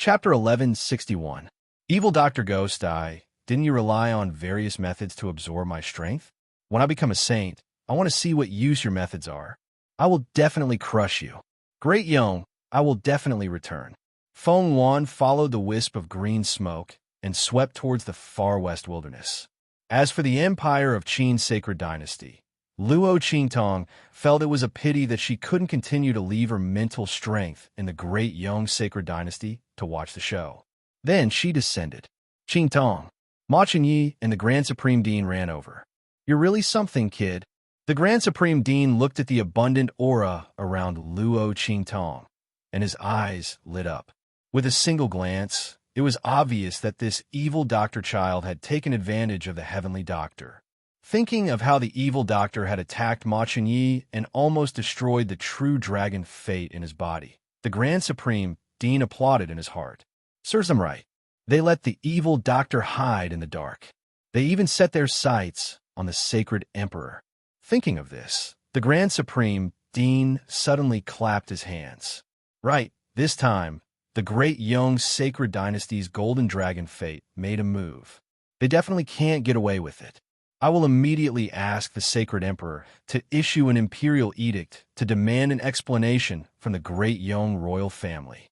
Chapter 1161. Evil Dr. Ghost Eye, didn't you rely on various methods to absorb my strength? When I become a saint, I want to see what use your methods are. I will definitely crush you. Great Yong, I will definitely return. Feng Wan followed the wisp of green smoke and swept towards the far west wilderness. As for the empire of Qin's sacred dynasty, Luo Qingtong felt it was a pity that she couldn't continue to leave her mental strength in the great Yong sacred dynasty to watch the show. Then she descended. Qingtong, Ma Chenyi and the Grand Supreme Dean ran over. You're really something, kid. The Grand Supreme Dean looked at the abundant aura around Luo Qingtong, and his eyes lit up. With a single glance, it was obvious that this evil doctor child had taken advantage of the heavenly doctor. Thinking of how the evil doctor had attacked Ma Chenyi and almost destroyed the true dragon fate in his body, the Grand Supreme Dean applauded in his heart. Serves them right. They let the evil doctor hide in the dark. They even set their sights on the sacred emperor. Thinking of this, the Grand Supreme Dean suddenly clapped his hands. Right, this time, the great Yong sacred dynasty's golden dragon fate made a move. They definitely can't get away with it. I will immediately ask the sacred emperor to issue an imperial edict to demand an explanation from the great Yong royal family.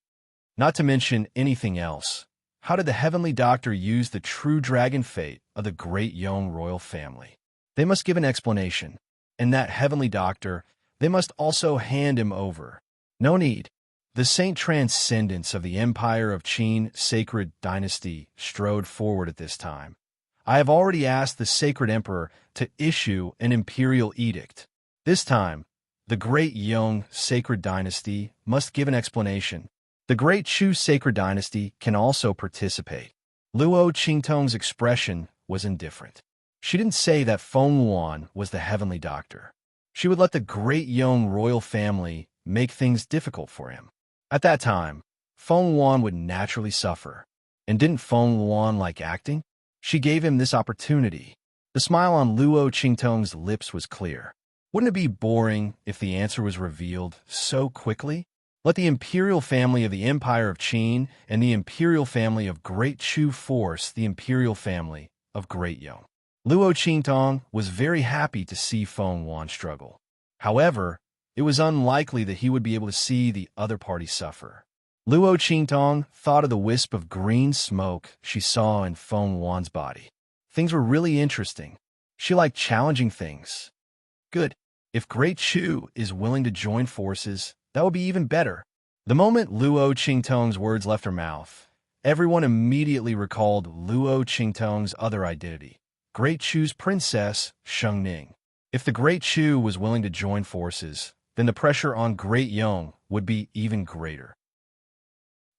Not to mention anything else, how did the heavenly doctor use the true dragon fate of the great Yong royal family? They must give an explanation, and that heavenly doctor, they must also hand him over. No need. The saint transcendence of the empire of Qin sacred dynasty strode forward at this time. I have already asked the sacred emperor to issue an imperial edict. This time, the great Yong sacred dynasty must give an explanation. The great Chu sacred dynasty can also participate. Luo Qingtong's expression was indifferent. She didn't say that Feng Wan was the heavenly doctor. She would let the great Yong royal family make things difficult for him. At that time, Feng Wan would naturally suffer. And didn't Feng Wan like acting? She gave him this opportunity. The smile on Luo Qingtong's lips was clear. Wouldn't it be boring if the answer was revealed so quickly? Let the imperial family of the Empire of Qin and the imperial family of Great Chu force the imperial family of Great Yong. Luo Qingtong was very happy to see Feng Wan struggle. However, it was unlikely that he would be able to see the other party suffer. Luo Qingtong thought of the wisp of green smoke she saw in Feng Wan's body. Things were really interesting. She liked challenging things. Good. If Great Chu is willing to join forces, that would be even better. The moment Luo Qingtong's words left her mouth, everyone immediately recalled Luo Qingtong's other identity, Great Chu's princess, Sheng Ning. If the Great Chu was willing to join forces, then the pressure on Great Yong would be even greater.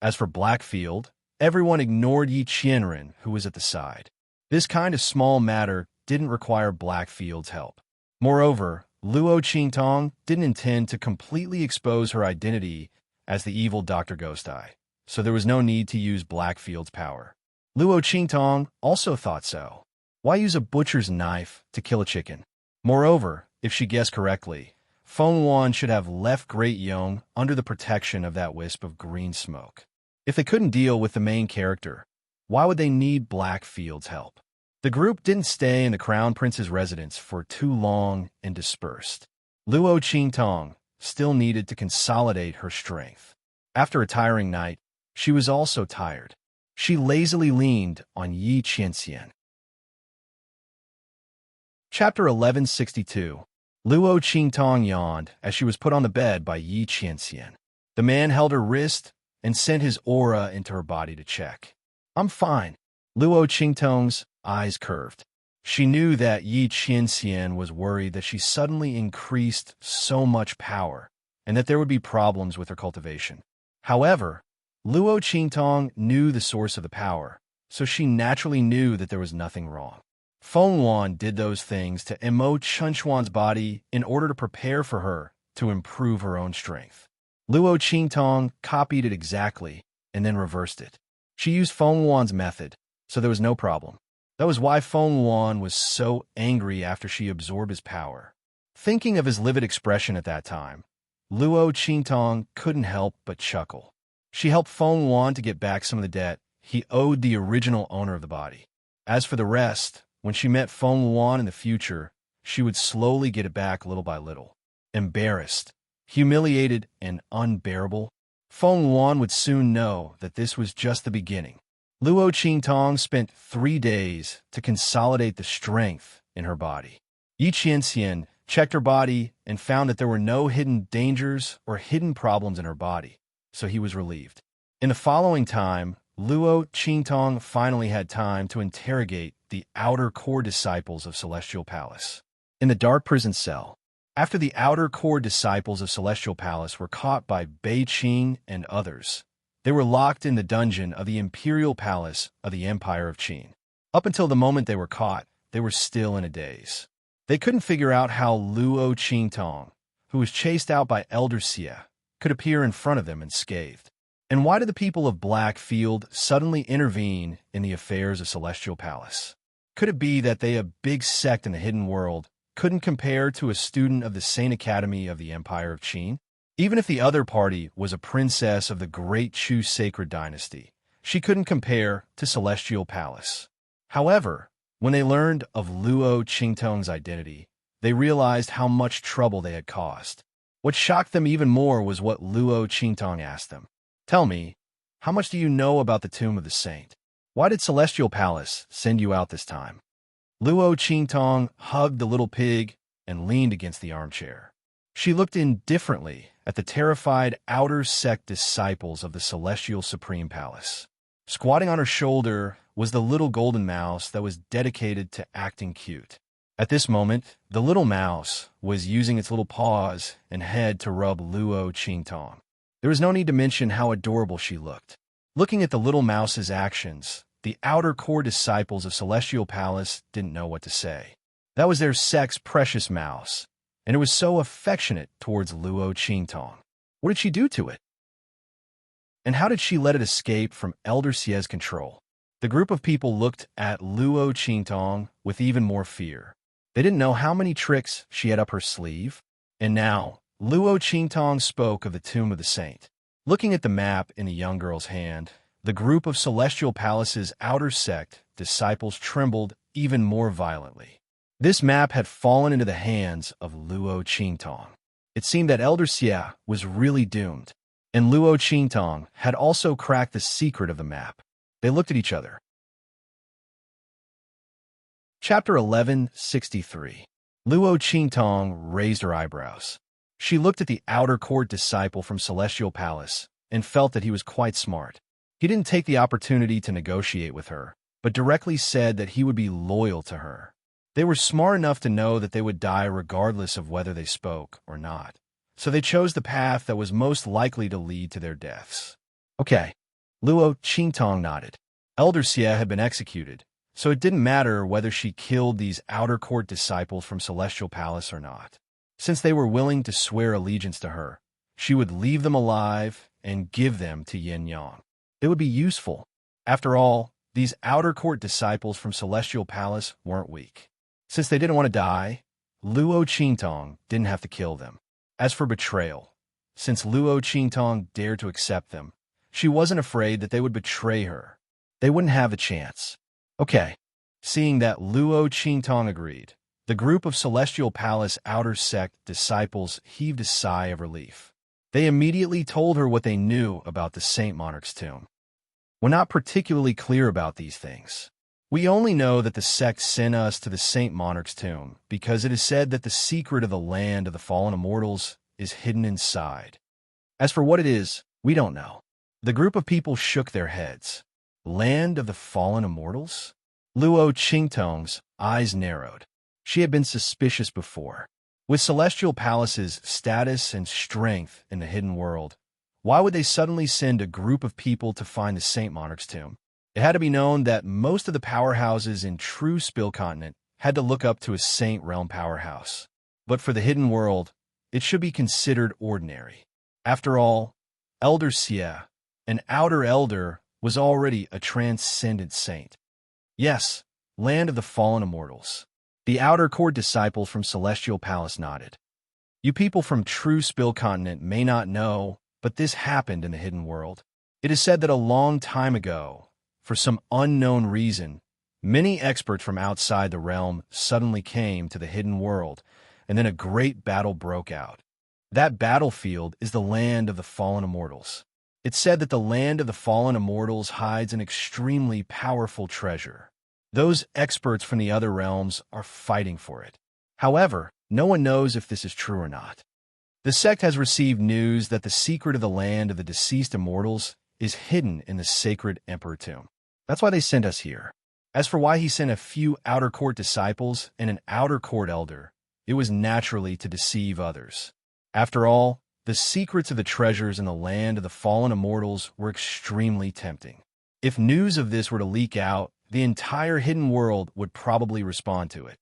As for Blackfield, everyone ignored Yi Qianren, who was at the side. This kind of small matter didn't require Blackfield's help. Moreover, Luo Qingtong didn't intend to completely expose her identity as the evil Dr. Ghost Eye, so there was no need to use Blackfield's power. Luo Qingtong also thought so. Why use a butcher's knife to kill a chicken? Moreover, if she guessed correctly, Feng Wan should have left Great Yong under the protection of that wisp of green smoke. If they couldn't deal with the main character, why would they need Blackfield's help? The group didn't stay in the Crown Prince's residence for too long and dispersed. Luo Qingtong still needed to consolidate her strength. After a tiring night, she was also tired. She lazily leaned on Yi Qianxian. Chapter 1162. Luo Qingtong yawned as she was put on the bed by Yi Qianxian. The man held her wrist and sent his aura into her body to check. I'm fine. Luo Qingtong's eyes curved. She knew that Yi Qianxian was worried that she suddenly increased so much power and that there would be problems with her cultivation. However, Luo Qingtong knew the source of the power, so she naturally knew that there was nothing wrong. Feng Wan did those things to Mo Chunchuan's body in order to prepare for her to improve her own strength. Luo Qingtong copied it exactly and then reversed it. She used Feng Wan's method, so there was no problem. That was why Feng Wan was so angry after she absorbed his power. Thinking of his livid expression at that time, Luo Qingtong couldn't help but chuckle. She helped Feng Yuan to get back some of the debt he owed the original owner of the body. As for the rest, when she met Feng Yuan in the future, she would slowly get it back little by little. Embarrassed, humiliated, and unbearable, Feng Yuan would soon know that this was just the beginning. Luo Qingtong spent 3 days to consolidate the strength in her body. Yi Qianxian checked her body and found that there were no hidden dangers or hidden problems in her body, so he was relieved. In the following time, Luo Qingtong finally had time to interrogate the outer core disciples of Celestial Palace. In the dark prison cell, after the outer core disciples of Celestial Palace were caught by Bei Qing and others, they were locked in the dungeon of the Imperial Palace of the Empire of Qin. Up until the moment they were caught, they were still in a daze. They couldn't figure out how Luo Qingtong, who was chased out by Elder Xie, could appear in front of them unscathed. And why did the people of Blackfield suddenly intervene in the affairs of Celestial Palace? Could it be that they, a big sect in the hidden world, couldn't compare to a student of the Saint Academy of the Empire of Qin? Even if the other party was a princess of the Great Chu Sacred Dynasty, she couldn't compare to Celestial Palace. However, when they learned of Luo Qingtong's identity, they realized how much trouble they had caused. What shocked them even more was what Luo Qingtong asked them. Tell me, how much do you know about the Tomb of the Saint? Why did Celestial Palace send you out this time? Luo Qingtong hugged the little pig and leaned against the armchair. She looked indifferently at the terrified outer sect disciples of the Celestial Supreme Palace. Squatting on her shoulder was the little golden mouse that was dedicated to acting cute. At this moment, the little mouse was using its little paws and head to rub Luo Qingtong. There was no need to mention how adorable she looked. Looking at the little mouse's actions, the outer core disciples of Celestial Palace didn't know what to say. That was their sect's precious mouse, and it was so affectionate towards Luo Qingtong. What did she do to it? And how did she let it escape from Elder Xie's control? The group of people looked at Luo Qingtong with even more fear. They didn't know how many tricks she had up her sleeve. And now, Luo Qingtong spoke of the Tomb of the Saint. Looking at the map in the young girl's hand, the group of Celestial Palace's outer sect disciples trembled even more violently. This map had fallen into the hands of Luo Qingtong. It seemed that Elder Xie was really doomed, and Luo Qingtong had also cracked the secret of the map. They looked at each other. Chapter 1163. Luo Qingtong raised her eyebrows. She looked at the outer court disciple from Celestial Palace and felt that he was quite smart. He didn't take the opportunity to negotiate with her, but directly said that he would be loyal to her. They were smart enough to know that they would die regardless of whether they spoke or not, so they chose the path that was most likely to lead to their deaths. Okay, Luo Qingtong nodded. Elder Xie had been executed, so it didn't matter whether she killed these outer court disciples from Celestial Palace or not. Since they were willing to swear allegiance to her, she would leave them alive and give them to Yin Yang. It would be useful. After all, these outer court disciples from Celestial Palace weren't weak. Since they didn't want to die, Luo Qingtong didn't have to kill them. As for betrayal, since Luo Qingtong dared to accept them, she wasn't afraid that they would betray her. They wouldn't have a chance. Okay, seeing that Luo Qingtong agreed, the group of Celestial Palace outer sect disciples heaved a sigh of relief. They immediately told her what they knew about the Saint Monarch's tomb. We're not particularly clear about these things. We only know that the sect sent us to the Saint Monarch's tomb because it is said that the secret of the land of the fallen immortals is hidden inside. As for what it is, we don't know. The group of people shook their heads. Land of the fallen immortals? Luo Qingtong's eyes narrowed. She had been suspicious before. With Celestial Palace's status and strength in the hidden world, why would they suddenly send a group of people to find the Saint Monarch's tomb? It had to be known that most of the powerhouses in true Spill Continent had to look up to a Saint Realm powerhouse. But for the hidden world, it should be considered ordinary. After all, Elder Xie, an outer elder, was already a transcendent saint. Yes, land of the fallen immortals. The outer court disciples from Celestial Palace nodded. You people from true Spill Continent may not know, but this happened in the hidden world. It is said that a long time ago, for some unknown reason, many experts from outside the realm suddenly came to the hidden world, and then a great battle broke out. That battlefield is the land of the fallen immortals. It's said that the land of the fallen immortals hides an extremely powerful treasure. Those experts from the other realms are fighting for it. However, no one knows if this is true or not. The sect has received news that the secret of the land of the deceased immortals is hidden in the sacred Emperor tomb. That's why they sent us here. As for why he sent a few outer court disciples and an outer court elder, it was naturally to deceive others. After all, the secrets of the treasures in the land of the fallen immortals were extremely tempting. If news of this were to leak out, the entire hidden world would probably respond to it.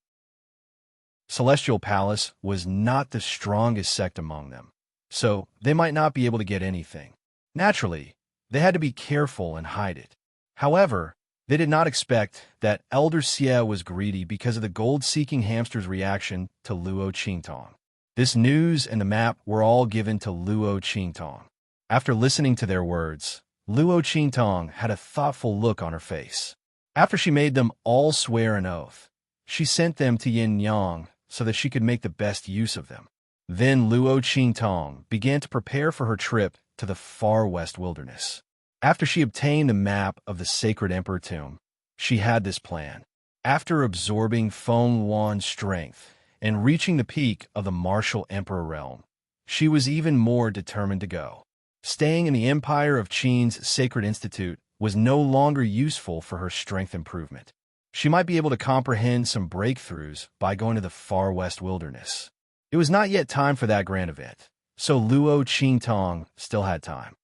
Celestial Palace was not the strongest sect among them, so they might not be able to get anything. Naturally, they had to be careful and hide it. However, they did not expect that Elder Xie was greedy because of the gold-seeking hamster's reaction to Luo Qingtong. This news and the map were all given to Luo Qingtong. After listening to their words, Luo Qingtong had a thoughtful look on her face. After she made them all swear an oath, she sent them to Yin Yang so that she could make the best use of them. Then Luo Qingtong began to prepare for her trip to the far west wilderness. After she obtained the map of the sacred Emperor tomb, she had this plan. After absorbing Feng Wan's strength and reaching the peak of the martial Emperor realm, she was even more determined to go. Staying in the Empire of Qin's Sacred Institute was no longer useful for her strength improvement. She might be able to comprehend some breakthroughs by going to the far west wilderness. It was not yet time for that grand event, so Luo Qingtong still had time.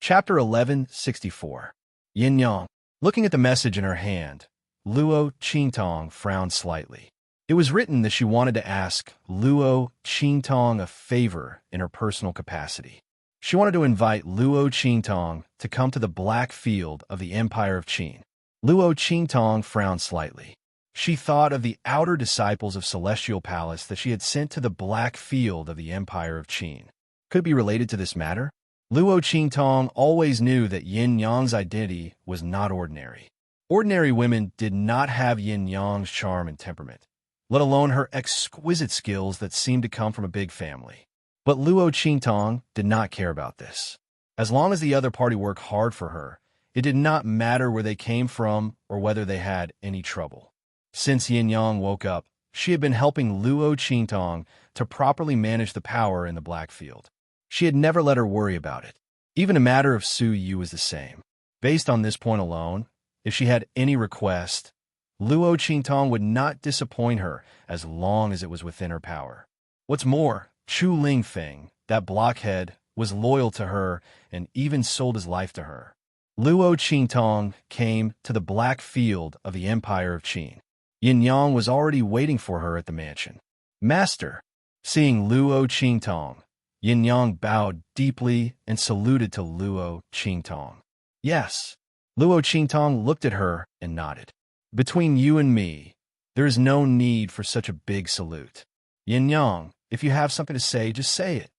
Chapter 1164. Yin Yang. Looking at the message in her hand, Luo Qingtong frowned slightly. It was written that she wanted to ask Luo Qingtong a favor in her personal capacity. She wanted to invite Luo Qingtong to come to the Black Field of the Empire of Qin. Luo Qingtong frowned slightly. She thought of the outer disciples of Celestial Palace that she had sent to the Black Field of the Empire of Qin. Could it be related to this matter? Luo Qingtong always knew that Yin Yang's identity was not ordinary. Ordinary women did not have Yin Yang's charm and temperament, let alone her exquisite skills that seemed to come from a big family. But Luo Qingtong did not care about this. As long as the other party worked hard for her, it did not matter where they came from or whether they had any trouble. Since Yin Yang woke up, she had been helping Luo Qingtong to properly manage the power in the Black Field. She had never let her worry about it. Even a matter of Su Yu was the same. Based on this point alone, if she had any request, Luo Qingtong would not disappoint her as long as it was within her power. What's more, Chu Lingfeng, that blockhead, was loyal to her and even sold his life to her. Luo Qingtong came to the Black Field of the Empire of Qin. Yin Yang was already waiting for her at the mansion. Master, seeing Luo Qingtong, Yin Yang bowed deeply and saluted to Luo Qingtong. Yes. Luo Qingtong looked at her and nodded. Between you and me, there is no need for such a big salute. Yin Yang, if you have something to say, just say it.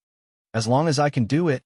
As long as I can do it,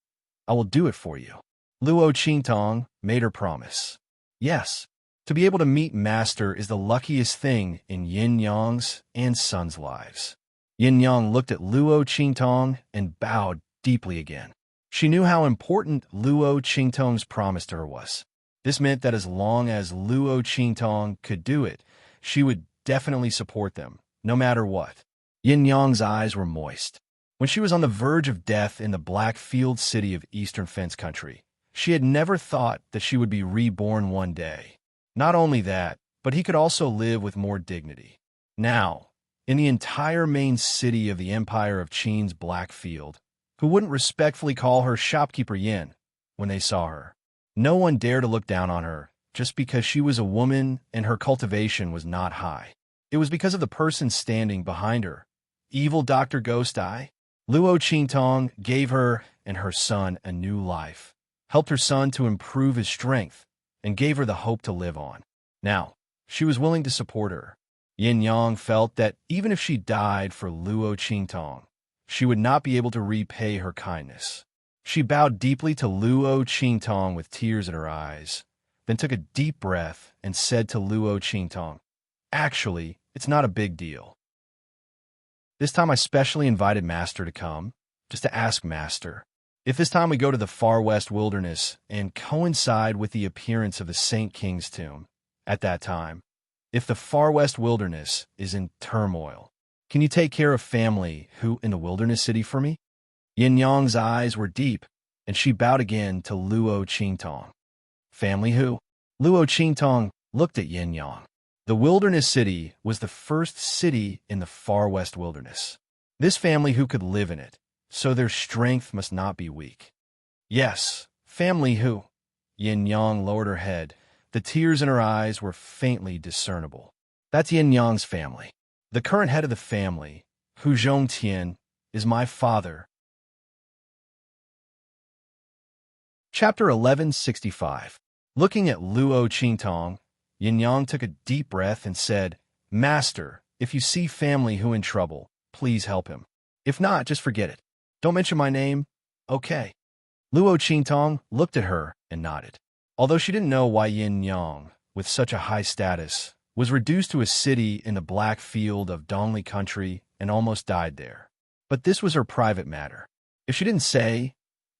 I will do it for you. Luo Qingtong made her promise. Yes, to be able to meet Master is the luckiest thing in Yin Yang's and Sun's lives. Yin Yang looked at Luo Qingtong and bowed deeply again. She knew how important Luo Qingtong's promise to her was. This meant that as long as Luo Qingtong could do it, she would definitely support them, no matter what. Yin Yang's eyes were moist. When she was on the verge of death in the Black Field city of Eastern Fence Country, she had never thought that she would be reborn one day. Not only that, but he could also live with more dignity. Now, in the entire main city of the Empire of Qin's Black Field, who wouldn't respectfully call her Shopkeeper Yin when they saw her? No one dared to look down on her just because she was a woman and her cultivation was not high. It was because of the person standing behind her, evil Dr. Ghost Eye. Luo Qingtong gave her and her son a new life, helped her son to improve his strength, and gave her the hope to live on. Now, she was willing to support her. Yin Yang felt that even if she died for Luo Qingtong, she would not be able to repay her kindness. She bowed deeply to Luo Qingtong with tears in her eyes, then took a deep breath and said to Luo Qingtong, "Actually, it's not a big deal. This time I specially invited Master to come, just to ask Master if this time we go to the far west wilderness and coincide with the appearance of the Saint King's tomb. At that time, if the far west wilderness is in turmoil, can you take care of family who in the wilderness city for me?" Yin Yang's eyes were deep, and she bowed again to Luo Qingtong. Family who? Luo Qingtong looked at Yin Yang. The wilderness city was the first city in the far west wilderness. This family who could live in it, so their strength must not be weak. Yes, family who? Yin Yang lowered her head. The tears in her eyes were faintly discernible. That's Yin Yang's family. The current head of the family, Hu Zhongtian, is my father. Chapter 1165. Looking at Luo Qingtong, Yin Yang took a deep breath and said, "Master, if you see family who in trouble, please help him. If not, just forget it. Don't mention my name. Okay." Luo Qingtong looked at her and nodded. Although she didn't know why Yin Yang, with such a high status, was reduced to a city in the black field of Dongli country and almost died there. But this was her private matter. If she didn't say,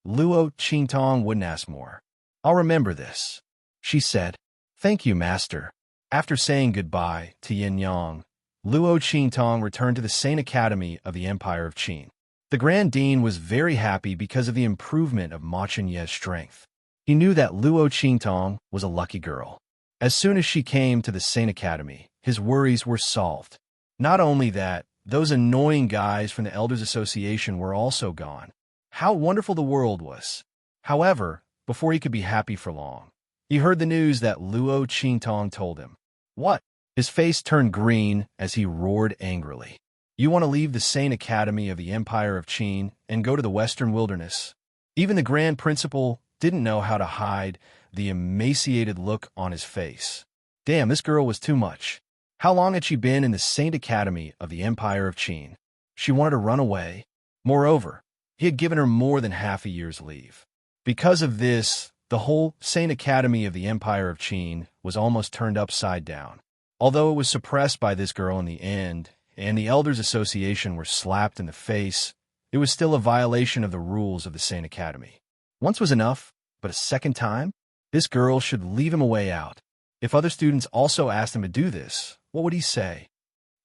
Luo Qingtong wouldn't ask more. "I'll remember this," she said. "Thank you, Master." After saying goodbye to Yin Yang, Luo Qingtong returned to the Saint Academy of the Empire of Qin. The Grand Dean was very happy because of the improvement of Ma Chenye's strength. He knew that Luo Qingtong was a lucky girl. As soon as she came to the Saint Academy, his worries were solved. Not only that, those annoying guys from the Elders Association were also gone. How wonderful the world was. However, before he could be happy for long, he heard the news that Luo Qingtong told him. What? His face turned green as he roared angrily. "You want to leave the Saint Academy of the Empire of Qin and go to the Western Wilderness?" Even the Grand Principal didn't know how to hide the emaciated look on his face. Damn, this girl was too much. How long had she been in the Saint Academy of the Empire of Qin? She wanted to run away. Moreover, he had given her more than half a year's leave. Because of this, the whole Saint Academy of the Empire of Qin was almost turned upside down. Although it was suppressed by this girl in the end, and the Elders Association were slapped in the face, it was still a violation of the rules of the Saint Academy. Once was enough, but a second time? This girl should leave him a way out. If other students also asked him to do this, what would he say?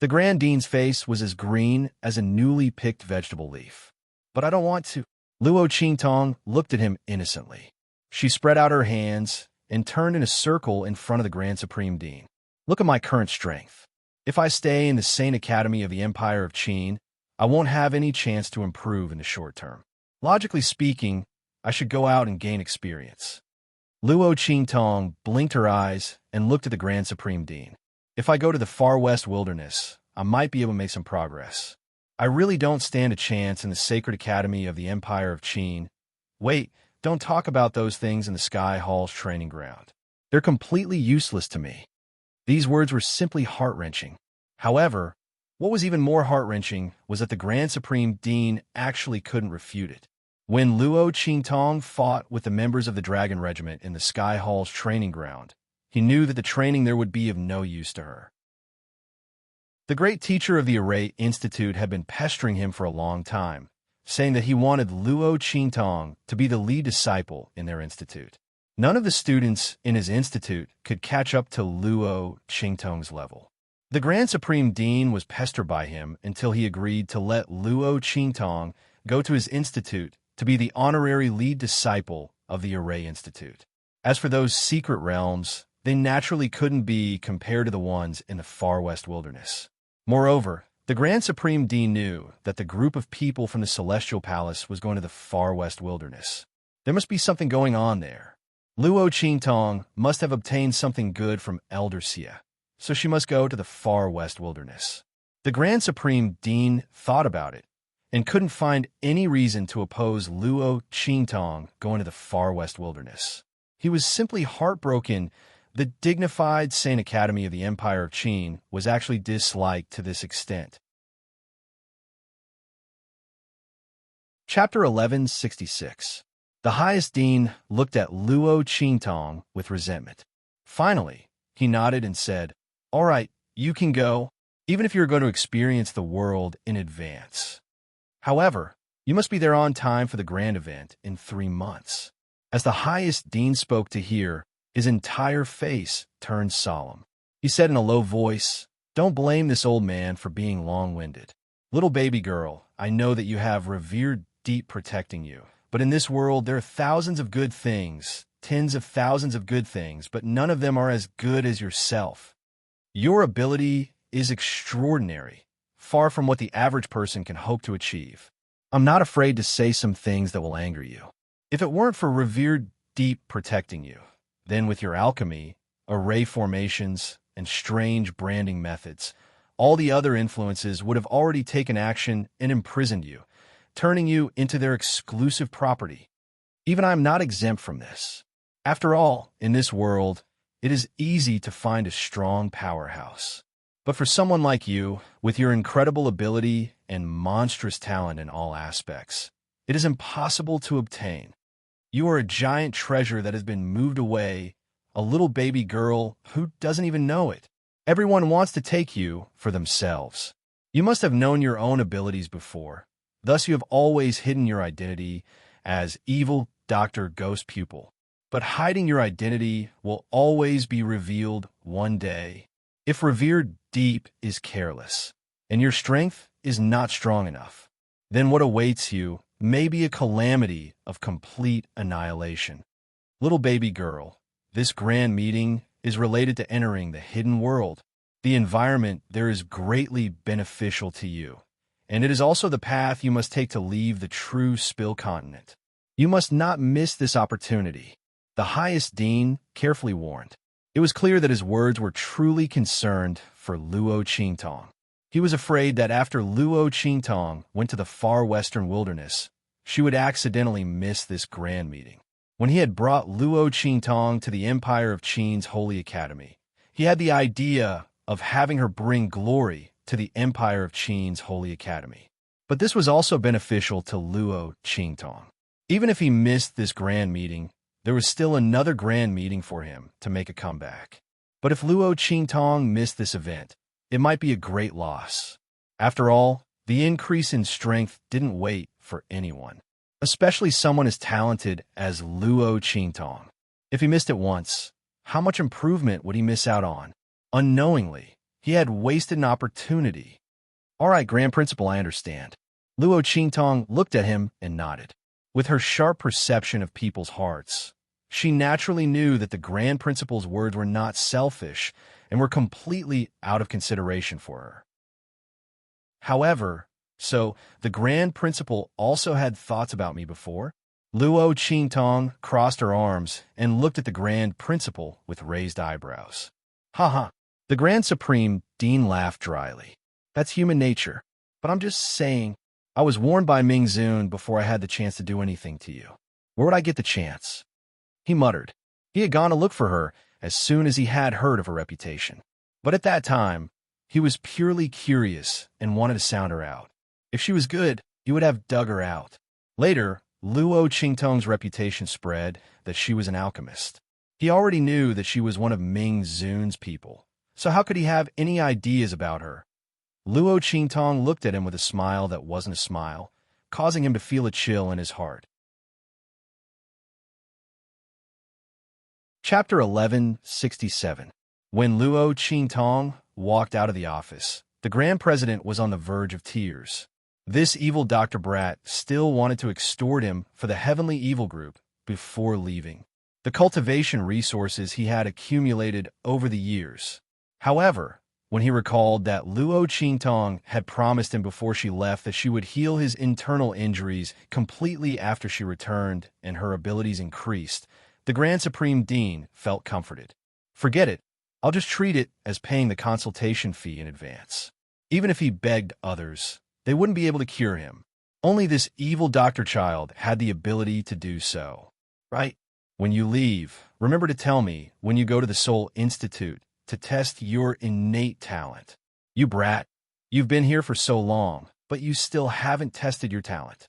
The Grand Dean's face was as green as a newly picked vegetable leaf. "But I don't want to." Luo Qingtong looked at him innocently. She spread out her hands and turned in a circle in front of the Grand Supreme Dean. "Look at my current strength. If I stay in the Saint Academy of the Empire of Qin, I won't have any chance to improve in the short term. Logically speaking, I should go out and gain experience." Luo Qingtong blinked her eyes and looked at the Grand Supreme Dean. "If I go to the far west wilderness, I might be able to make some progress. I really don't stand a chance in the Sacred Academy of the Empire of Qin. Wait, don't talk about those things in the Sky Hall's training ground. They're completely useless to me." These words were simply heart-wrenching. However, what was even more heart-wrenching was that the Grand Supreme Dean actually couldn't refute it. When Luo Qingtong fought with the members of the Dragon Regiment in the Sky Hall's training ground, he knew that the training there would be of no use to her. The great teacher of the Array Institute had been pestering him for a long time, saying that he wanted Luo Qingtong to be the lead disciple in their institute. None of the students in his institute could catch up to Luo Qingtong's level. The Grand Supreme Dean was pestered by him until he agreed to let Luo Qingtong go to his institute to be the honorary lead disciple of the Array Institute. As for those secret realms, they naturally couldn't be compared to the ones in the far west wilderness. Moreover, the Grand Supreme Dean knew that the group of people from the Celestial Palace was going to the far west wilderness. There must be something going on there. Luo Qingtong must have obtained something good from Elder Xie, so she must go to the far west wilderness. The Grand Supreme Dean thought about it and couldn't find any reason to oppose Luo Qingtong going to the far west wilderness. He was simply heartbroken. The dignified Saint Academy of the Empire of Qin was actually disliked to this extent. Chapter 1166. The highest dean looked at Luo Qingtong with resentment. Finally, he nodded and said, "All right, you can go, even if you're going to experience the world in advance. However, you must be there on time for the grand event in 3 months." As the highest dean spoke to hear, his entire face turned solemn. He said in a low voice, "Don't blame this old man for being long-winded. Little baby girl, I know that you have revered deep protecting you. But in this world, there are thousands of good things, tens of thousands of good things, but none of them are as good as yourself. Your ability is extraordinary, far from what the average person can hope to achieve. I'm not afraid to say some things that will anger you. If it weren't for revered deep protecting you, then with your alchemy, array formations, and strange branding methods, all the other influences would have already taken action and imprisoned you, turning you into their exclusive property. Even I am not exempt from this. After all, in this world, it is easy to find a strong powerhouse. But for someone like you, with your incredible ability and monstrous talent in all aspects, it is impossible to obtain. You are a giant treasure that has been moved away, a little baby girl who doesn't even know it. Everyone wants to take you for themselves. You must have known your own abilities before. Thus you have always hidden your identity as evil Dr. Ghost Pupil. But hiding your identity will always be revealed one day. If revered deep is careless, and your strength is not strong enough, then what awaits you may be a calamity of complete annihilation. Little baby girl, this grand meeting is related to entering the hidden world. The environment there is greatly beneficial to you, and it is also the path you must take to leave the true Spill continent. You must not miss this opportunity. The highest dean carefully warned. It was clear that his words were truly concerned for Luo Qingtong. He was afraid that after Luo Qingtong went to the far western wilderness, she would accidentally miss this grand meeting. When he had brought Luo Qingtong to the Empire of Qin's Holy Academy, he had the idea of having her bring glory to the Empire of Qin's Holy Academy. But this was also beneficial to Luo Qingtong. Even if he missed this grand meeting, there was still another grand meeting for him to make a comeback. But if Luo Qingtong missed this event, it might be a great loss. After all, the increase in strength didn't wait for anyone, especially someone as talented as Luo Qingtong. If he missed it once, how much improvement would he miss out on? Unknowingly, he had wasted an opportunity. All right, Grand Principal, I understand. Luo Qingtong looked at him and nodded. With her sharp perception of people's hearts, she naturally knew that the Grand Principal's words were not selfish and were completely out of consideration for her. However, so the Grand Principal also had thoughts about me before? Luo Qingtong crossed her arms and looked at the Grand Principal with raised eyebrows. Ha. The Grand Supreme Dean laughed dryly. That's human nature, but I'm just saying, I was warned by Ming Zun before I had the chance to do anything to you. Where would I get the chance? He muttered. He had gone to look for her as soon as he had heard of her reputation. But at that time, he was purely curious and wanted to sound her out. If she was good, he would have dug her out. Later, Luo Qingtong's reputation spread that she was an alchemist. He already knew that she was one of Ming Zun's people, so how could he have any ideas about her? Luo Qingtong looked at him with a smile that wasn't a smile, causing him to feel a chill in his heart. Chapter 1167. When Luo Qingtong walked out of the office, the Grand President was on the verge of tears. This evil Dr. Brat still wanted to extort him for the Heavenly Evil Group before leaving the cultivation resources he had accumulated over the years. However, when he recalled that Luo Qingtong had promised him before she left that she would heal his internal injuries completely after she returned and her abilities increased, the Grand Supreme Dean felt comforted. Forget it. I'll just treat it as paying the consultation fee in advance. Even if he begged others, they wouldn't be able to cure him. Only this evil doctor child had the ability to do so. Right? When you leave, remember to tell me when you go to the Soul Institute to test your innate talent. You brat, you've been here for so long, but you still haven't tested your talent.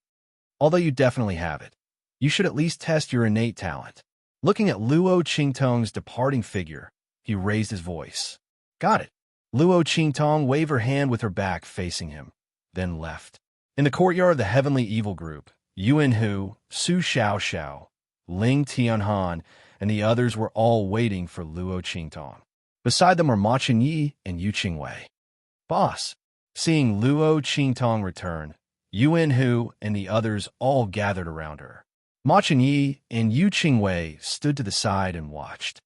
Although you definitely have it. You should at least test your innate talent. Looking at Luo Qingtong's departing figure, he raised his voice. Got it. Luo Qingtong waved her hand with her back facing him, then left. In the courtyard of the Heavenly Evil Group, Yuan Hu, Su Xiaoxiao, Ling Tianhan, and the others were all waiting for Luo Qingtong. Beside them were Ma Chenyi and Yu Qingwei. Boss. Seeing Luo Qingtong return, Yuan Hu and the others all gathered around her. Ma Chenyi and Yu Qingwei stood to the side and watched.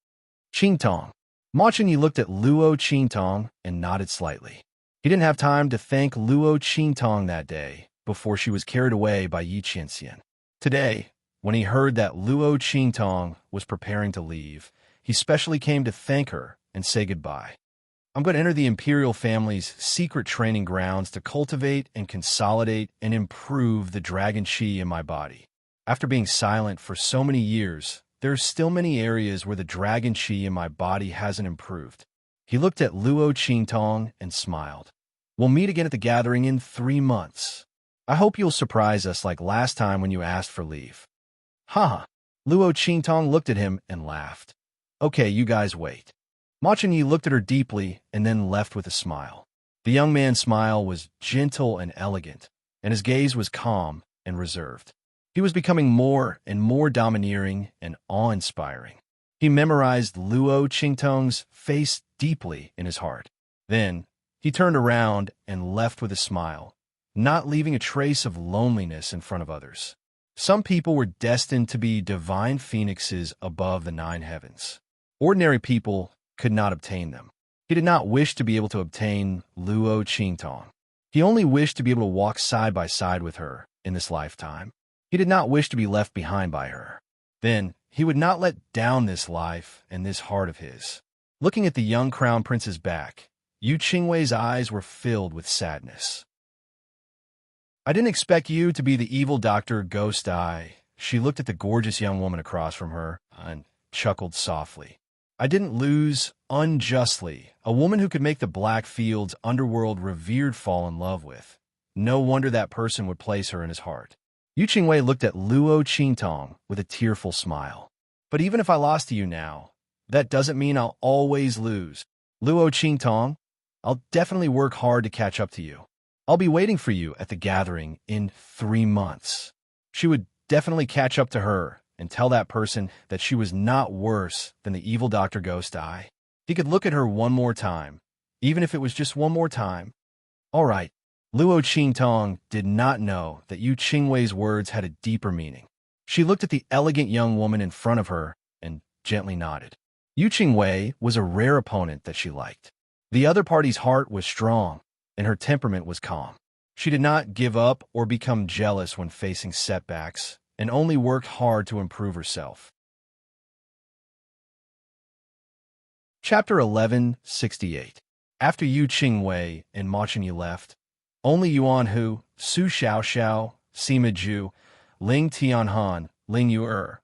Qingtong. Ma Chenyi looked at Luo Qingtong and nodded slightly. He didn't have time to thank Luo Qingtong that day before she was carried away by Yi Qianxian. Today, when he heard that Luo Qingtong was preparing to leave, he specially came to thank her and say goodbye. I'm going to enter the imperial family's secret training grounds to cultivate and consolidate and improve the dragon qi in my body. After being silent for so many years, there are still many areas where the dragon qi in my body hasn't improved. He looked at Luo Qingtong and smiled. We'll meet again at the gathering in 3 months. I hope you'll surprise us like last time when you asked for leave. Ha! Luo Qingtong looked at him and laughed. Okay, you guys wait. Ma Chenyi looked at her deeply and then left with a smile. The young man's smile was gentle and elegant, and his gaze was calm and reserved. He was becoming more and more domineering and awe-inspiring. He memorized Luo Qingtong's face deeply in his heart. Then, he turned around and left with a smile, not leaving a trace of loneliness in front of others. Some people were destined to be divine phoenixes above the 9 heavens. Ordinary people could not obtain them. He did not wish to be able to obtain Luo Qingtong. He only wished to be able to walk side by side with her in this lifetime. He did not wish to be left behind by her. Then, he would not let down this life and this heart of his. Looking at the young crown prince's back, Yu Qingwei's eyes were filled with sadness. I didn't expect you to be the evil Dr. Ghost Eye. She looked at the gorgeous young woman across from her and chuckled softly. I didn't lose unjustly a woman who could make the Blackfield's underworld revered fall in love with. No wonder that person would place her in his heart. Yu Qingwei looked at Luo Qingtong with a tearful smile. But even if I lost to you now, that doesn't mean I'll always lose. Luo Qingtong, I'll definitely work hard to catch up to you. I'll be waiting for you at the gathering in 3 months. She would definitely catch up to her and tell that person that she was not worse than the evil Dr. Ghost Eye. He could look at her one more time, even if it was just one more time. All right. Luo Qingtong did not know that Yu Qingwei's words had a deeper meaning. She looked at the elegant young woman in front of her and gently nodded. Yu Qingwei was a rare opponent that she liked. The other party's heart was strong, and her temperament was calm. She did not give up or become jealous when facing setbacks, and only worked hard to improve herself. Chapter 1168. After Yu Qingwei and Ma Chenyi left, only Yuan Hu, Su Xiaoxiao, Sima Zhu, Ling Tianhan, Ling Yu'er,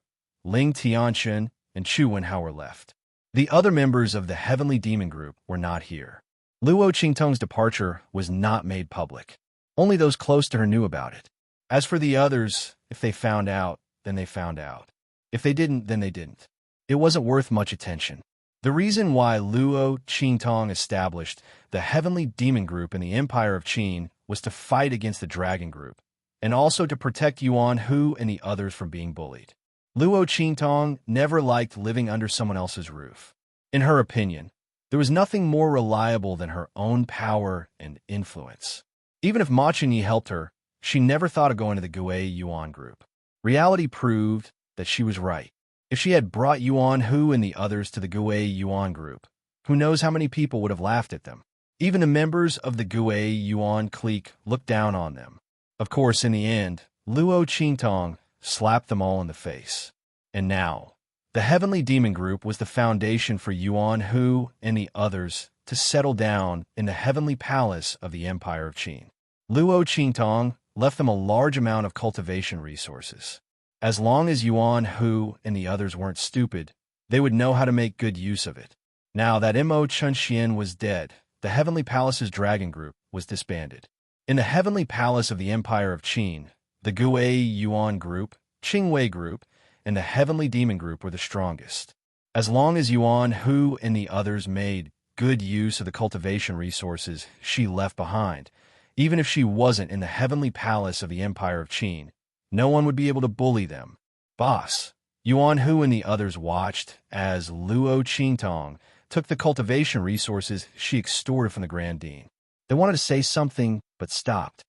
Ling Tianchen, and Chu Wenhao were left. The other members of the Heavenly Demon Group were not here. Luo Qingtong's departure was not made public. Only those close to her knew about it. As for the others, if they found out, then they found out. If they didn't, then they didn't. It wasn't worth much attention. The reason why Luo Qingtong established the Heavenly Demon Group in the Empire of Qin was to fight against the Dragon Group, and also to protect Yuan Hu and the others from being bullied. Luo Qingtong never liked living under someone else's roof. In her opinion, there was nothing more reliable than her own power and influence. Even if Ma Chenyi helped her, she never thought of going to the Gui Yuan Group. Reality proved that she was right. If she had brought Yuan Hu and the others to the Gui Yuan Group, who knows how many people would have laughed at them. Even the members of the Gui Yuan clique looked down on them. Of course, in the end, Luo Qingtong slapped them all in the face. And now, the Heavenly Demon Group was the foundation for Yuan Hu and the others to settle down in the Heavenly Palace of the Empire of Qin. Luo Qingtong left them a large amount of cultivation resources. As long as Yuan Hu and the others weren't stupid, they would know how to make good use of it. Now that Mo Chunxian was dead, the Heavenly Palace's Dragon Group was disbanded. In the Heavenly Palace of the Empire of Qin, the Gui Yuan Group Qingwei group and the Heavenly Demon group were the strongest. As long as Yuan Hu and the others made good use of the cultivation resources she left behind, even if she wasn't in the heavenly palace of the Empire of Qin, no one would be able to bully them. Boss, Yuan Hu and the others watched as Luo Qingtong took the cultivation resources she extorted from the Grand Dean. They wanted to say something, but stopped.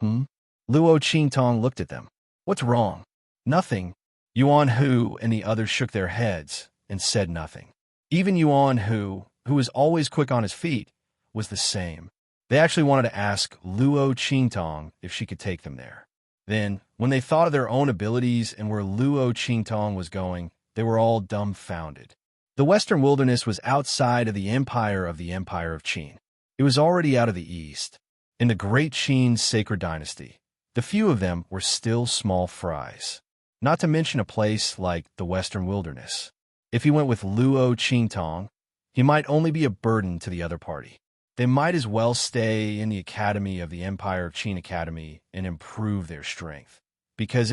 Luo Qingtong looked at them. What's wrong? Nothing. Yuan Hu and the others shook their heads and said nothing. Even Yuan Hu, who was always quick on his feet, was the same. They actually wanted to ask Luo Qingtong if she could take them there. Then, when they thought of their own abilities and where Luo Qingtong was going, they were all dumbfounded. The Western Wilderness was outside of the Empire of Qin. It was already out of the east. In the Great Qin Sacred Dynasty, the few of them were still small fries. Not to mention a place like the Western Wilderness. If he went with Luo Qingtong, he might only be a burden to the other party. They might as well stay in the Academy of the Empire of Qin Academy and improve their strength. Because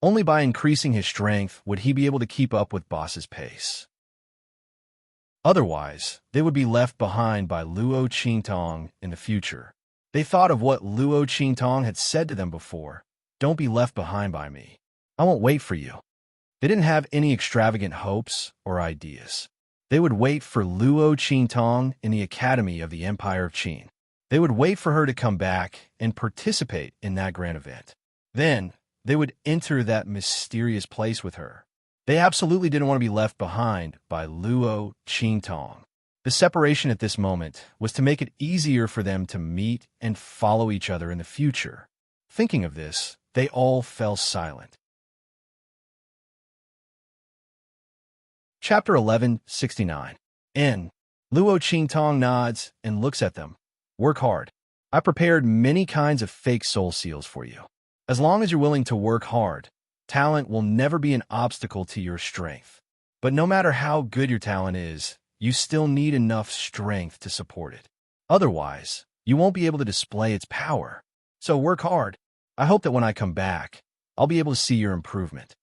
Only by increasing his strength would he be able to keep up with Boss's pace. Otherwise, they would be left behind by Luo Qingtong in the future. They thought of what Luo Qingtong had said to them before. Don't be left behind by me. I won't wait for you. They didn't have any extravagant hopes or ideas. They would wait for Luo Qingtong in the Academy of the Empire of Qin. They would wait for her to come back and participate in that grand event. Then, they would enter that mysterious place with her. They absolutely didn't want to be left behind by Luo Qingtong. The separation at this moment was to make it easier for them to meet and follow each other in the future. Thinking of this, they all fell silent. Chapter 1169. Luo Qingtong nods and looks at them. Work hard. I prepared many kinds of fake soul seals for you. As long as you're willing to work hard, talent will never be an obstacle to your strength. But no matter how good your talent is, you still need enough strength to support it. Otherwise, you won't be able to display its power. So work hard. I hope that when I come back, I'll be able to see your improvement.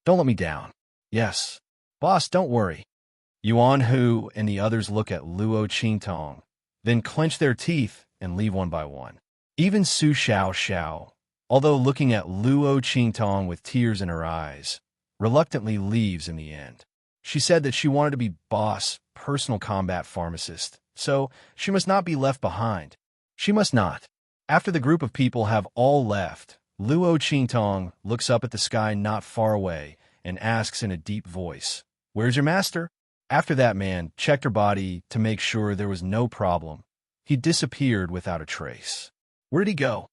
Don't let me down. Yes. Boss, don't worry. Yuan Hu and the others look at Luo Qingtong, then clench their teeth and leave one by one. Even Su Xiao, although looking at Luo Qingtong with tears in her eyes, reluctantly leaves in the end. She said that she wanted to be boss, personal combat pharmacist, so she must not be left behind. She must not. After the group of people have all left, Luo Qingtong looks up at the sky not far away and asks in a deep voice, "Where's your master?" After that man checked her body to make sure there was no problem, he disappeared without a trace. Where did he go?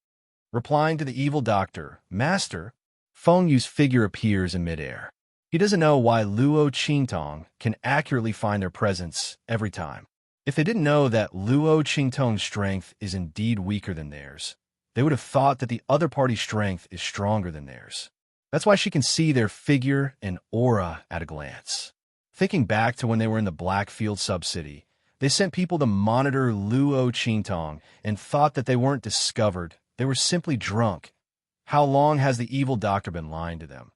Replying to the evil doctor, "Master," Feng Yu's figure appears in midair. He doesn't know why Luo Qingtong can accurately find their presence every time. If they didn't know that Luo Qingtong's strength is indeed weaker than theirs, they would have thought that the other party's strength is stronger than theirs. That's why she can see their figure and aura at a glance. Thinking back to when they were in the Blackfield sub-city, they sent people to monitor Luo Qingtong and thought that they weren't discovered. They were simply drunk. How long has the evil doctor been lying to them?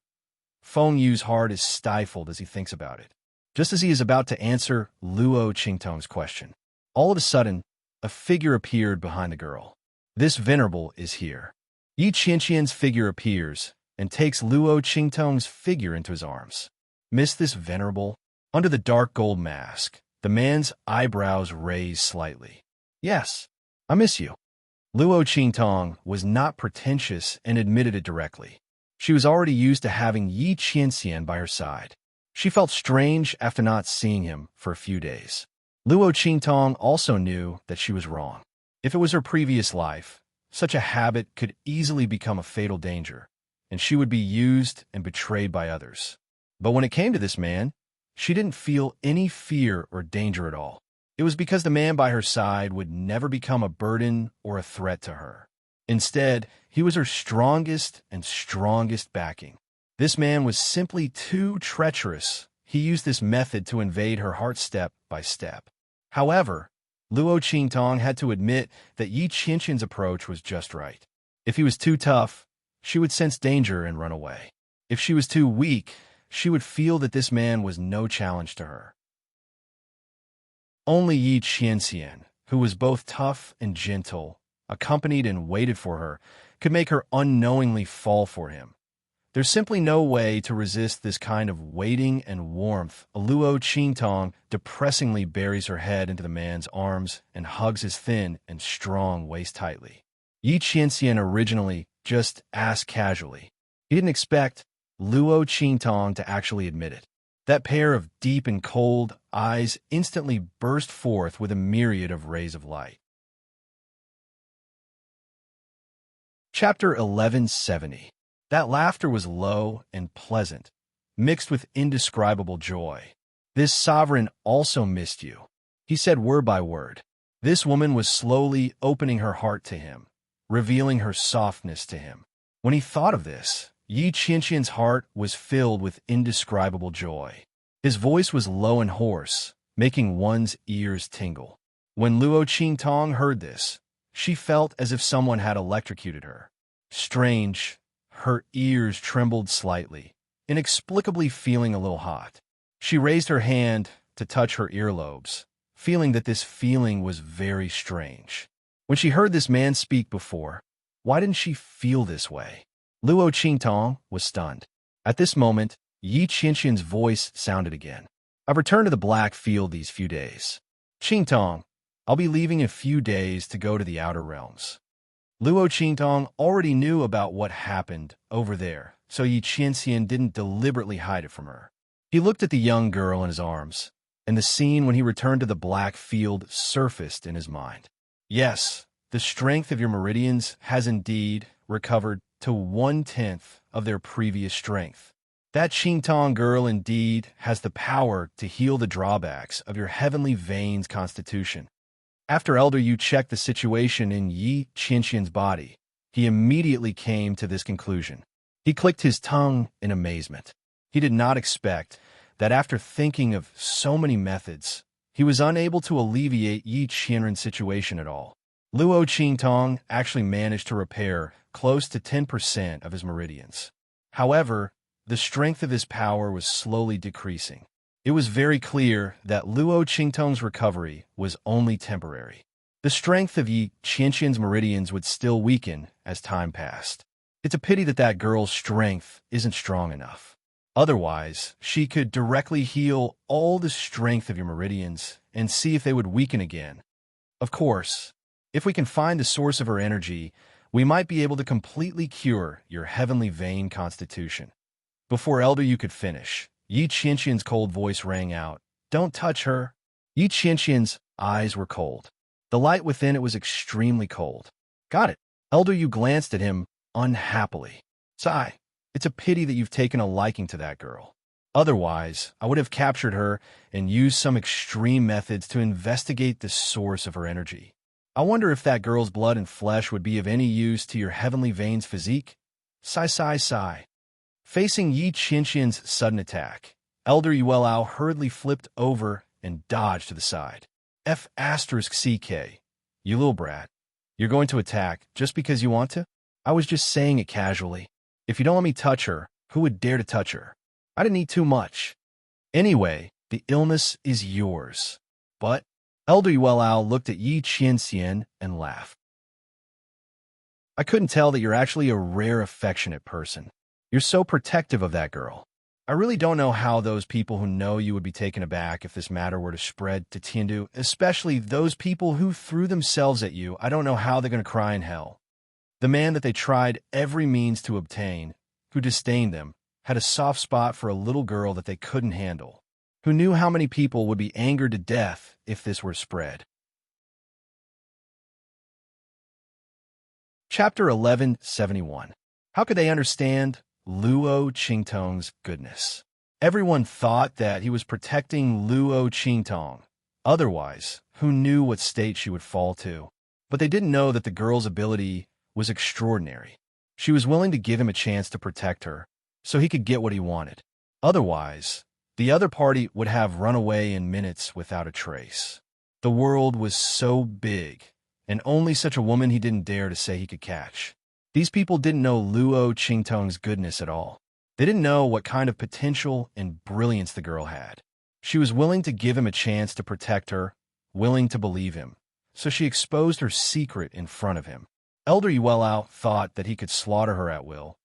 Feng Yu's heart is stifled as he thinks about it. Just as he is about to answer Luo Qingtong's question, all of a sudden, a figure appeared behind the girl. This venerable is here. Yi Qianqian's figure appears and takes Luo Qingtong's figure into his arms. Miss this venerable? Under the dark gold mask, the man's eyebrows raise slightly. Yes, I miss you. Luo Qingtong was not pretentious and admitted it directly. She was already used to having Yi Qianqian by her side. She felt strange after not seeing him for a few days. Luo Qingtong also knew that she was wrong. If it was her previous life, such a habit could easily become a fatal danger, and she would be used and betrayed by others. But when it came to this man, she didn't feel any fear or danger at all. It was because the man by her side would never become a burden or a threat to her. Instead, he was her strongest and strongest backing. This man was simply too treacherous. He used this method to invade her heart step by step. However, Luo Qingtong had to admit that Yi Qianqian's approach was just right. If he was too tough, she would sense danger and run away. If she was too weak, she would feel that this man was no challenge to her. Only Yi Qianxian, who was both tough and gentle, accompanied and waited for her, could make her unknowingly fall for him. There's simply no way to resist this kind of waiting and warmth. Luo Qingtong depressingly buries her head into the man's arms and hugs his thin and strong waist tightly. Yi Qianxian originally just asked casually. He didn't expect Luo Qingtong to actually admit it. That pair of deep and cold eyes instantly burst forth with a myriad of rays of light. Chapter 1170. That laughter was low and pleasant, mixed with indescribable joy. This sovereign also missed you, he said word by word. This woman was slowly opening her heart to him, revealing her softness to him. When he thought of this, Yi Qianqian's heart was filled with indescribable joy. His voice was low and hoarse, making one's ears tingle. When Luo Qingtong heard this, she felt as if someone had electrocuted her. Strange, her ears trembled slightly, inexplicably feeling a little hot. She raised her hand to touch her earlobes, feeling that this feeling was very strange. When she heard this man speak before, why didn't she feel this way? Luo Qingtong was stunned. At this moment, Yi Qianqian's voice sounded again. I've returned to the Black Field these few days. Qingtong, I'll be leaving in a few days to go to the Outer Realms. Luo Qingtong already knew about what happened over there, so Yi Qianxian didn't deliberately hide it from her. He looked at the young girl in his arms, and the scene when he returned to the Black Field surfaced in his mind. Yes, the strength of your meridians has indeed recovered to 1/10 of their previous strength. That Qingtong girl indeed has the power to heal the drawbacks of your heavenly veins constitution. After Elder Yu checked the situation in Yi Qianxian's body, he immediately came to this conclusion. He clicked his tongue in amazement. He did not expect that after thinking of so many methods, he was unable to alleviate Yi Qianxian's situation at all. Luo Qingtong actually managed to repair close to 10% of his meridians. However, the strength of his power was slowly decreasing. It was very clear that Luo Qingtong's recovery was only temporary. The strength of Yi Qianxian's meridians would still weaken as time passed. It's a pity that that girl's strength isn't strong enough. Otherwise, she could directly heal all the strength of your meridians and see if they would weaken again. Of course, if we can find the source of her energy, we might be able to completely cure your heavenly vein constitution. Before Elder Yu could finish, Yi Qianxian's cold voice rang out. Don't touch her. Yi Qianxian's eyes were cold. The light within it was extremely cold. Got it. Elder Yu glanced at him unhappily. Sigh, it's a pity that you've taken a liking to that girl. Otherwise, I would have captured her and used some extreme methods to investigate the source of her energy. I wonder if that girl's blood and flesh would be of any use to your heavenly veins physique? Sigh, sigh, sigh. Facing Yi Qianxian's sudden attack, Elder Yuelao hurriedly flipped over and dodged to the side. F***CK. You little brat. You're going to attack just because you want to? I was just saying it casually. If you don't let me touch her, who would dare to touch her? I didn't eat too much. Anyway, the illness is yours. But Elder Yuelao looked at Yi Qianxian and laughed. I couldn't tell that you're actually a rare affectionate person. You're so protective of that girl. I really don't know how those people who know you would be taken aback if this matter were to spread to Tiandu, especially those people who threw themselves at you. I don't know how they're going to cry in hell. The man that they tried every means to obtain, who disdained them, had a soft spot for a little girl that they couldn't handle, who knew how many people would be angered to death if this were spread. Chapter 1171. How could they understand Luo Qingtong's goodness? Everyone thought that he was protecting Luo Qingtong. Otherwise, who knew what state she would fall to? But they didn't know that the girl's ability was extraordinary. She was willing to give him a chance to protect her, so he could get what he wanted. Otherwise, the other party would have run away in minutes without a trace. The The world was so big, and only such a woman he didn't dare to say he could catch. These people didn't know Luo Qingtong's goodness at all. They didn't know what kind of potential and brilliance the girl had. She was willing to give him a chance to protect her, willing to believe him, so she exposed her secret in front of him. Elder Yuelao thought that he could slaughter her at will,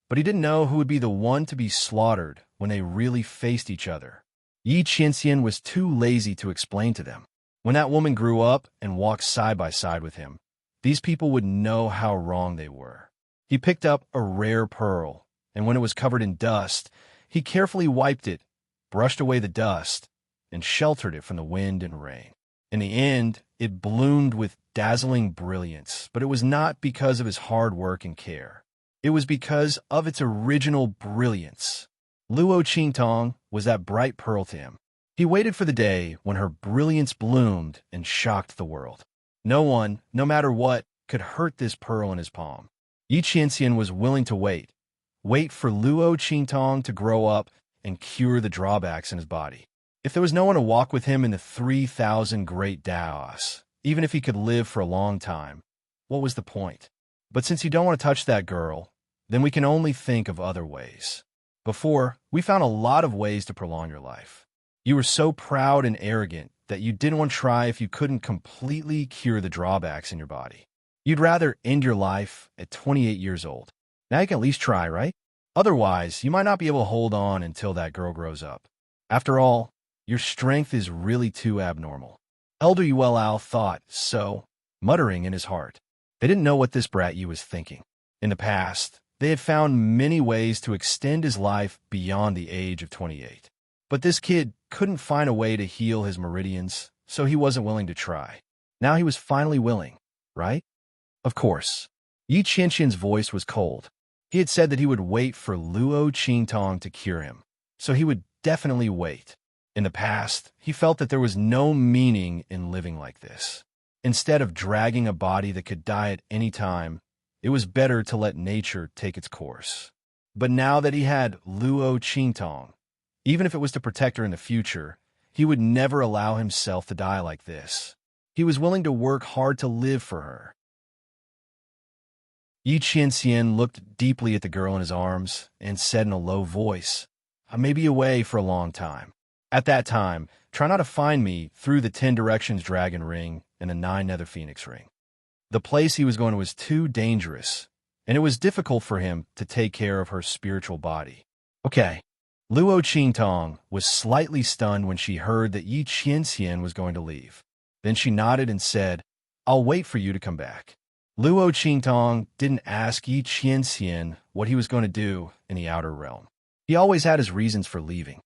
but he didn't know who would be the one to be slaughtered when they really faced each other. Yi Qianxian was too lazy to explain to them. When that woman grew up and walked side by side with him, these people would know how wrong they were. He picked up a rare pearl, and when it was covered in dust, he carefully wiped it, brushed away the dust, and sheltered it from the wind and rain. In the end, it bloomed with dazzling brilliance, but it was not because of his hard work and care. It was because of its original brilliance. Luo Qingtong was that bright pearl to him. He waited for the day when her brilliance bloomed and shocked the world. No one, no matter what, could hurt this pearl in his palm. Yi Qianxian was willing to wait for Luo Qingtong to grow up and cure the drawbacks in his body. If there was no one to walk with him in the 3,000 great Daos, even if he could live for a long time, what was the point? But since you don't want to touch that girl, then we can only think of other ways. Before, we found a lot of ways to prolong your life. You were so proud and arrogant that you didn't want to try if you couldn't completely cure the drawbacks in your body. You'd rather end your life at 28 years old. Now you can at least try, right? Otherwise, you might not be able to hold on until that girl grows up. After all, your strength is really too abnormal. Elder Yuelao thought so, muttering in his heart. They didn't know what this brat Yu was thinking. In the past, they had found many ways to extend his life beyond the age of 28. But this kid couldn't find a way to heal his meridians, so he wasn't willing to try. Now he was finally willing, right? Of course. Yi Qianxian's voice was cold. He had said that he would wait for Luo Qingtong to cure him, so he would definitely wait. In the past, he felt that there was no meaning in living like this. Instead of dragging a body that could die at any time, it was better to let nature take its course. But now that he had Luo Qingtong, even if it was to protect her in the future, he would never allow himself to die like this. He was willing to work hard to live for her. Yi Qianxian looked deeply at the girl in his arms and said in a low voice, "I may be away for a long time. At that time, try not to find me through the 10 Directions Dragon Ring and the 9 Nether Phoenix Ring." The place he was going to was too dangerous, and it was difficult for him to take care of her spiritual body. Okay. Luo Qingtong was slightly stunned when she heard that Yi Qianxian was going to leave. Then she nodded and said, "I'll wait for you to come back." Luo Qingtong didn't ask Yi Qianxian what he was going to do in the outer realm. He always had his reasons for leaving.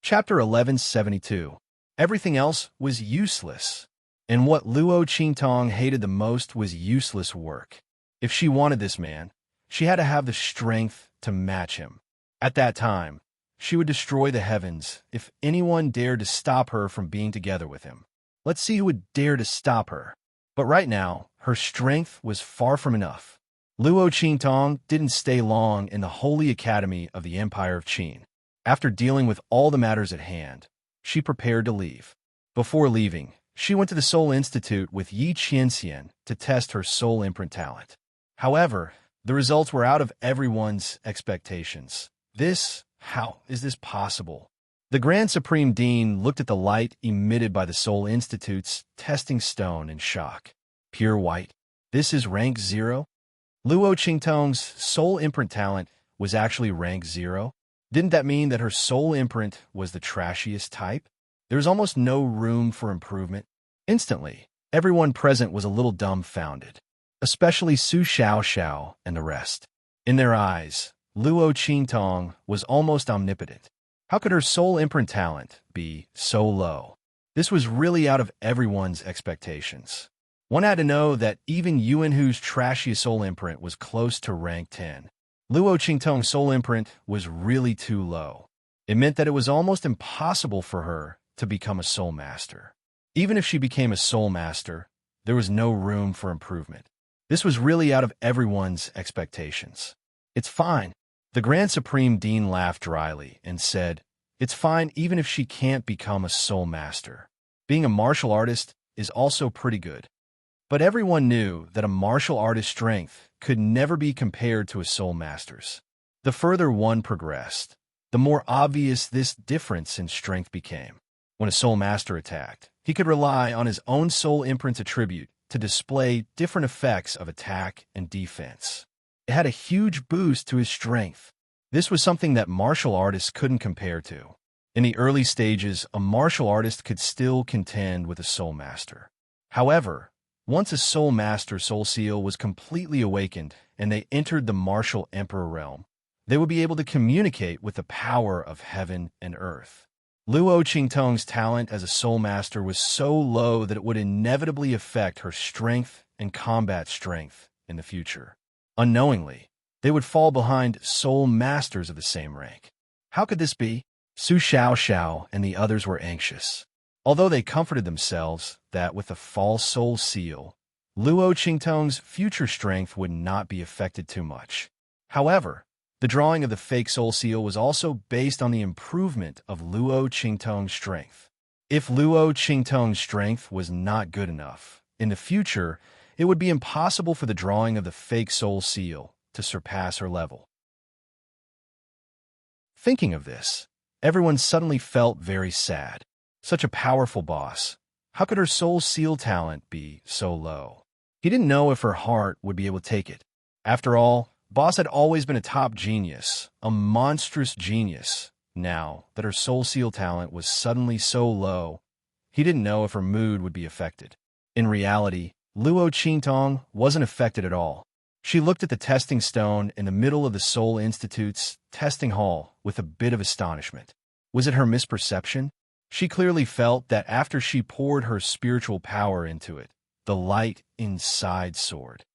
Chapter 1172. Everything else was useless. And what Luo Qingtong hated the most was useless work. If she wanted this man, she had to have the strength to match him. At that time, she would destroy the heavens if anyone dared to stop her from being together with him. Let's see who would dare to stop her. But right now, her strength was far from enough. Luo Qingtong didn't stay long in the Holy Academy of the Empire of Qin. After dealing with all the matters at hand, she prepared to leave. Before leaving, she went to the Soul Institute with Yi Qianxian to test her soul imprint talent. However, the results were out of everyone's expectations. How is this possible? The Grand Supreme Dean looked at the light emitted by the Soul Institute's testing stone in shock. Pure white. This is rank 0? Luo Qingtong's soul imprint talent was actually rank 0? Didn't that mean that her soul imprint was the trashiest type? There was almost no room for improvement. Instantly, everyone present was a little dumbfounded, especially Su Xiaoxiao and the rest. In their eyes, Luo Qingtong was almost omnipotent. How could her soul imprint talent be so low? This was really out of everyone's expectations. One had to know that even Yuanhu's trashiest soul imprint was close to rank 10. Luo Qingtong's soul imprint was really too low. It meant that it was almost impossible for her to become a soul master. Even if she became a soul master, there was no room for improvement. This was really out of everyone's expectations. It's fine. The Grand Supreme Dean laughed dryly and said, It's fine even if she can't become a soul master. Being a martial artist is also pretty good. But everyone knew that a martial artist's strength could never be compared to a soul master's. The further one progressed, the more obvious this difference in strength became. When a soul master attacked, he could rely on his own soul imprint's attribute to display different effects of attack and defense. It had a huge boost to his strength. This was something that martial artists couldn't compare to. In the early stages, a martial artist could still contend with a soul master. However, once a soul master's soul seal was completely awakened and they entered the martial emperor realm, they would be able to communicate with the power of heaven and earth. Luo Qingtong's talent as a soul master was so low that it would inevitably affect her strength and combat strength in the future. Unknowingly, they would fall behind soul masters of the same rank. How could this be? Su Xiao and the others were anxious. Although they comforted themselves that with a false soul seal, Luo Qingtong's future strength would not be affected too much. However, the drawing of the fake soul seal was also based on the improvement of Luo Qingtong's strength. If Luo Qingtong's strength was not good enough, in the future, it would be impossible for the drawing of the fake soul seal to surpass her level. Thinking of this, everyone suddenly felt very sad. Such a powerful boss. How could her soul seal talent be so low? He didn't know if her heart would be able to take it. After all, Boss had always been a top genius, a monstrous genius. Now that her soul seal talent was suddenly so low, he didn't know if her mood would be affected. In reality, Luo Qingtong wasn't affected at all. She looked at the testing stone in the middle of the Soul Institute's testing hall with a bit of astonishment. Was it her misperception? She clearly felt that after she poured her spiritual power into it, the light inside soared.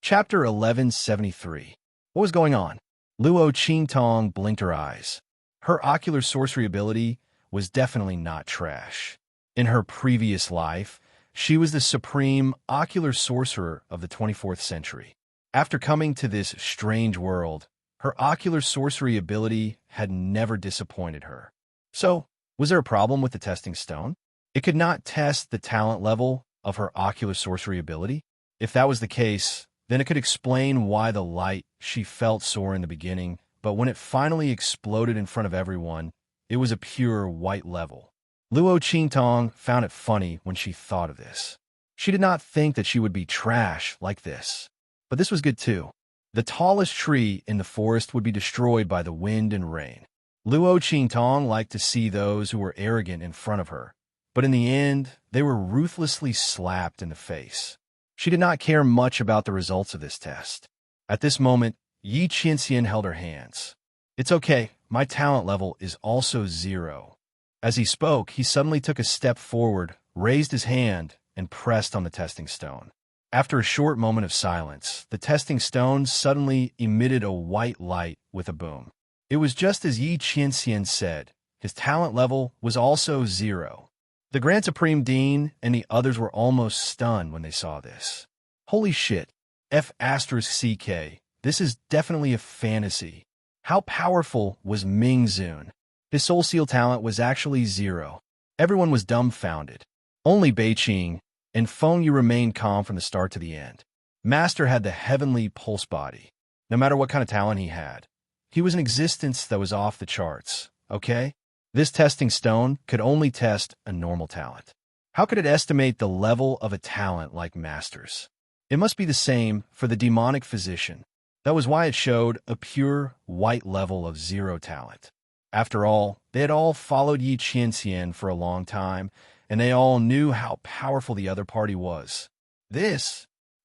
Chapter 1173. What was going on? Luo Qingtong blinked her eyes. Her ocular sorcery ability was definitely not trash. In her previous life, she was the supreme ocular sorcerer of the 24th century. After coming to this strange world, her ocular sorcery ability had never disappointed her. So, was there a problem with the testing stone? It could not test the talent level of her ocular sorcery ability? If that was the case, then it could explain why the light she felt soar in the beginning, but when it finally exploded in front of everyone, it was a pure white level. Luo Qingtong found it funny when she thought of this. She did not think that she would be trash like this. But this was good too. The tallest tree in the forest would be destroyed by the wind and rain. Luo Qingtong liked to see those who were arrogant in front of her, but in the end, they were ruthlessly slapped in the face. She did not care much about the results of this test. At this moment, Yi Qianxian held her hands. "It's okay, my talent level is also 0. As he spoke, he suddenly took a step forward, raised his hand, and pressed on the testing stone. After a short moment of silence, the testing stone suddenly emitted a white light with a boom. It was just as Yi Qianxian said. His talent level was also 0. The Grand Supreme Dean and the others were almost stunned when they saw this. Holy shit, F*CK, this is definitely a fantasy. How powerful was Ming Zun? His soul seal talent was actually 0. Everyone was dumbfounded. Only Beiqing and Feng Yu remained calm from the start to the end. Master had the heavenly pulse body. No matter what kind of talent he had, he was an existence that was off the charts, okay? This testing stone could only test a normal talent. How could it estimate the level of a talent like Master's? It must be the same for the demonic physician. That was why it showed a pure white level of 0 talent. After all, they had all followed Yi Qianxian for a long time, and they all knew how powerful the other party was.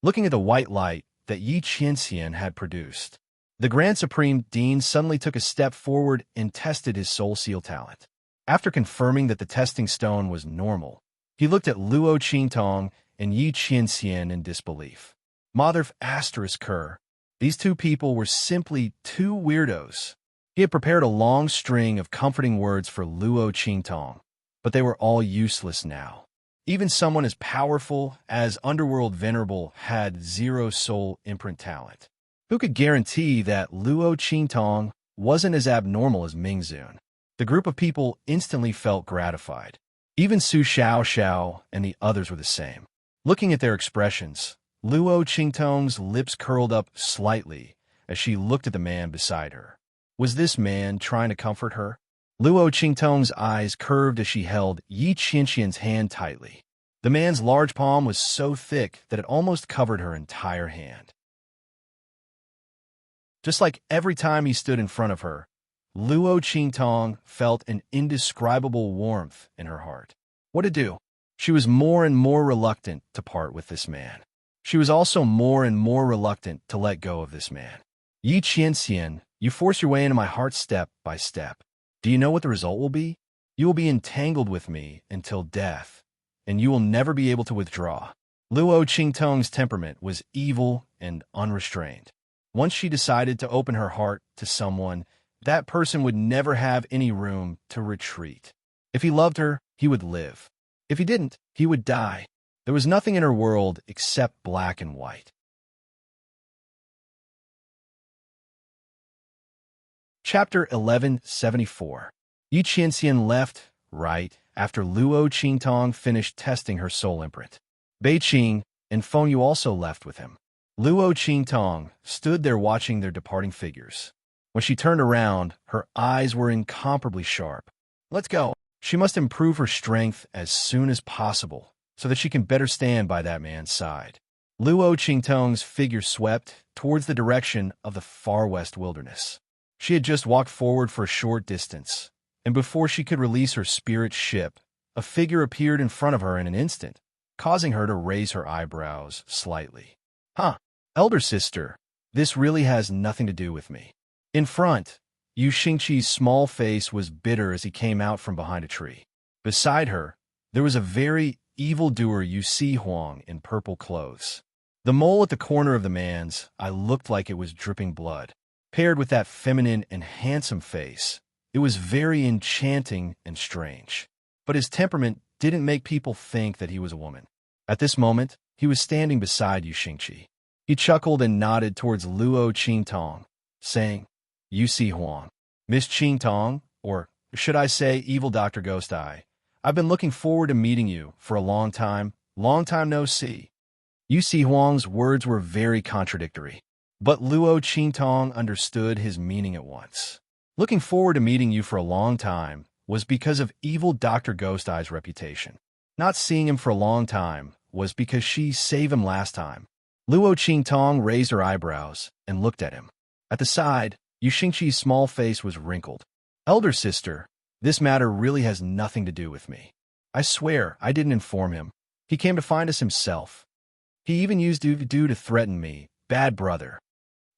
Looking at the white light that Yi Qianxian had produced, the Grand Supreme Dean suddenly took a step forward and tested his soul seal talent. After confirming that the testing stone was normal, he looked at Luo Qingtong and Yi Qianxian in disbelief. Mother **Kerr. These two people were simply two weirdos. He had prepared a long string of comforting words for Luo Qingtong, but they were all useless now. Even someone as powerful as Underworld Venerable had 0 soul imprint talent. Who could guarantee that Luo Qingtong wasn't as abnormal as Mingzun? The group of people instantly felt gratified. Even Su Xiao and the others were the same. Looking at their expressions, Luo Qingtong's lips curled up slightly as she looked at the man beside her. Was this man trying to comfort her? Luo Qingtong's eyes curved as she held Yi Qianqian's hand tightly. The man's large palm was so thick that it almost covered her entire hand. Just like every time he stood in front of her, Luo Qingtong felt an indescribable warmth in her heart. What to do? She was more and more reluctant to part with this man. She was also more and more reluctant to let go of this man. Yi Qianxian, you force your way into my heart step by step. Do you know what the result will be? You will be entangled with me until death, and you will never be able to withdraw. Luo Qingtong's temperament was evil and unrestrained. Once she decided to open her heart to someone, that person would never have any room to retreat. If he loved her, he would live. If he didn't, he would die. There was nothing in her world except black and white. Chapter 1174. Yi Qianxian left, right, after Luo Qingtong finished testing her soul imprint. Bei Qing and Feng Yu also left with him. Luo Qingtong stood there watching their departing figures. When she turned around, her eyes were incomparably sharp. Let's go. She must improve her strength as soon as possible, so that she can better stand by that man's side. Luo Qingtong's figure swept towards the direction of the far west wilderness. She had just walked forward for a short distance, and before she could release her spirit ship, a figure appeared in front of her in an instant, causing her to raise her eyebrows slightly. Huh, elder sister, this really has nothing to do with me. In front, Yu Xingqi's small face was bitter as he came out from behind a tree. Beside her, there was a very evildoer Yu Si Huang in purple clothes. The mole at the corner of the man's eye looked like it was dripping blood. Paired with that feminine and handsome face, it was very enchanting and strange. But his temperament didn't make people think that he was a woman. At this moment, he was standing beside Yu Xingqi. He chuckled and nodded towards Luo Qingtong, saying, Yu Si Huang, Miss Qingtong, or should I say Evil Dr. Ghost Eye, I've been looking forward to meeting you for a long time no see. Yu Si Huang's words were very contradictory, but Luo Qingtong understood his meaning at once. Looking forward to meeting you for a long time was because of Evil Dr. Ghost Eye's reputation. Not seeing him for a long time was because she saved him last time. Luo Qingtong raised her eyebrows and looked at him. At the side, Yu Xingqi's small face was wrinkled. Elder sister, this matter really has nothing to do with me. I swear I didn't inform him. He came to find us himself. He even used do to threaten me, bad brother.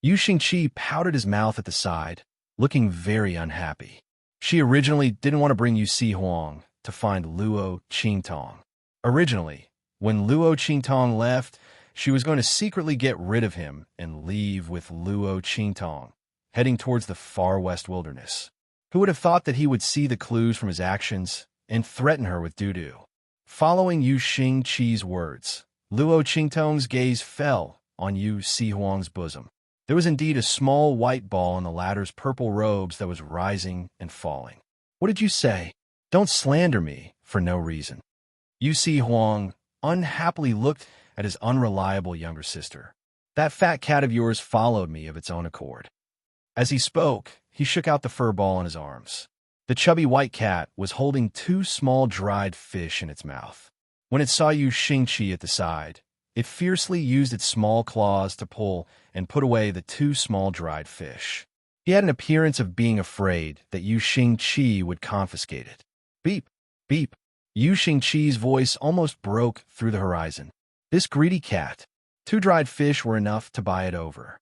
Yu Xingqi pouted his mouth at the side, looking very unhappy. She originally didn't want to bring Yu Si Huang to find Luo Qingtong. Originally, when Luo Qingtong left, she was going to secretly get rid of him and leave with Luo Qingtong, heading towards the far west wilderness. Who would have thought that he would see the clues from his actions and threaten her with doo-doo? Following Yu Xingqi's words, Luo Qingtong's gaze fell on Yu Si Huang's bosom. There was indeed a small white ball in the latter's purple robes that was rising and falling. What did you say? Don't slander me for no reason. Yu Si Huang unhappily looked at his unreliable younger sister. That fat cat of yours followed me of its own accord. As he spoke, he shook out the fur ball in his arms. The chubby white cat was holding 2 small dried fish in its mouth. When it saw Yu Xingqi at the side, it fiercely used its small claws to pull and put away the 2 small dried fish. He had an appearance of being afraid that Yu Xingqi would confiscate it. Beep, beep. Yu Xingqi's voice almost broke through the horizon. This greedy cat. 2 dried fish were enough to buy it over.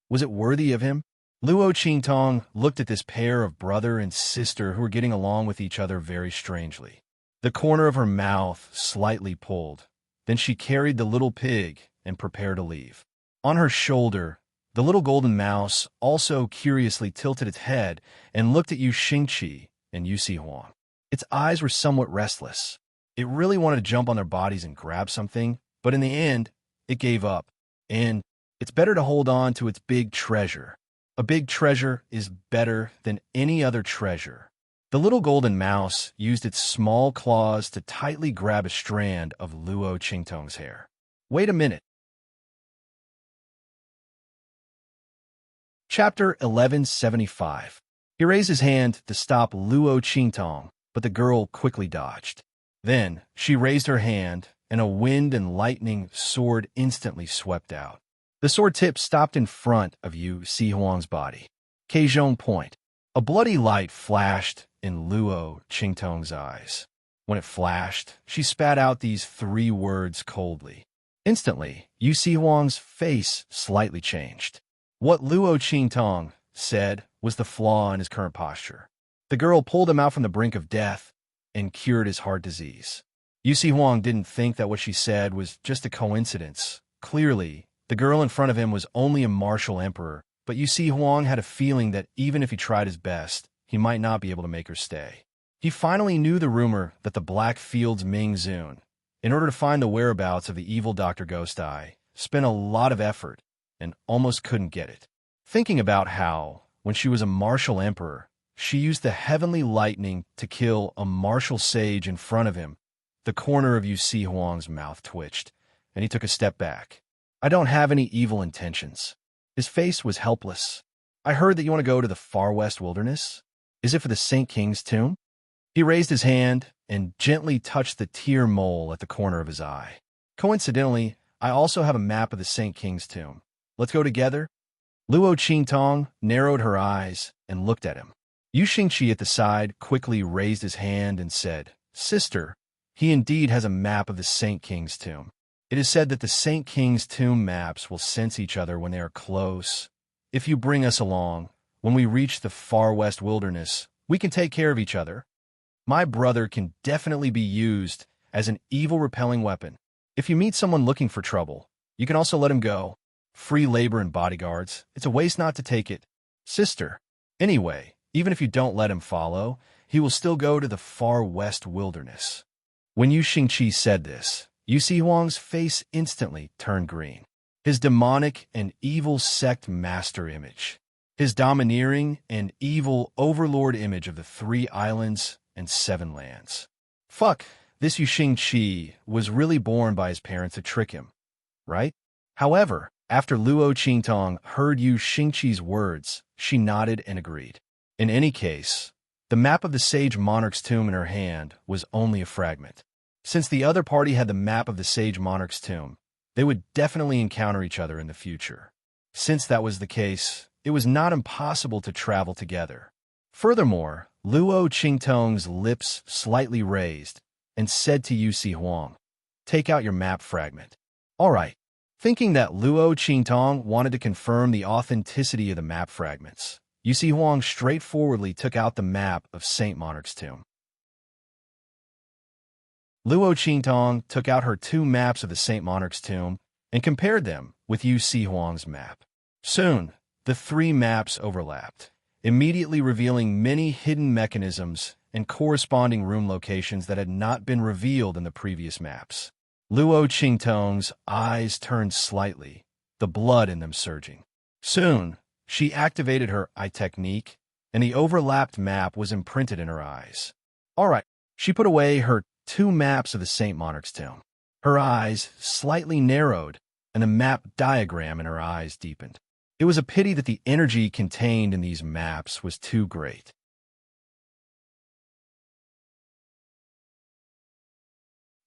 Was it worthy of him? Luo Qingtong looked at this pair of brother and sister who were getting along with each other very strangely. The corner of her mouth slightly pulled. Then she carried the little pig and prepared to leave. On her shoulder, the little golden mouse also curiously tilted its head and looked at Yu Xingqi and Yu Si Huang. Its eyes were somewhat restless. It really wanted to jump on their bodies and grab something, but in the end, it gave up, and It's better to hold on to its big treasure. A big treasure is better than any other treasure. The little golden mouse used its small claws to tightly grab a strand of Luo Qingtong's hair. Wait a minute. Chapter 1175. He raised his hand to stop Luo Qingtong, but the girl quickly dodged. Then she raised her hand, and a wind and lightning sword instantly swept out. The sword tip stopped in front of Yu Si Huang's body. Keizhong Point. A bloody light flashed in Luo Qingtong's eyes. When it flashed, she spat out these 3 words coldly. Instantly, Yu Si Huang's face slightly changed. What Luo Qingtong said was the flaw in his current posture. The girl pulled him out from the brink of death and cured his heart disease. Yu Si Huang didn't think that what she said was just a coincidence. Clearly, the girl in front of him was only a martial emperor, but Yu Si Huang had a feeling that even if he tried his best, he might not be able to make her stay. He finally knew the rumor that the Black Fields Ming Zun, in order to find the whereabouts of the evil Dr. Ghost Eye, spent a lot of effort and almost couldn't get it. Thinking about how, when she was a martial emperor, she used the heavenly lightning to kill a martial sage in front of him, the corner of Yu Si Huang's mouth twitched, and he took a step back. I don't have any evil intentions. His face was helpless. I heard that you want to go to the far west wilderness. Is it for the Saint King's tomb? He raised his hand and gently touched the tear mole at the corner of his eye. Coincidentally, I also have a map of the Saint King's tomb. Let's go together? Luo Qingtong narrowed her eyes and looked at him. Yu Xingqi at the side quickly raised his hand and said, Sister, he indeed has a map of the Saint King's tomb. It is said that the Saint King's tomb maps will sense each other when they are close. If you bring us along, when we reach the far west wilderness, we can take care of each other. My brother can definitely be used as an evil-repelling weapon. If you meet someone looking for trouble, you can also let him go. Free labor and bodyguards. It's a waste not to take it. Sister. Anyway, even if you don't let him follow, he will still go to the far west wilderness. When Yu Xingqi said this, Yu Si Huang's face instantly turned green. His demonic and evil sect master image. His domineering and evil overlord image of the 3 islands and 7 lands. Fuck, this Yu Xingqi was really born by his parents to trick him, right? However, after Luo Qingtong heard Yu Xingqi's words, she nodded and agreed. In any case, the map of the Sage Monarch's tomb in her hand was only a fragment. Since the other party had the map of the Sage Monarch's tomb, they would definitely encounter each other in the future. Since that was the case, it was not impossible to travel together. Furthermore, Luo Qingtong's lips slightly raised and said to Yu Si Huang, Take out your map fragment. All right. Thinking that Luo Qingtong wanted to confirm the authenticity of the map fragments, Yu Si Huang straightforwardly took out the map of Saint Monarch's tomb. Luo Qingtong took out her 2 maps of the Saint Monarch's tomb and compared them with Yu Si Huang's map. Soon, the 3 maps overlapped, immediately revealing many hidden mechanisms and corresponding room locations that had not been revealed in the previous maps. Luo Qingtong's eyes turned slightly, the blood in them surging. Soon, she activated her eye technique, and the overlapped map was imprinted in her eyes. All right, she put away her 2 maps of the Saint Monarch's tomb. Her eyes slightly narrowed, and the map diagram in her eyes deepened. It was a pity that the energy contained in these maps was too great.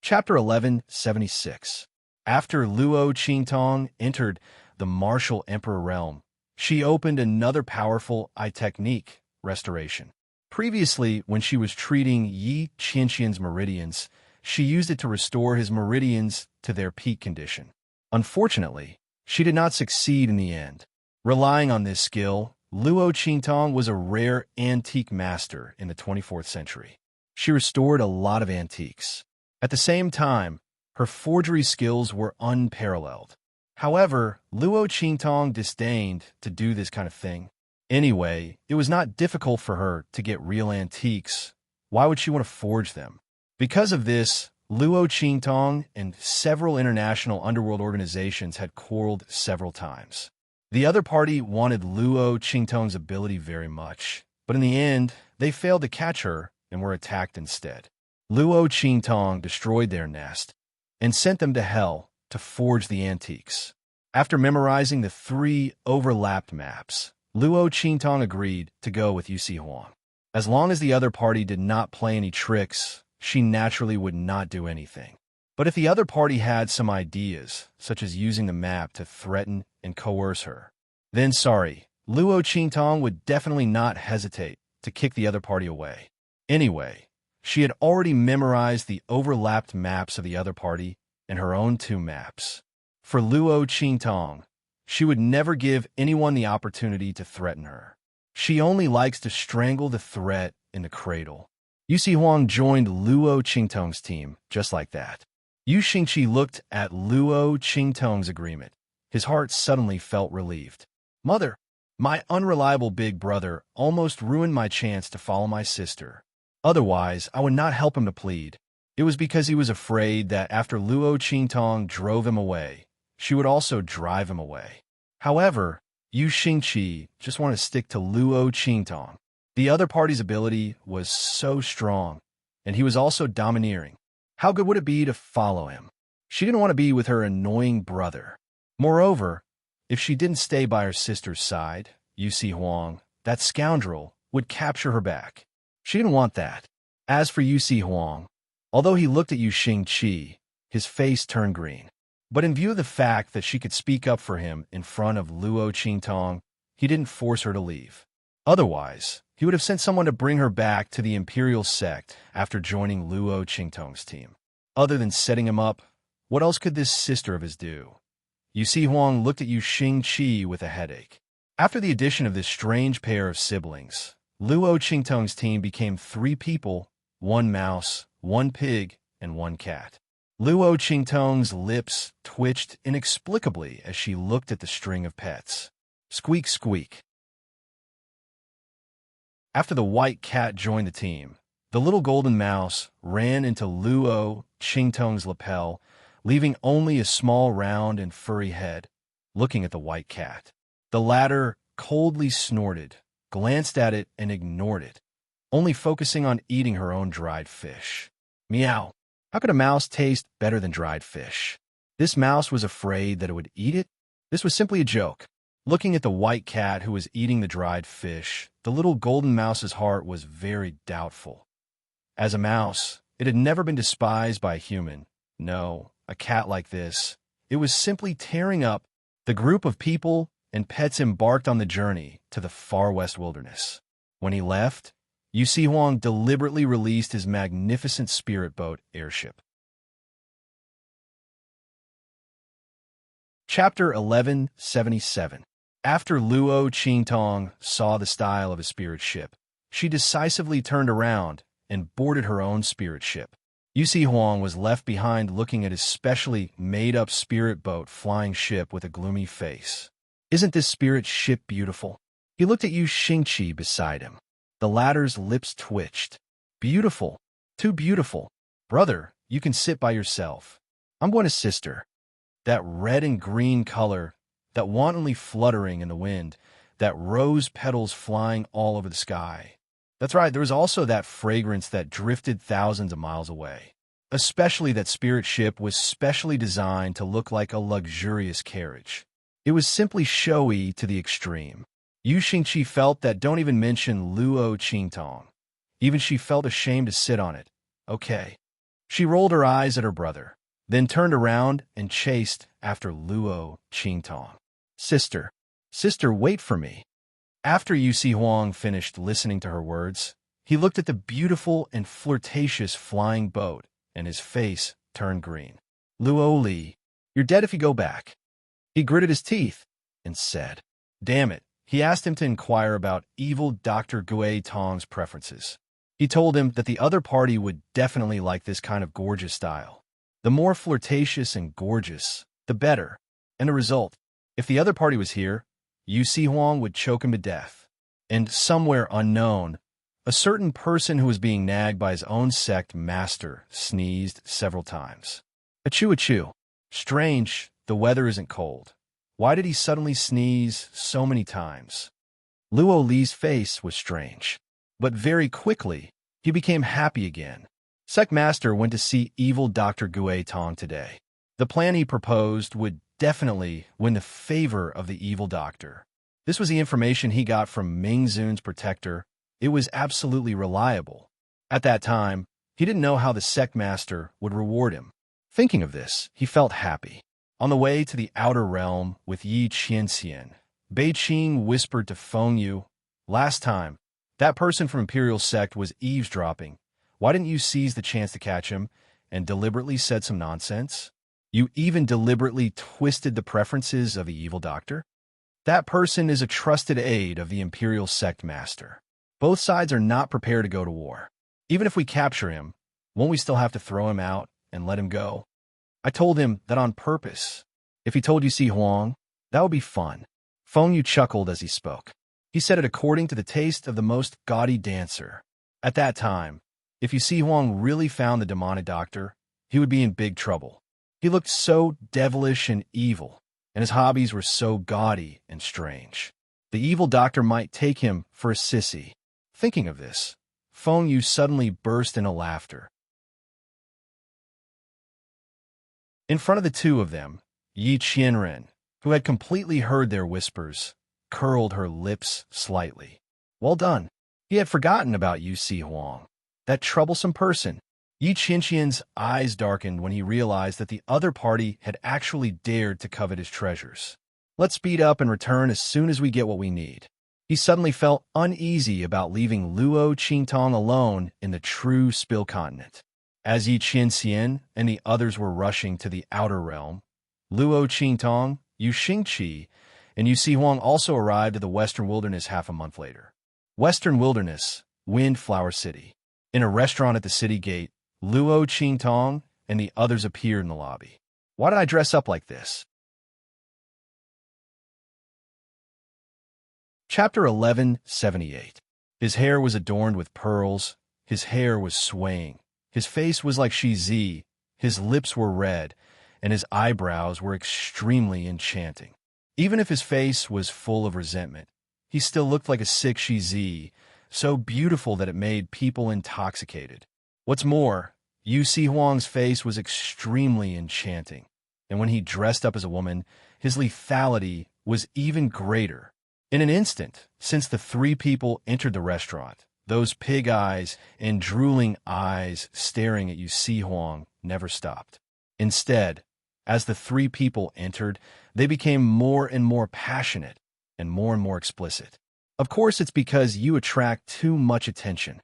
Chapter 1176. After Luo Qingtong entered the martial emperor realm, she opened another powerful eye technique, restoration. Previously, when she was treating Yi Qianqian's meridians, she used it to restore his meridians to their peak condition. Unfortunately, she did not succeed in the end. Relying on this skill, Luo Qingtong was a rare antique master in the 24th century. She restored a lot of antiques. At the same time, her forgery skills were unparalleled. However, Luo Qingtong disdained to do this kind of thing. Anyway, it was not difficult for her to get real antiques. Why would she want to forge them? Because of this, Luo Qingtong and several international underworld organizations had quarreled several times. The other party wanted Luo Qingtong's ability very much, but in the end, they failed to catch her and were attacked instead. Luo Qingtong destroyed their nest and sent them to hell to forge the antiques. After memorizing the 3 overlapped maps, Luo Qingtong agreed to go with Yusi Huang. As long as the other party did not play any tricks, she naturally would not do anything. But if the other party had some ideas, such as using the map to threaten and coerce her, then sorry, Luo Qingtong would definitely not hesitate to kick the other party away. Anyway, she had already memorized the overlapped maps of the other party and her own 2 maps. For Luo Qingtong, she would never give anyone the opportunity to threaten her. She only likes to strangle the threat in the cradle. Yusi Huang joined Luo Qingtong's team just like that. Yu Xingqi looked at Luo Qingtong's agreement. His heart suddenly felt relieved. Mother, my unreliable big brother almost ruined my chance to follow my sister. Otherwise, I would not help him to plead. It was because he was afraid that after Luo Qingtong drove him away, she would also drive him away. However, Yu Xingqi just wanted to stick to Luo Qingtong. The other party's ability was so strong, and he was also domineering. How good would it be to follow him? She didn't want to be with her annoying brother. Moreover, if she didn't stay by her sister's side, Yusi Huang, that scoundrel, would capture her back. She didn't want that. As for Yusi Huang, although he looked at Yu Xingqi, his face turned green. But in view of the fact that she could speak up for him in front of Luo Qingtong, he didn't force her to leave. Otherwise, he would have sent someone to bring her back to the imperial sect after joining Luo Qingtong's team. Other than setting him up, what else could this sister of his do? Yusi Huang looked at Yu Xingqi with a headache. After the addition of this strange pair of siblings, Luo Qingtong's team became 3 people, 1 mouse, 1 pig, and 1 cat. Luo Qingtong's lips twitched inexplicably as she looked at the string of pets. Squeak, squeak. After the white cat joined the team, the little golden mouse ran into Luo Qingtong's lapel, leaving only a small round and furry head, looking at the white cat. The latter coldly snorted, glanced at it, and ignored it, only focusing on eating her own dried fish. Meow. How could a mouse taste better than dried fish? This mouse was afraid that it would eat it? This was simply a joke. Looking at the white cat who was eating the dried fish, the little golden mouse's heart was very doubtful. As a mouse, it had never been despised by a human. No, a cat like this. It was simply tearing up. The group of people and pets embarked on the journey to the far west wilderness. When he left, Yusi Huang deliberately released his magnificent spirit boat airship. Chapter 1177. After Luo Qingtong saw the style of his spirit ship, she decisively turned around and boarded her own spirit ship. Yusi Huang was left behind looking at his specially made-up spirit boat flying ship with a gloomy face. Isn't this spirit ship beautiful? He looked at Yu Xingqi beside him. The latter's lips twitched. Beautiful. Too beautiful. Brother, you can sit by yourself. I'm going to sister. That red and green color, that wantonly fluttering in the wind, that rose petals flying all over the sky. That's right, there was also that fragrance that drifted thousands of miles away. Especially that spirit ship was specially designed to look like a luxurious carriage. It was simply showy to the extreme. Yu Xingqi felt that don't even mention Luo Qingtong. Even she felt ashamed to sit on it. Okay. She rolled her eyes at her brother, then turned around and chased after Luo Qingtong. Sister, wait for me. After Yusi Huang finished listening to her words, he looked at the beautiful and flirtatious flying boat, and his face turned green. Luo Li, you're dead if you go back. He gritted his teeth and said, damn it. He asked him to inquire about evil Dr. Gui Tong's preferences. He told him that the other party would definitely like this kind of gorgeous style. The more flirtatious and gorgeous, the better. And the result, if the other party was here, Yusi Huang would choke him to death. And somewhere unknown, A certain person who was being nagged by his own sect master sneezed several times. Achoo, achoo. Strange, the weather isn't cold. Why did he suddenly sneeze so many times? Luo Li's face was strange. But very quickly, he became happy again. Sect Master went to see evil Dr. Gui Tong today. The plan he proposed would definitely win the favor of the evil doctor. This was the information he got from Ming Zun's protector. It was absolutely reliable. At that time, he didn't know how the sect master would reward him. Thinking of this, he felt happy. On the way to the outer realm with Yi Qianxian, Bei Qing whispered to Feng Yu, "Last time, that person from Imperial Sect was eavesdropping. Why didn't you seize the chance to catch him and deliberately said some nonsense? You even deliberately twisted the preferences of the evil doctor? That person is a trusted aide of the Imperial Sect Master. Both sides are not prepared to go to war. Even if we capture him, won't we still have to throw him out and let him go? I told him that on purpose. If he told you Si Huang, that would be fun." Feng Yu chuckled as he spoke. He said it according to the taste of the most gaudy dancer. At that time, if you Si Huang really found the demonic doctor, he would be in big trouble. He looked so devilish and evil, and his hobbies were so gaudy and strange. The evil doctor might take him for a sissy. Thinking of this, Feng Yu suddenly burst into laughter. In front of the two of them, Yi Qianren, who had completely heard their whispers, curled her lips slightly. Well done. He had forgotten about Yu Si Huang, that troublesome person. Yi Qianxian's eyes darkened when he realized that the other party had actually dared to covet his treasures. Let's speed up and return as soon as we get what we need. He suddenly felt uneasy about leaving Luo Qingtong alone in the true Spill Continent. As Yi Qianxian and the others were rushing to the outer realm, Luo Qingtong, Yu Xingqi, and Yu Si Huang also arrived at the Western Wilderness half a month later. Western Wilderness, Windflower City. In a restaurant at the city gate, Luo Qingtong and the others appeared in the lobby. Why did I dress up like this? Chapter 1178. His hair was adorned with pearls, his hair was swaying, his face was like Shizi, his lips were red, and his eyebrows were extremely enchanting. Even if his face was full of resentment, he still looked like a sick Shizi, so beautiful that it made people intoxicated. What's more, Yu Si Huang's face was extremely enchanting, and when he dressed up as a woman, his lethality was even greater. In an instant, since the three people entered the restaurant, those pig eyes and drooling eyes staring at Yu Si Huang never stopped. Instead, as the three people entered, they became more and more passionate and more explicit. Of course, it's because you attract too much attention.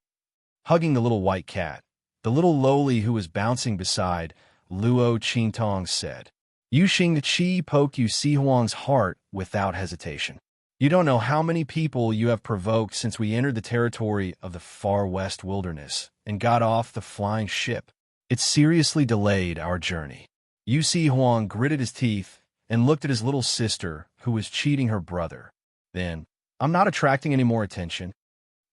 Hugging the little white cat, the little lowly who was bouncing beside Luo Qingtong said, Yu Xingqi poked Yu Si Huang's heart without hesitation. You don't know how many people you have provoked since we entered the territory of the far west wilderness and got off the flying ship. It seriously delayed our journey. Yu Si Huang gritted his teeth and looked at his little sister who was cheating her brother. Then, I'm not attracting any more attention,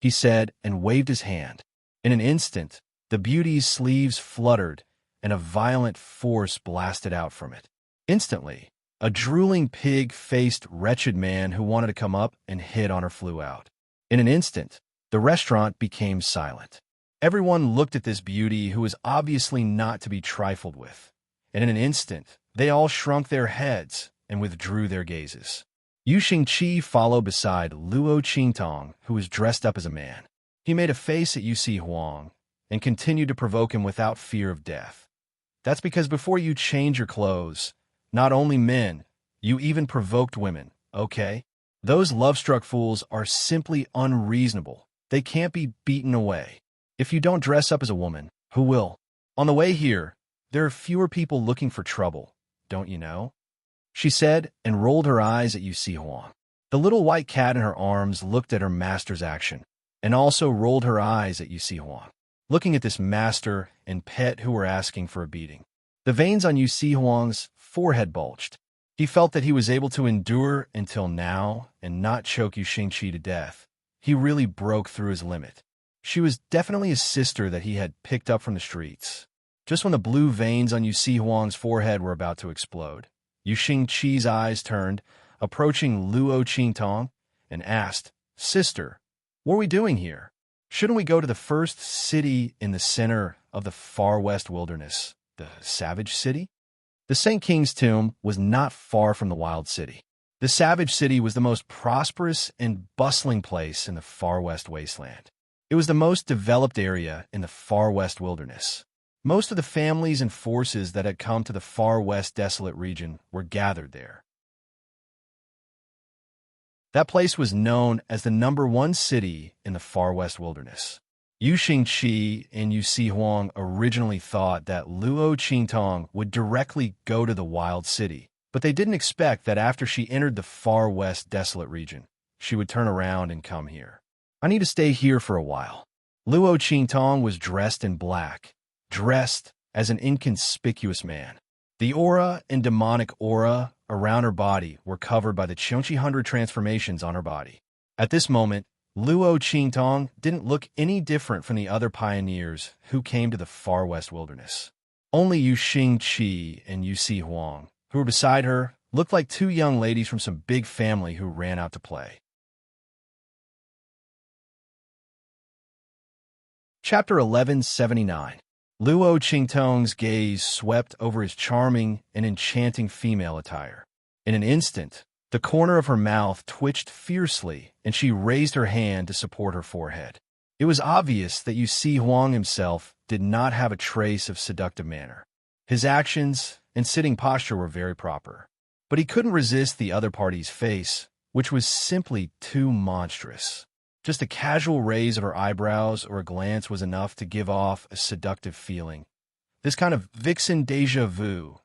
he said and waved his hand. In an instant, the beauty's sleeves fluttered and a violent force blasted out from it. Instantly, a drooling pig-faced wretched man who wanted to come up and hit on her flew out. In an instant, the restaurant became silent. Everyone looked at this beauty who was obviously not to be trifled with, and in an instant, they all shrunk their heads and withdrew their gazes. Yu Xingqi followed beside Luo Qingtong, who was dressed up as a man. He made a face at Yu Si Huang and continued to provoke him without fear of death. That's because before you change your clothes, not only men, you even provoked women, okay? Those love-struck fools are simply unreasonable. They can't be beaten away. If you don't dress up as a woman, who will? On the way here, there are fewer people looking for trouble, don't you know? She said and rolled her eyes at Yu Si Huang. The little white cat in her arms looked at her master's action and also rolled her eyes at Yu Si Huang, looking at this master and pet who were asking for a beating. The veins on Yu Si Huang's forehead bulged. He felt that he was able to endure until now and not choke Yu Xingqi to death. He really broke through his limit. She was definitely a sister that he had picked up from the streets. Just when the blue veins on Yu Si Huang's forehead were about to explode, Yu Xingqi's eyes turned, approaching Luo Qingtong, and asked, "Sister, what are we doing here? Shouldn't we go to the first city in the center of the far west wilderness, the Savage City?" The Saint King's tomb was not far from the Wild City. The Savage City was the most prosperous and bustling place in the far west wasteland. It was the most developed area in the far west wilderness. Most of the families and forces that had come to the far west desolate region were gathered there. That place was known as the #1 city in the far west wilderness. Yu Xingqi and Yu Si Huang originally thought that Luo Qingtong would directly go to the Wild City, but they didn't expect that after she entered the far west desolate region, she would turn around and come here. "I need to stay here for a while." Luo Qingtong was dressed in black, dressed as an inconspicuous man. The aura and demonic aura around her body were covered by the Qiongqi 100 transformations on her body. At this moment, Luo Qingtong didn't look any different from the other pioneers who came to the far west wilderness. Only Yu Xingqi and Yu Si Huang, who were beside her, looked like two young ladies from some big family who ran out to play. Chapter 1179. Luo Qingtong's gaze swept over his charming and enchanting female attire. In an instant, the corner of her mouth twitched fiercely, and she raised her hand to support her forehead. It was obvious that Yu Si Huang himself did not have a trace of seductive manner. His actions and sitting posture were very proper, but he couldn't resist the other party's face, which was simply too monstrous. Just a casual raise of her eyebrows or a glance was enough to give off a seductive feeling. This kind of vixen déjà vu.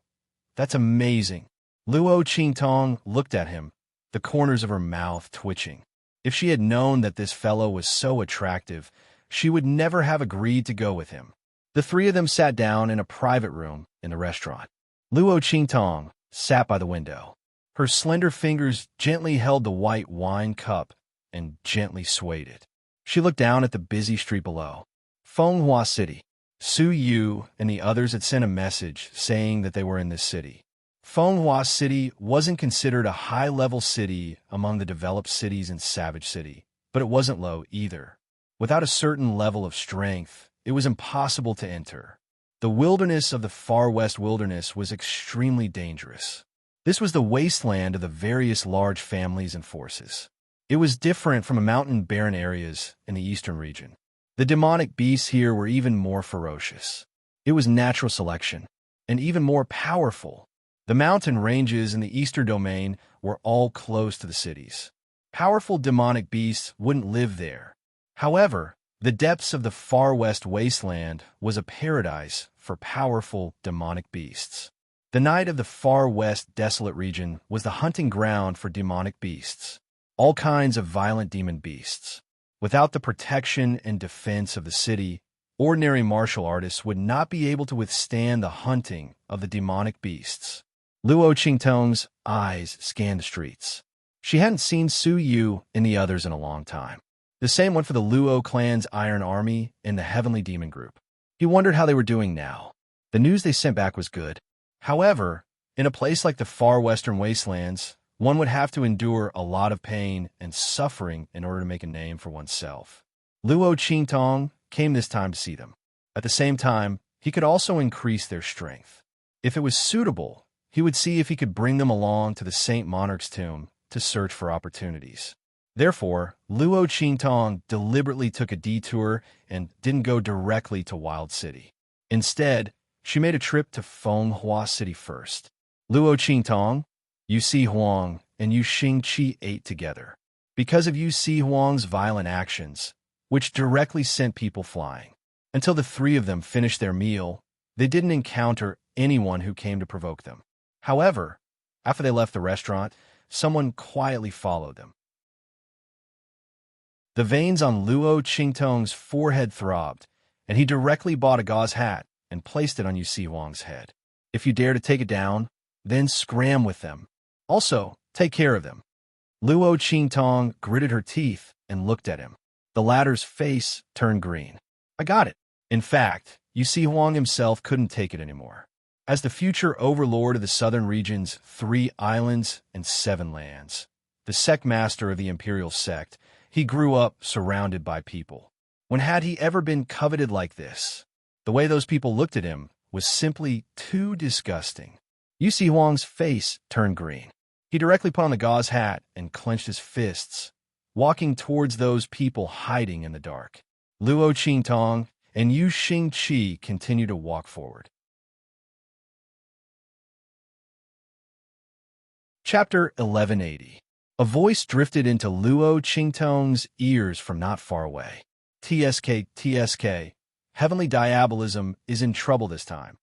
That's amazing. Luo Qingtong looked at him, the corners of her mouth twitching. If she had known that this fellow was so attractive, she would never have agreed to go with him. The three of them sat down in a private room in the restaurant. Luo Qingtong sat by the window. Her slender fingers gently held the white wine cup and gently swayed it. She looked down at the busy street below. Fenghua City. Su Yu and the others had sent a message saying that they were in this city. Fenghua City wasn't considered a high-level city among the developed cities in Savage City, but it wasn't low either. Without a certain level of strength, it was impossible to enter. The wilderness of the far west wilderness was extremely dangerous. This was the wasteland of the various large families and forces. It was different from mountain barren areas in the eastern region. The demonic beasts here were even more ferocious. It was natural selection, and even more powerful. The mountain ranges in the eastern domain were all close to the cities. Powerful demonic beasts wouldn't live there. However, the depths of the far west wasteland was a paradise for powerful demonic beasts. The night of the far west desolate region was the hunting ground for demonic beasts. All kinds of violent demon beasts. Without the protection and defense of the city, ordinary martial artists would not be able to withstand the hunting of the demonic beasts. Luo Qingtong's eyes scanned the streets. She hadn't seen Su Yu and the others in a long time. The same went for the Luo clan's Iron Army and the Heavenly Demon Group. He wondered how they were doing now. The news they sent back was good. However, in a place like the far western wastelands, one would have to endure a lot of pain and suffering in order to make a name for oneself. Luo Qingtong came this time to see them. At the same time, he could also increase their strength. If it was suitable, he would see if he could bring them along to the Saint Monarch's tomb to search for opportunities. Therefore, Luo Qingtong deliberately took a detour and didn't go directly to Wild City. Instead, she made a trip to Fenghua City first. Luo Qingtong, Yu Si Huang, and Yu Xingqi ate together. Because of Yu Si Huang's violent actions, which directly sent people flying. Until the three of them finished their meal, they didn't encounter anyone who came to provoke them. However, after they left the restaurant, someone quietly followed them. The veins on Luo Qingtong's forehead throbbed, and he directly bought a gauze hat and placed it on Yu Si Huang's head. If you dare to take it down, then scram with them. Also, take care of them. Luo Qingtong gritted her teeth and looked at him. The latter's face turned green. I got it. In fact, you see, Huang himself couldn't take it anymore. As the future overlord of the southern region's 3 islands and 7 lands, the sect master of the imperial sect, he grew up surrounded by people. When had he ever been coveted like this? The way those people looked at him was simply too disgusting. Yu Si Huang's face turned green. He directly put on the gauze hat and clenched his fists, walking towards those people hiding in the dark. Luo Qingtong and Yu Xingqi continued to walk forward. Chapter 1180. A voice drifted into Luo Qingtong's ears from not far away. TSK, TSK. Heavenly Diabolism is in trouble this time.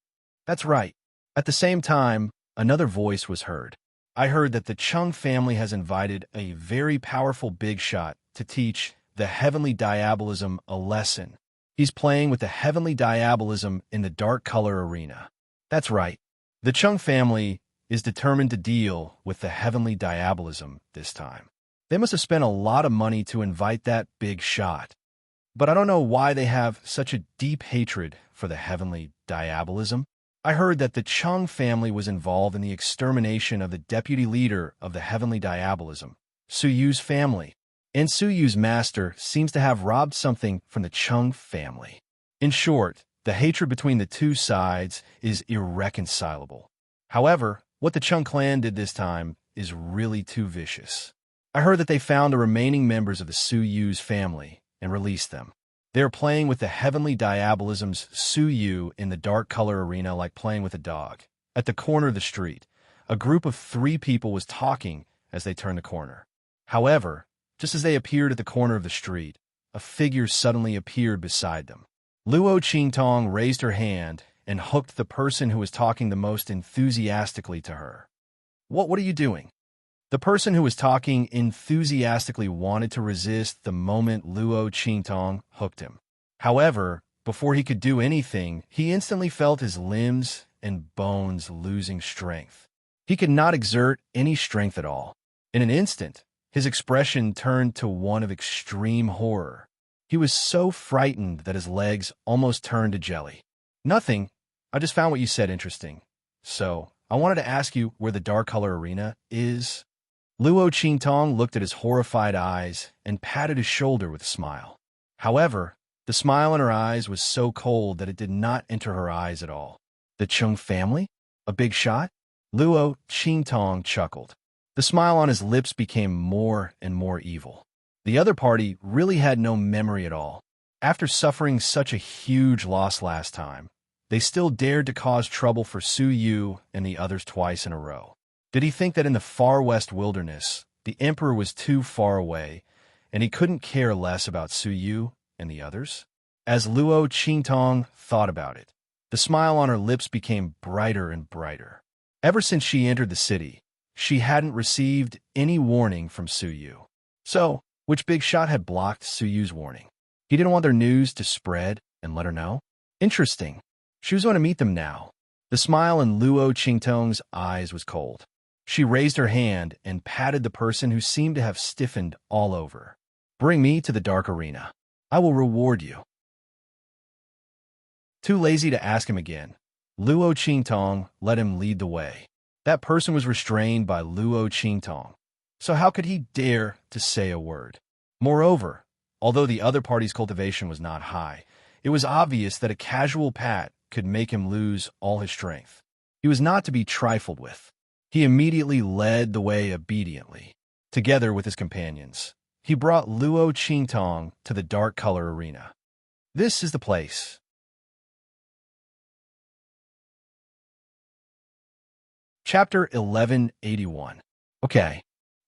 That's right. At the same time, another voice was heard. I heard that the Chung family has invited a very powerful big shot to teach the Heavenly Diabolism a lesson. He's playing with the Heavenly Diabolism in the dark color arena. That's right. The Chung family is determined to deal with the Heavenly Diabolism this time. They must have spent a lot of money to invite that big shot. But I don't know why they have such a deep hatred for the Heavenly Diabolism. I heard that the Chung family was involved in the extermination of the deputy leader of the Heavenly Diabolism, Su Yu's family, and Su Yu's master seems to have robbed something from the Chung family. In short, the hatred between the two sides is irreconcilable. However, what the Chung clan did this time is really too vicious. I heard that they found the remaining members of the Su Yu's family and released them. They are playing with the Heavenly Diabolism's Su Yu in the dark color arena like playing with a dog. At the corner of the street, a group of 3 people was talking as they turned the corner. However, just as they appeared at the corner of the street, a figure suddenly appeared beside them. Luo Qingtong raised her hand and hooked the person who was talking the most enthusiastically to her. What are you doing? The person who was talking enthusiastically wanted to resist the moment Luo Qingtong hooked him. However, before he could do anything, he instantly felt his limbs and bones losing strength. He could not exert any strength at all. In an instant, his expression turned to one of extreme horror. He was so frightened that his legs almost turned to jelly. Nothing. I just found what you said interesting. So, I wanted to ask you where the dark color arena is. Luo Qingtong looked at his horrified eyes and patted his shoulder with a smile. However, the smile in her eyes was so cold that it did not enter her eyes at all. The Chung family? A big shot? Luo Qingtong chuckled. The smile on his lips became more and more evil. The other party really had no memory at all. After suffering such a huge loss last time, they still dared to cause trouble for Su Yu and the others twice in a row. Did he think that in the far west wilderness, the emperor was too far away, and he couldn't care less about Su Yu and the others? As Luo Qingtong thought about it, the smile on her lips became brighter and brighter. Ever since she entered the city, she hadn't received any warning from Su Yu. So, which big shot had blocked Su Yu's warning? He didn't want their news to spread and let her know? Interesting. She was going to meet them now. The smile in Luo Qingtong's eyes was cold. She raised her hand and patted the person who seemed to have stiffened all over. Bring me to the dark arena. I will reward you. Too lazy to ask him again, Luo Qingtong let him lead the way. That person was restrained by Luo Qingtong, so how could he dare to say a word? Moreover, although the other party's cultivation was not high, it was obvious that a casual pat could make him lose all his strength. He was not to be trifled with. He immediately led the way obediently. Together with his companions, he brought Luo Qingtong to the dark color arena. This is the place. Chapter 1181. Okay.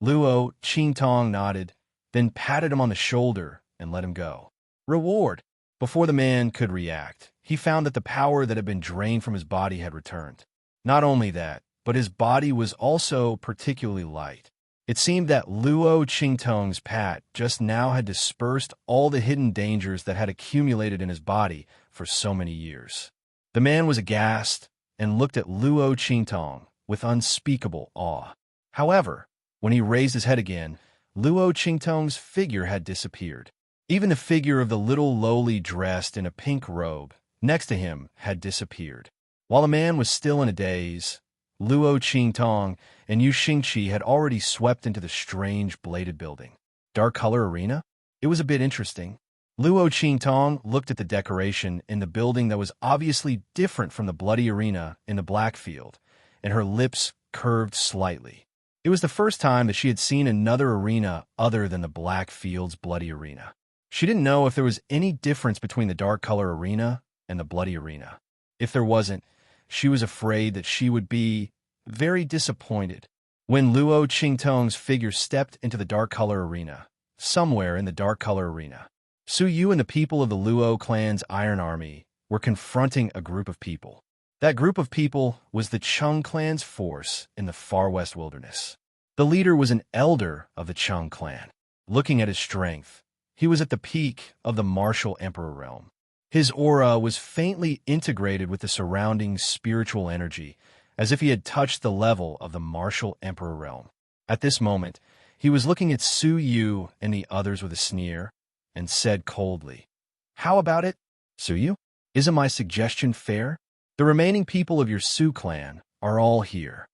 Luo Qingtong nodded, then patted him on the shoulder and let him go. Reward. Before the man could react, he found that the power that had been drained from his body had returned. Not only that, but his body was also particularly light. It seemed that Luo Qingtong's pat just now had dispersed all the hidden dangers that had accumulated in his body for so many years. The man was aghast and looked at Luo Qingtong with unspeakable awe. However, when he raised his head again, Luo Qingtong's figure had disappeared. Even the figure of the little lowly dressed in a pink robe next to him had disappeared. While the man was still in a daze, Luo Qingtong and Yu Xingqi had already swept into the strange bladed building. Dark color arena? It was a bit interesting. Luo Qingtong looked at the decoration in the building that was obviously different from the bloody arena in the black field, and her lips curved slightly. It was the first time that she had seen another arena other than the black field's bloody arena. She didn't know if there was any difference between the dark color arena and the bloody arena. If there wasn't, she was afraid that she would be very disappointed. When Luo Qingtong's figure stepped into the dark color arena, somewhere in the dark color arena, Su Yu and the people of the Luo clan's Iron Army were confronting a group of people. That group of people was the Chung clan's force in the far west wilderness. The leader was an elder of the Chung clan. Looking at his strength, he was at the peak of the martial emperor realm. His aura was faintly integrated with the surrounding spiritual energy, as if he had touched the level of the martial emperor realm. At this moment, he was looking at Su Yu and the others with a sneer, and said coldly, "How about it, Su Yu? Isn't my suggestion fair? The remaining people of your Su clan are all here.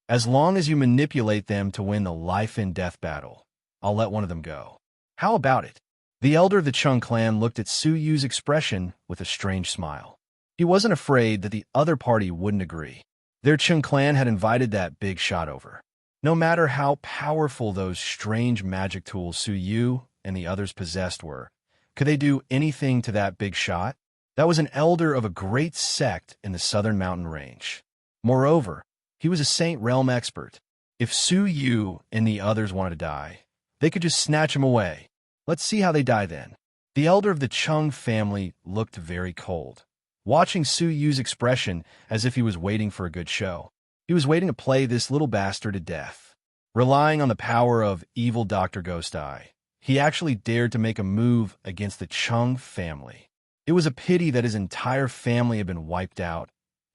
As long as you manipulate them to win the life-and-death battle, I'll let one of them go. How about it?" The elder of the Chung clan looked at Su Yu's expression with a strange smile. He wasn't afraid that the other party wouldn't agree. Their Chung clan had invited that big shot over. No matter how powerful those strange magic tools Su Yu and the others possessed were, could they do anything to that big shot? That was an elder of a great sect in the southern mountain range. Moreover, he was a Saint Realm expert. If Su Yu and the others wanted to die, they could just snatch him away. Let's see how they die then. The elder of the Chung family looked very cold, watching Su Yu's expression as if he was waiting for a good show. He was waiting to play this little bastard to death. Relying on the power of evil Dr. Ghost Eye, he actually dared to make a move against the Chung family. It was a pity that his entire family had been wiped out,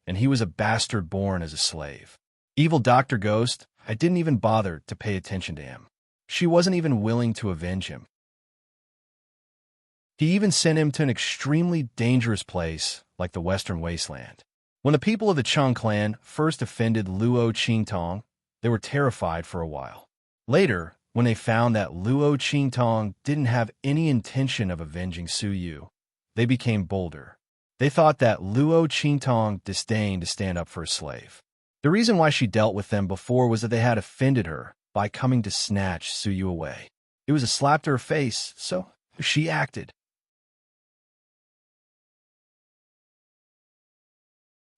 and he was a bastard born as a slave. Evil Dr. Ghost, I didn't even bother to pay attention to him. She wasn't even willing to avenge him. He even sent him to an extremely dangerous place like the Western Wasteland. When the people of the Chung clan first offended Luo Qingtong, they were terrified for a while. Later, when they found that Luo Qingtong didn't have any intention of avenging Su Yu, they became bolder. They thought that Luo Qingtong disdained to stand up for a slave. The reason why she dealt with them before was that they had offended her by coming to snatch Su Yu away. It was a slap to her face, so she acted.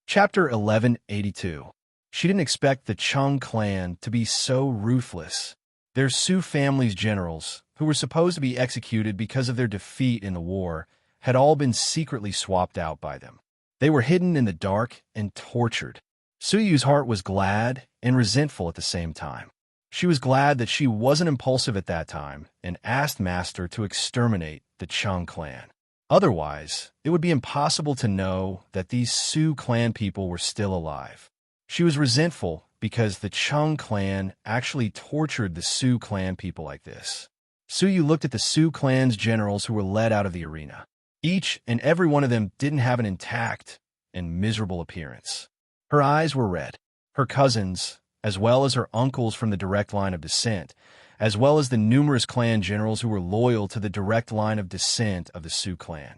Chapter 1182. She didn't expect the Chung clan to be so ruthless. Their Su family's generals, who were supposed to be executed because of their defeat in the war, had all been secretly swapped out by them. They were hidden in the dark and tortured. Su Yu's heart was glad and resentful at the same time. She was glad that she wasn't impulsive at that time and asked Master to exterminate the Chung clan. Otherwise, it would be impossible to know that these Su clan people were still alive. She was resentful because the Chung clan actually tortured the Su clan people like this. Su Yu looked at the Su clan's generals who were led out of the arena. Each and every one of them didn't have an intact and miserable appearance. Her eyes were red. Her cousins, as well as her uncles from the direct line of descent, as well as the numerous clan generals who were loyal to the direct line of descent of the Su clan.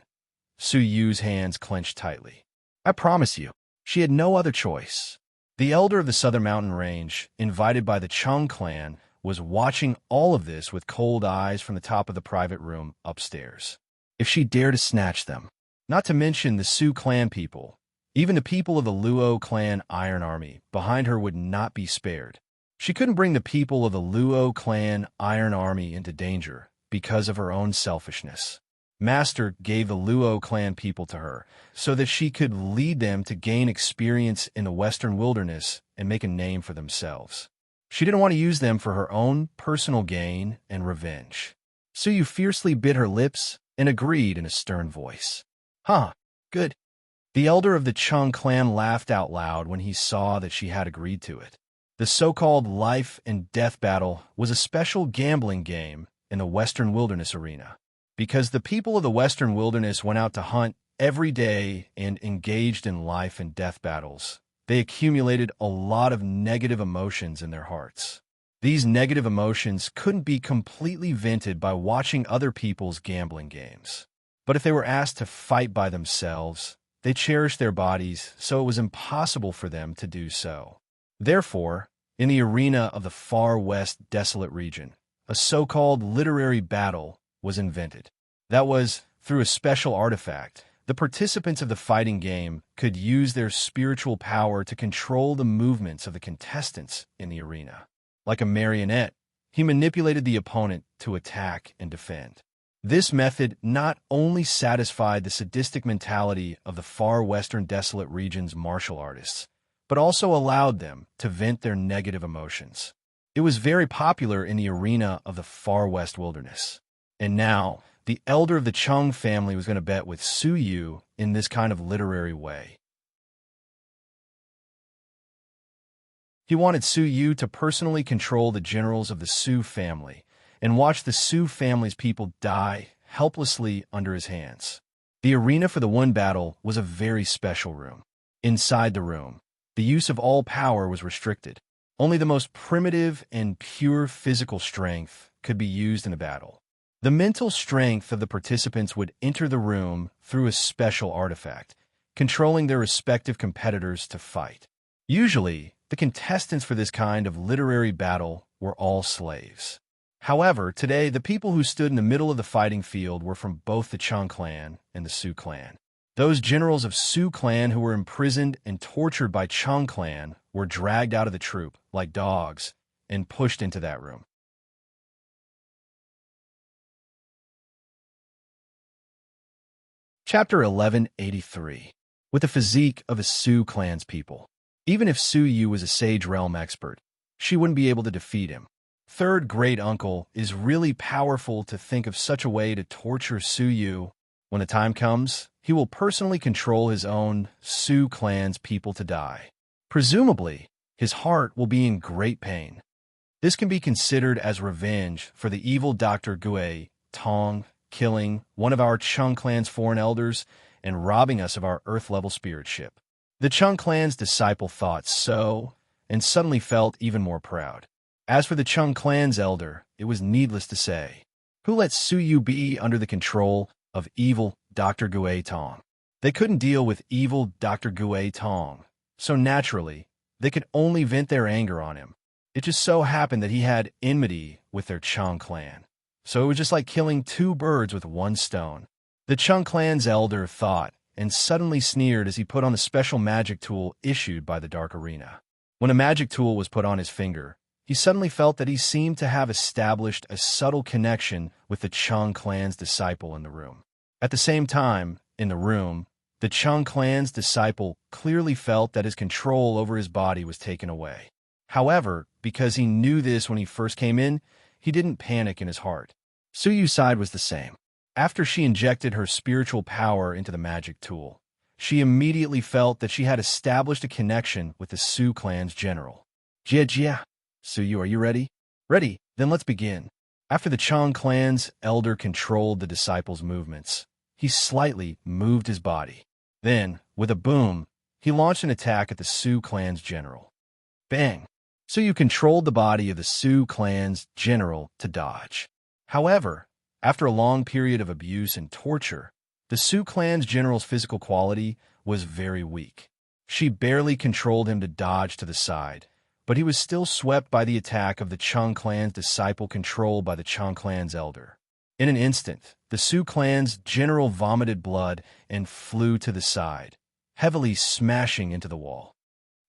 Su Yu's hands clenched tightly. I promise you, she had no other choice. The elder of the southern mountain range, invited by the Chung clan, was watching all of this with cold eyes from the top of the private room upstairs. If she dared to snatch them, not to mention the Su clan people, even the people of the Luo clan Iron Army behind her would not be spared. She couldn't bring the people of the Luo clan Iron Army into danger because of her own selfishness. Master gave the Luo clan people to her so that she could lead them to gain experience in the western wilderness and make a name for themselves. She didn't want to use them for her own personal gain and revenge. Su Yu fiercely bit her lips and agreed in a stern voice. Good. The elder of the Chung clan laughed out loud when he saw that she had agreed to it. The so-called life and death battle was a special gambling game in the western wilderness arena. Because the people of the Western wilderness went out to hunt every day and engaged in life and death battles, they accumulated a lot of negative emotions in their hearts. These negative emotions couldn't be completely vented by watching other people's gambling games. But if they were asked to fight by themselves, they cherished their bodies, so it was impossible for them to do so. Therefore, in the arena of the far west desolate region, a so-called literary battle was invented. That was, through a special artifact, the participants of the fighting game could use their spiritual power to control the movements of the contestants in the arena. Like a marionette, he manipulated the opponent to attack and defend. This method not only satisfied the sadistic mentality of the far western desolate region's martial artists, but also allowed them to vent their negative emotions. It was very popular in the arena of the far west wilderness. And now, the elder of the Chung family was going to bet with Su Yu in this kind of literary way. He wanted Su Yu to personally control the generals of the Su family and watch the Su family's people die helplessly under his hands. The arena for the one battle was a very special room. Inside the room, the use of all power was restricted. Only the most primitive and pure physical strength could be used in a battle. The mental strength of the participants would enter the room through a special artifact, controlling their respective competitors to fight. Usually, the contestants for this kind of literary battle were all slaves. However, today, the people who stood in the middle of the fighting field were from both the Chung clan and the Su clan. Those generals of Su clan who were imprisoned and tortured by Chung clan were dragged out of the troop, like dogs, and pushed into that room. Chapter 1183. With the physique of a Su clan's people. Even if Su Yu was a Sage Realm expert, she wouldn't be able to defeat him. Third great uncle is really powerful to think of such a way to torture Su Yu. When the time comes, he will personally control his own Su clan's people to die. Presumably, his heart will be in great pain. This can be considered as revenge for the evil Dr. Gue Tong killing one of our Chung clan's foreign elders and robbing us of our Earth-level spirit ship. The Chung clan's disciple thought so, and suddenly felt even more proud. As for the Chung clan's elder, it was needless to say. Who let Su Yu be under the control of evil Dr. Gue Tong? They couldn't deal with evil Dr. Gue Tong, so naturally, they could only vent their anger on him. It just so happened that he had enmity with their Chung clan. So it was just like killing two birds with one stone. The Chung clan's elder thought, and suddenly sneered as he put on the special magic tool issued by the Dark Arena. When a magic tool was put on his finger, he suddenly felt that he seemed to have established a subtle connection with the Chung clan's disciple in the room. At the same time, in the room, the Chung clan's disciple clearly felt that his control over his body was taken away. However, because he knew this when he first came in, he didn't panic in his heart. Su Yu's side was the same. After she injected her spiritual power into the magic tool, she immediately felt that she had established a connection with the Su clan's general. Jia. Su Yu, are you ready? Ready, then let's begin. After the Chung clan's elder controlled the disciple's movements, he slightly moved his body. Then, with a boom, he launched an attack at the Su clan's general. Bang! Su Yu controlled the body of the Su clan's general to dodge. However, after a long period of abuse and torture, the Su clan's general's physical quality was very weak. She barely controlled him to dodge to the side, but he was still swept by the attack of the Chung clan's disciple controlled by the Chung clan's elder. In an instant, the Su clan's general vomited blood and flew to the side, heavily smashing into the wall.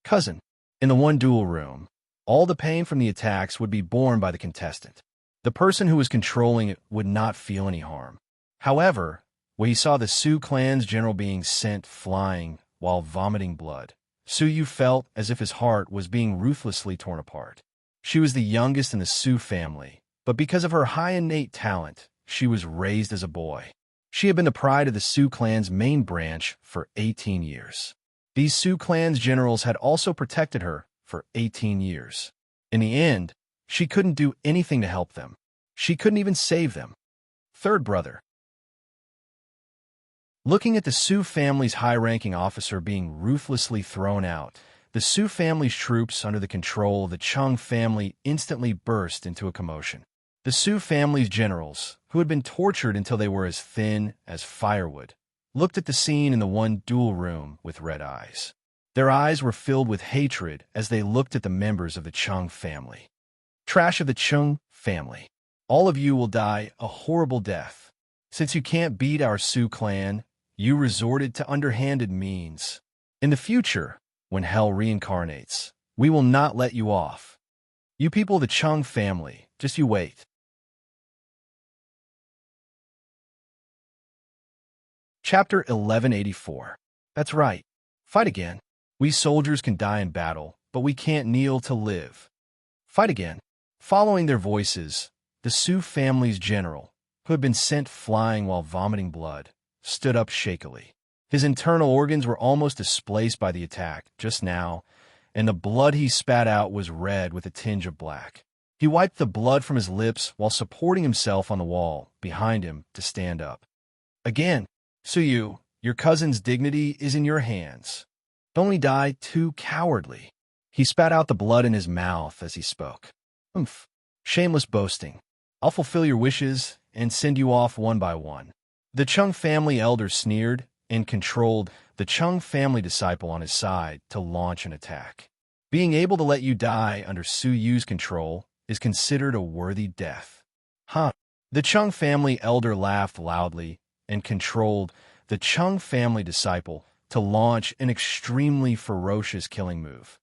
Cousin, in the one duel room, all the pain from the attacks would be borne by the contestant. The person who was controlling it would not feel any harm. However, when he saw the Su clan's general being sent flying while vomiting blood, Su Yu felt as if his heart was being ruthlessly torn apart. She was the youngest in the Su family, but because of her high innate talent, she was raised as a boy. She had been the pride of the Su clan's main branch for 18 years. These Su clan's generals had also protected her for 18 years. In the end, she couldn't do anything to help them. She couldn't even save them. Third brother, Looking at the Su family's high-ranking officer being ruthlessly thrown out, the Su family's troops under the control of the Chung family instantly burst into a commotion. The Su family's generals, who had been tortured until they were as thin as firewood, looked at the scene in the one duel room with red eyes. Their eyes were filled with hatred as they looked at the members of the Chung family. Trash of the Chung family. All of you will die a horrible death. Since you can't beat our Su clan, you resorted to underhanded means. In the future, when hell reincarnates, we will not let you off. You people of the Chung family, just you wait. Chapter 1184. That's right. Fight again. We soldiers can die in battle, but we can't kneel to live. Fight again. Following their voices, the Su family's general, who had been sent flying while vomiting blood, stood up shakily. His internal organs were almost displaced by the attack just now, and the blood he spat out was red with a tinge of black. He wiped the blood from his lips while supporting himself on the wall behind him to stand up. Again, Suyu, your cousin's dignity is in your hands. Only die too cowardly. He spat out the blood in his mouth as he spoke. Oomph. Shameless boasting. I'll fulfill your wishes and send you off one by one. The Chung family elder sneered and controlled the Chung family disciple on his side to launch an attack. Being able to let you die under Su Yu's control is considered a worthy death. Huh. The Chung family elder laughed loudly and controlled the Chung family disciple to launch an extremely ferocious killing move.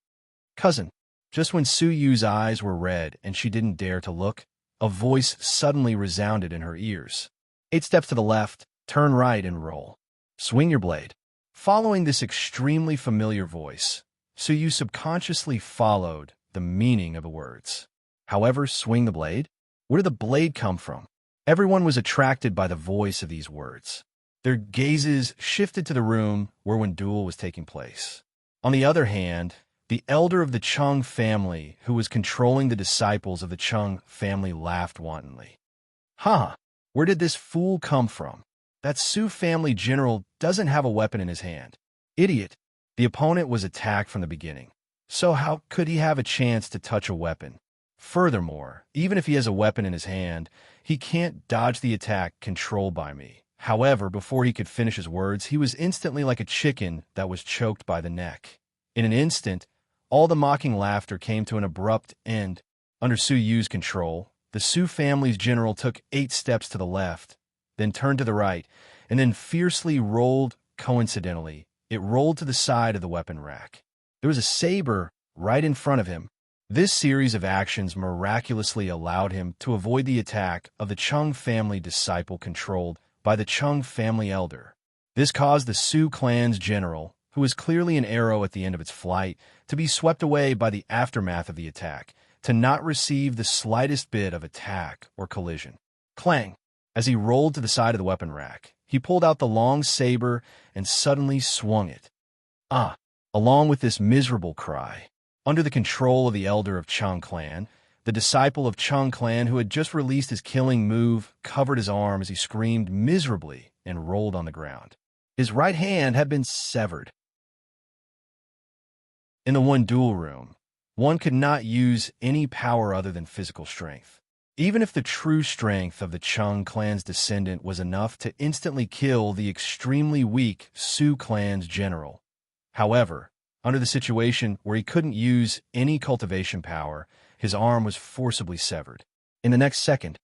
Cousin, just when Su Yu's eyes were red and she didn't dare to look, a voice suddenly resounded in her ears. 8 steps to the left, turn right and roll. Swing your blade. Following this extremely familiar voice, Su Yu subconsciously followed the meaning of the words. However, swing the blade? Where did the blade come from? Everyone was attracted by the voice of these words. Their gazes shifted to the room where one duel was taking place. On the other hand, the elder of the Chung family, who was controlling the disciples of the Chung family, laughed wantonly. Huh, where did this fool come from? That Su family general doesn't have a weapon in his hand. Idiot. The opponent was attacked from the beginning. So how could he have a chance to touch a weapon? Furthermore, even if he has a weapon in his hand, he can't dodge the attack controlled by me. However, before he could finish his words, he was instantly like a chicken that was choked by the neck. In an instant, all the mocking laughter came to an abrupt end. Under Su Yu's control, the Su family's general took 8 steps to the left, then turned to the right, and then fiercely rolled. Coincidentally, it rolled to the side of the weapon rack. There was a saber right in front of him. This series of actions miraculously allowed him to avoid the attack of the Chung family disciple controlled by the Chung family elder. This caused the Su clan's general, who was clearly an arrow at the end of its flight, to be swept away by the aftermath of the attack, to not receive the slightest bit of attack or collision. Clang! As he rolled to the side of the weapon rack, he pulled out the long saber and suddenly swung it. Ah! Along with this miserable cry, under the control of the elder of Chung clan, the disciple of Chung clan who had just released his killing move covered his arm as he screamed miserably and rolled on the ground. His right hand had been severed. In the one duel room, one could not use any power other than physical strength. Even if the true strength of the Chung clan's descendant was enough to instantly kill the extremely weak Su clan's general. However, under the situation where he couldn't use any cultivation power, his arm was forcibly severed. In the next second,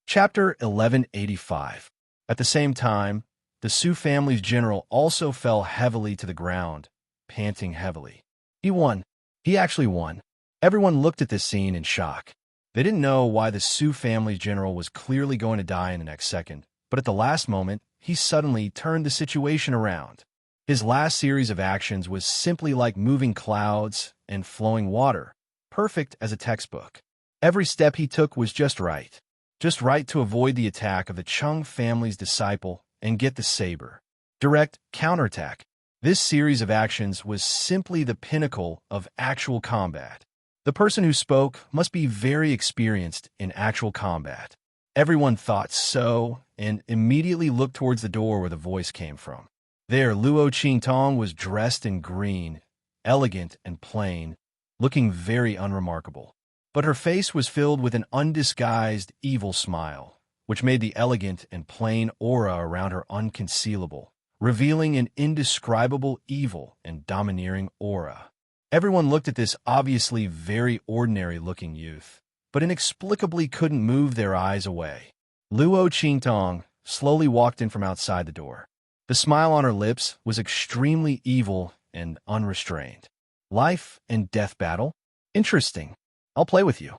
Chapter 1185. At the same time, the Su family's general also fell heavily to the ground, panting heavily. He won. He actually won. Everyone looked at this scene in shock. They didn't know why the Su family's general was clearly going to die in the next second, but at the last moment, he suddenly turned the situation around. His last series of actions was simply like moving clouds and flowing water, perfect as a textbook. Every step he took was just right to avoid the attack of the Chung family's disciple and get the saber. Direct counterattack. This series of actions was simply the pinnacle of actual combat. The person who spoke must be very experienced in actual combat. Everyone thought so, and immediately looked towards the door where the voice came from. There, Luo Qingtong was dressed in green, elegant and plain, looking very unremarkable. But her face was filled with an undisguised evil smile, which made the elegant and plain aura around her unconcealable, revealing an indescribable evil and domineering aura. Everyone looked at this obviously very ordinary-looking youth, but inexplicably couldn't move their eyes away. Luo Qingtong slowly walked in from outside the door. The smile on her lips was extremely evil and unrestrained. Life and death battle? Interesting. I'll play with you.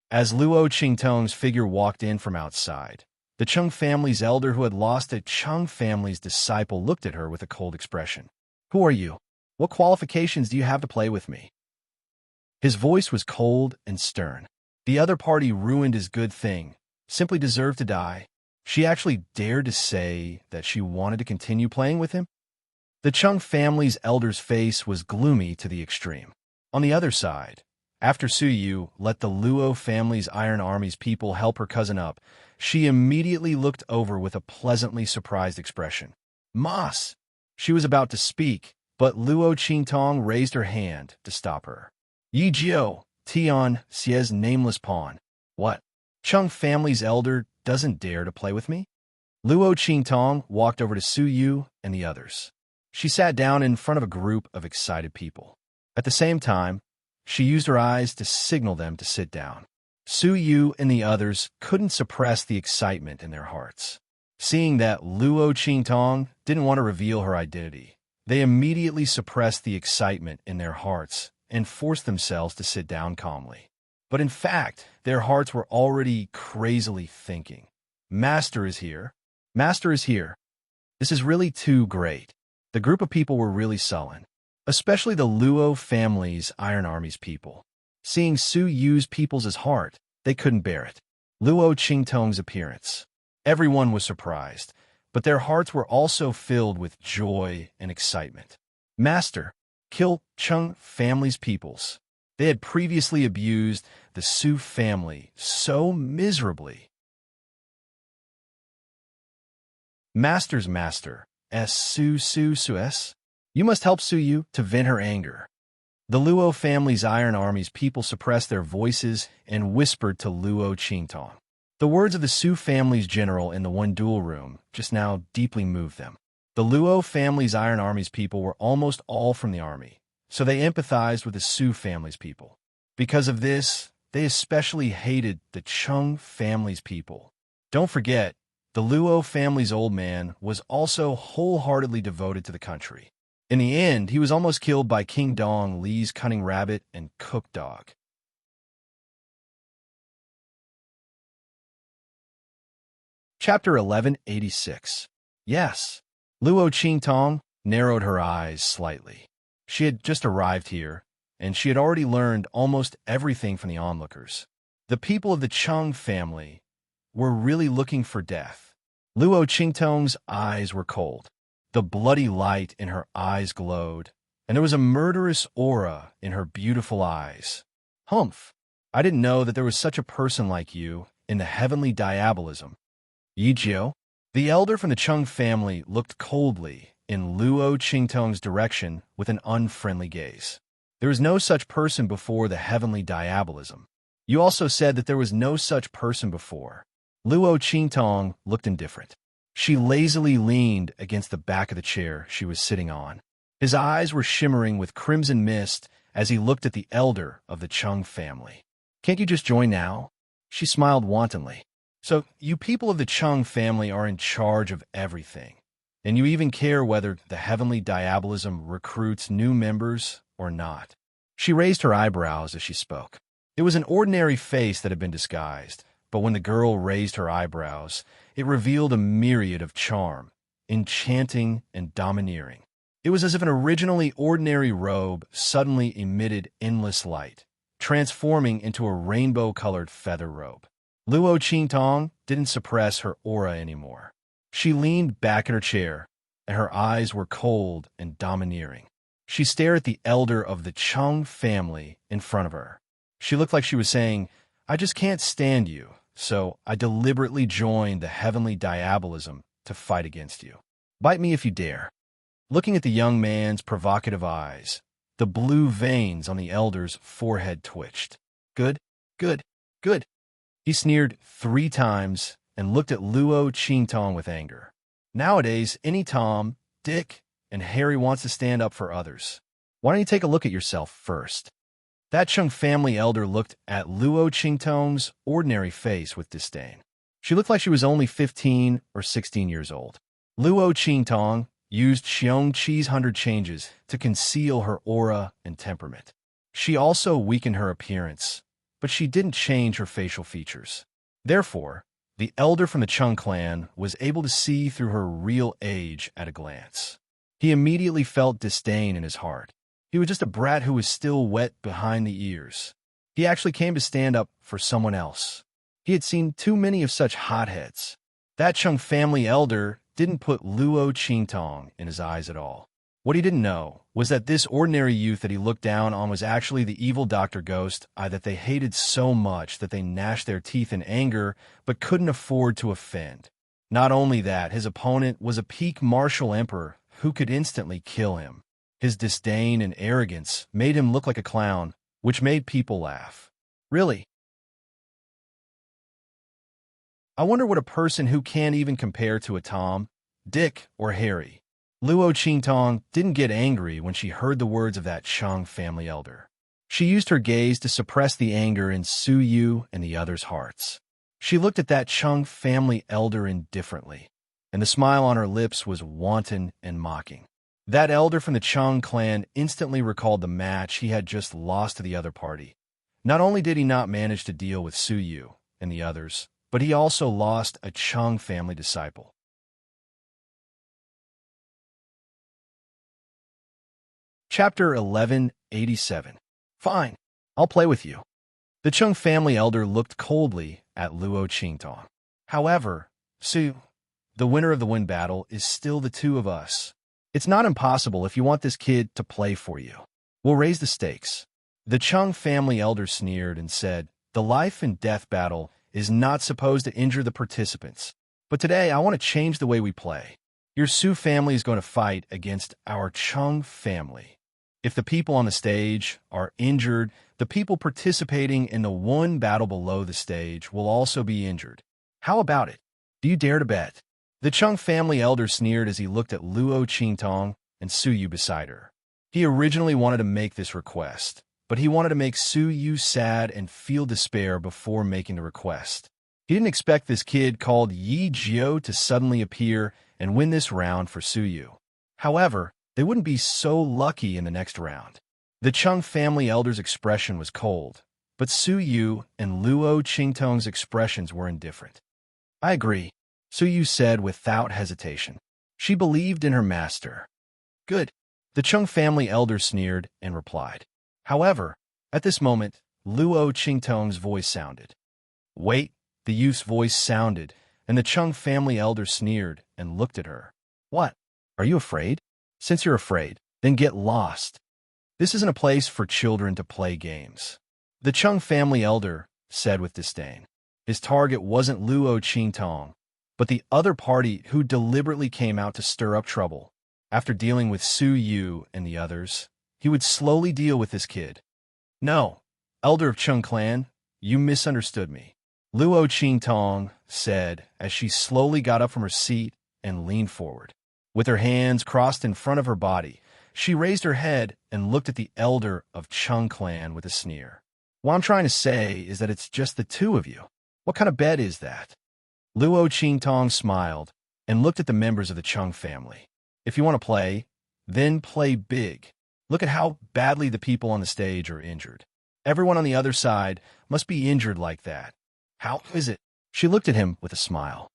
As Luo Qingtong's figure walked in from outside, the Chung family's elder who had lost a Chung family's disciple looked at her with a cold expression. Who are you? What qualifications do you have to play with me? His voice was cold and stern. The other party ruined his good thing, simply deserved to die. She actually dared to say that she wanted to continue playing with him? The Chung family's elder's face was gloomy to the extreme. On the other side, after Su Yu let the Luo family's Iron Army's people help her cousin up, she immediately looked over with a pleasantly surprised expression. Mas! She was about to speak, but Luo Qingtong raised her hand to stop her. Yi Jiu, Tian Xie's nameless pawn. What? Chung family's elder doesn't dare to play with me? Luo Qingtong walked over to Su Yu and the others. She sat down in front of a group of excited people. At the same time, she used her eyes to signal them to sit down. Su Yu and the others couldn't suppress the excitement in their hearts. Seeing that Luo Qingtong didn't want to reveal her identity, they immediately suppressed the excitement in their hearts and forced themselves to sit down calmly. But in fact, their hearts were already crazily thinking. Master is here. Master is here. This is really too great. The group of people were really sullen, especially the Luo family's Iron Army's people. Seeing Su Yu's people's heart, they couldn't bear it. Luo Qingtong's appearance. Everyone was surprised, but their hearts were also filled with joy and excitement. Master, kill Chung family's peoples. They had previously abused the Su family so miserably. Master's master, Su S. You must help Su Yu to vent her anger. The Luo family's Iron Army's people suppressed their voices and whispered to Luo Qingtong. The words of the Su family's general in the one duel room just now deeply moved them. The Luo family's Iron Army's people were almost all from the army, so they empathized with the Su family's people. Because of this, they especially hated the Chung family's people. Don't forget, the Luo family's old man was also wholeheartedly devoted to the country. In the end, he was almost killed by King Dong Li's cunning rabbit and cook dog. Chapter 1186. Yes. Luo Qingtong narrowed her eyes slightly. She had just arrived here, and she had already learned almost everything from the onlookers. The people of the Chung family were really looking for death. Luo Qingtong's eyes were cold. The bloody light in her eyes glowed, and there was a murderous aura in her beautiful eyes. Humph! I didn't know that there was such a person like you in the heavenly diabolism. Yi Jiu, the elder from the Chung family, looked coldly in Luo Qingtong's direction with an unfriendly gaze. There was no such person before the heavenly diabolism. You also said that there was no such person before. Luo Qingtong looked indifferent. She lazily leaned against the back of the chair she was sitting on. His eyes were shimmering with crimson mist as he looked at the elder of the Chung family. Can't you just join now? She smiled wantonly. So, you people of the Chung family are in charge of everything, and you even care whether the heavenly diabolism recruits new members or not. She raised her eyebrows as she spoke. It was an ordinary face that had been disguised, but when the girl raised her eyebrows, it revealed a myriad of charm, enchanting and domineering. It was as if an originally ordinary robe suddenly emitted endless light, transforming into a rainbow-colored feather robe. Luo Qingtong didn't suppress her aura anymore. She leaned back in her chair, and her eyes were cold and domineering. She stared at the elder of the Chung family in front of her. She looked like she was saying, I just can't stand you, so I deliberately joined the heavenly diabolism to fight against you. Bite me if you dare." Looking at the young man's provocative eyes, the blue veins on the elder's forehead twitched. "Good, good, good." He sneered 3 times and looked at Luo Qingtong with anger. Nowadays, any Tom, Dick, and Harry wants to stand up for others. Why don't you take a look at yourself first? That Chung family elder looked at Luo Qingtong's ordinary face with disdain. She looked like she was only 15 or 16 years old. Luo Qingtong used Xiong Qi's 100 changes to conceal her aura and temperament. She also weakened her appearance, but she didn't change her facial features. Therefore, the elder from the Chung clan was able to see through her real age at a glance. He immediately felt disdain in his heart. He was just a brat who was still wet behind the ears. He actually came to stand up for someone else. He had seen too many of such hotheads. That Chung family elder didn't put Luo Qingtong in his eyes at all. What he didn't know was that this ordinary youth that he looked down on was actually the evil Dr. Ghost that they hated so much that they gnashed their teeth in anger but couldn't afford to offend. Not only that, his opponent was a peak martial emperor who could instantly kill him. His disdain and arrogance made him look like a clown, which made people laugh. Really? I wonder what a person who can't even compare to a Tom, Dick, or Harry. Luo Qingtong didn't get angry when she heard the words of that Chung family elder. She used her gaze to suppress the anger in Su Yu and the others' hearts. She looked at that Chung family elder indifferently, and the smile on her lips was wanton and mocking. That elder from the Chung clan instantly recalled the match he had just lost to the other party. Not only did he not manage to deal with Su Yu and the others, but he also lost a Chung family disciple. Chapter 1187. Fine, I'll play with you. The Chung family elder looked coldly at Luo Qingtong. However, Su, the winner of the wind battle, is still the two of us. It's not impossible if you want this kid to play for you. We'll raise the stakes. The Chung family elder sneered and said, "The life and death battle is not supposed to injure the participants. But today, I want to change the way we play. Your Su family is going to fight against our Chung family. If the people on the stage are injured, the people participating in the one battle below the stage will also be injured. How about it? Do you dare to bet?" The Chung family elder sneered as he looked at Luo Qingtong and Su Yu beside her. He originally wanted to make this request, but he wanted to make Su Yu sad and feel despair before making the request. He didn't expect this kid called Yi Jiao to suddenly appear and win this round for Su Yu. However, they wouldn't be so lucky in the next round. The Chung family elder's expression was cold, but Su Yu and Luo Qingtong's expressions were indifferent. "I agree," Su Yu said without hesitation. She believed in her master. "Good," the Chung family elder sneered and replied. However, at this moment, Luo Qingtong's voice sounded. "Wait," the youth's voice sounded, and the Chung family elder sneered and looked at her. "What? Are you afraid? Since you're afraid, then get lost. This isn't a place for children to play games," the Chung family elder said with disdain. His target wasn't Luo Qingtong, but the other party who deliberately came out to stir up trouble. After dealing with Su Yu and the others, he would slowly deal with this kid. "No, elder of Chung clan, you misunderstood me," Luo Qingtong said as she slowly got up from her seat and leaned forward. With her hands crossed in front of her body, she raised her head and looked at the elder of Chung clan with a sneer. "What I'm trying to say is that it's just the two of you. What kind of bet is that?" Luo Qingtong smiled and looked at the members of the Chung family. "If you want to play, then play big. Look at how badly the people on the stage are injured. Everyone on the other side must be injured like that. How is it?" She looked at him with a smile.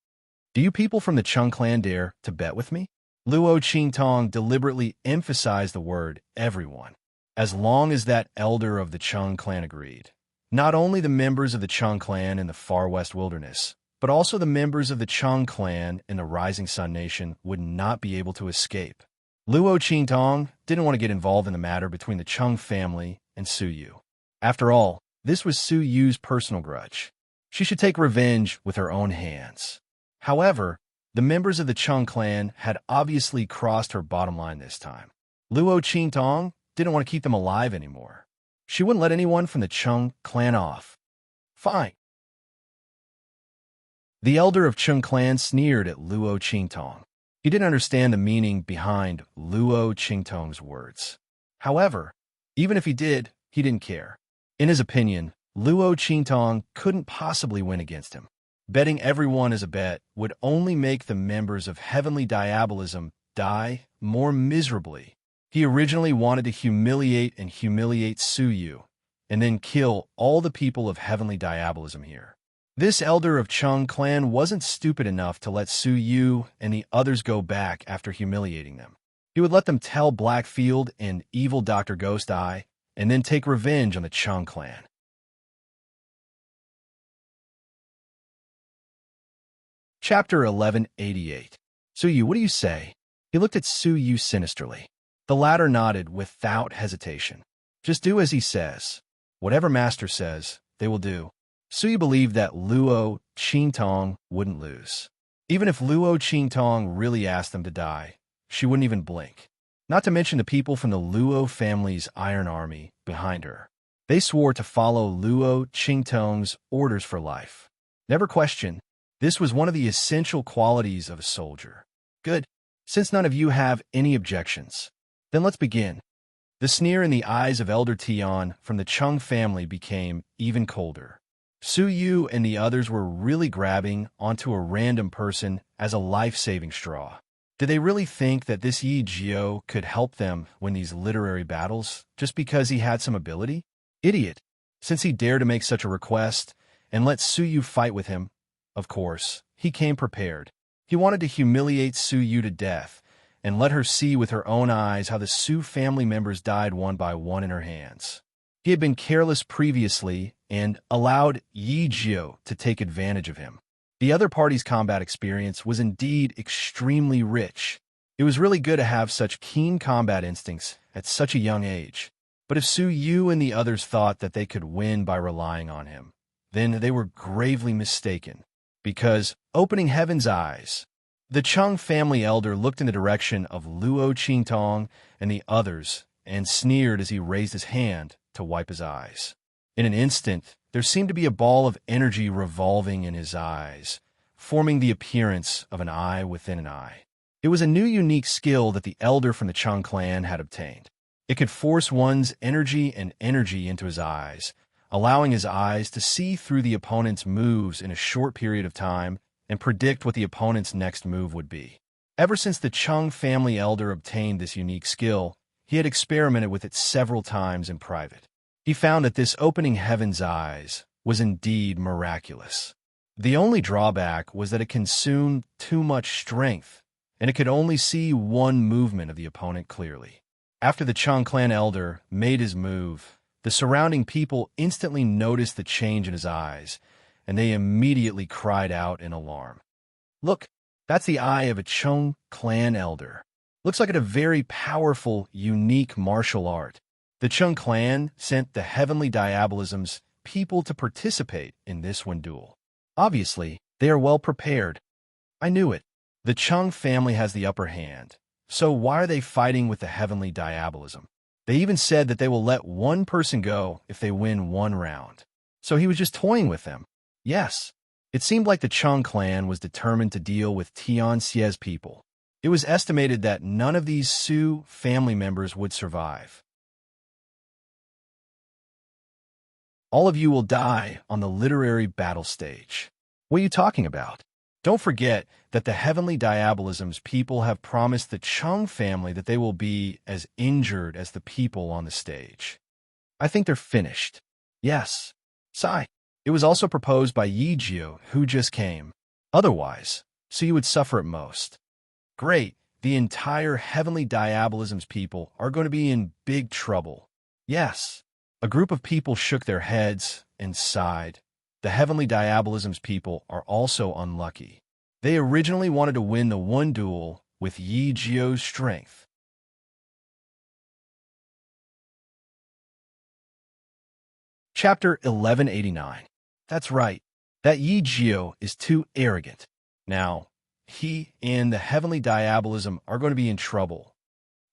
"Do you people from the Chung clan dare to bet with me?" Luo Qingtong deliberately emphasized the word everyone, as long as that elder of the Chung clan agreed. Not only the members of the Chung clan in the far west wilderness, but also the members of the Chung clan in the Rising Sun Nation would not be able to escape. Luo Qingtong didn't want to get involved in the matter between the Chung family and Su Yu. After all, this was Su Yu's personal grudge. She should take revenge with her own hands. However, the members of the Chung clan had obviously crossed her bottom line this time. Luo Qingtong didn't want to keep them alive anymore. She wouldn't let anyone from the Chung clan off. Fine. The elder of Chung clan sneered at Luo Qingtong. He didn't understand the meaning behind Luo Qingtong's words. However, even if he did, he didn't care. In his opinion, Luo Qingtong couldn't possibly win against him. Betting everyone as a bet would only make the members of Heavenly Diabolism die more miserably. He originally wanted to humiliate Su Yu, and then kill all the people of Heavenly Diabolism here. This elder of Chung clan wasn't stupid enough to let Su Yu and the others go back after humiliating them. He would let them tell Blackfield and evil Dr. Ghost Eye, and then take revenge on the Chung clan. Chapter 1188. Su Yu, what do you say? He looked at Su Yu sinisterly. The latter nodded without hesitation. Just do as he says. Whatever master says, they will do. Su Yu believed that Luo Qingtong wouldn't lose. Even if Luo Qingtong really asked them to die, she wouldn't even blink. Not to mention the people from the Luo family's Iron Army behind her. They swore to follow Luo Qingtong's orders for life. Never question. This was one of the essential qualities of a soldier. Good. Since none of you have any objections, then let's begin. The sneer in the eyes of Elder Tian from the Chung family became even colder. Su Yu and the others were really grabbing onto a random person as a life-saving straw. Did they really think that this Yi Jiao could help them win these literary battles just because he had some ability? Idiot. Since he dared to make such a request and let Su Yu fight with him, of course, he came prepared. He wanted to humiliate Su Yu to death and let her see with her own eyes how the Su family members died one by one in her hands. He had been careless previously and allowed Yi Jiao to take advantage of him. The other party's combat experience was indeed extremely rich. It was really good to have such keen combat instincts at such a young age. But if Su Yu and the others thought that they could win by relying on him, then they were gravely mistaken. Because, opening Heaven's eyes, the Chung family elder looked in the direction of Luo Qingtong and the others and sneered as he raised his hand to wipe his eyes. In an instant, there seemed to be a ball of energy revolving in his eyes, forming the appearance of an eye within an eye. It was a new unique skill that the elder from the Chung clan had obtained. It could force one's energy into his eyes, allowing his eyes to see through the opponent's moves in a short period of time and predict what the opponent's next move would be. Ever since the Chung family elder obtained this unique skill, he had experimented with it several times in private. He found that this opening Heaven's eyes was indeed miraculous. The only drawback was that it consumed too much strength, and it could only see one movement of the opponent clearly. After the Chung clan elder made his move, the surrounding people instantly noticed the change in his eyes, and they immediately cried out in alarm. Look, that's the eye of a Chung clan elder. Looks like a very powerful, unique martial art. The Chung clan sent the Heavenly Diabolism's people to participate in this one duel. Obviously, they are well prepared. I knew it. The Chung family has the upper hand. So why are they fighting with the Heavenly Diabolism? They even said that they will let one person go if they win one round. So he was just toying with them. Yes, it seemed like the Chung clan was determined to deal with Tian Xie's people. It was estimated that none of these Su family members would survive. All of you will die on the literary battle stage. What are you talking about? Don't forget that the Heavenly Diabolism's people have promised the Chung family that they will be as injured as the people on the stage. I think they're finished. Yes. Sigh. It was also proposed by Yi Jiao, who just came. Otherwise, so you would suffer at most. Great. The entire Heavenly Diabolism's people are going to be in big trouble. Yes. A group of people shook their heads and sighed. The Heavenly Diabolism's people are also unlucky. They originally wanted to win the one duel with Yi Jiao's strength. Chapter 1189. That's right. That Yi Jiao is too arrogant. Now, he and the heavenly diabolism are going to be in trouble.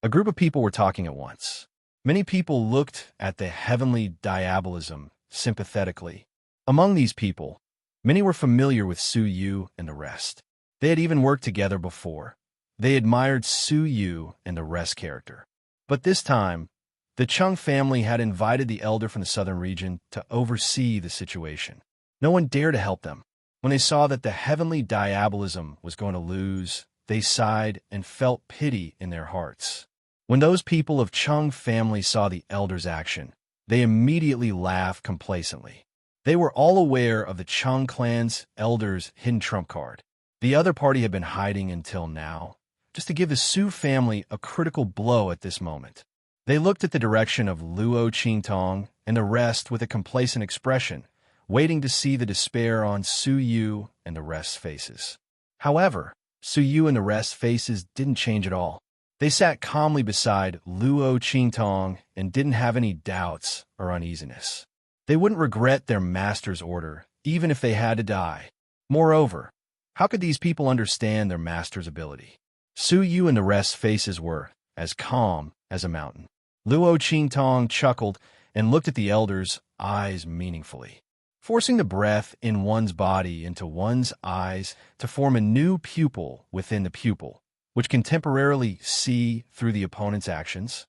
A group of people were talking at once. Many people looked at the heavenly diabolism sympathetically. Among these people, many were familiar with Su Yu and the rest. They had even worked together before. They admired Su Yu and the rest character. But this time, the Chung family had invited the elder from the southern region to oversee the situation. No one dared to help them. When they saw that the heavenly diabolism was going to lose, they sighed and felt pity in their hearts. When those people of Chung family saw the elder's action, they immediately laughed complacently. They were all aware of the Chung clan's elder's hidden trump card. The other party had been hiding until now, just to give the Su family a critical blow at this moment. They looked at the direction of Luo Qingtong and the rest with a complacent expression, waiting to see the despair on Su Yu and the rest's faces. However, Su Yu and the rest's faces didn't change at all. They sat calmly beside Luo Qingtong and didn't have any doubts or uneasiness. They wouldn't regret their master's order, even if they had to die. Moreover, how could these people understand their master's ability? Su Yu and the rest's faces were as calm as a mountain. Luo Qingtong chuckled and looked at the elder's eyes meaningfully. Forcing the breath in one's body into one's eyes to form a new pupil within the pupil, which can temporarily see through the opponent's actions.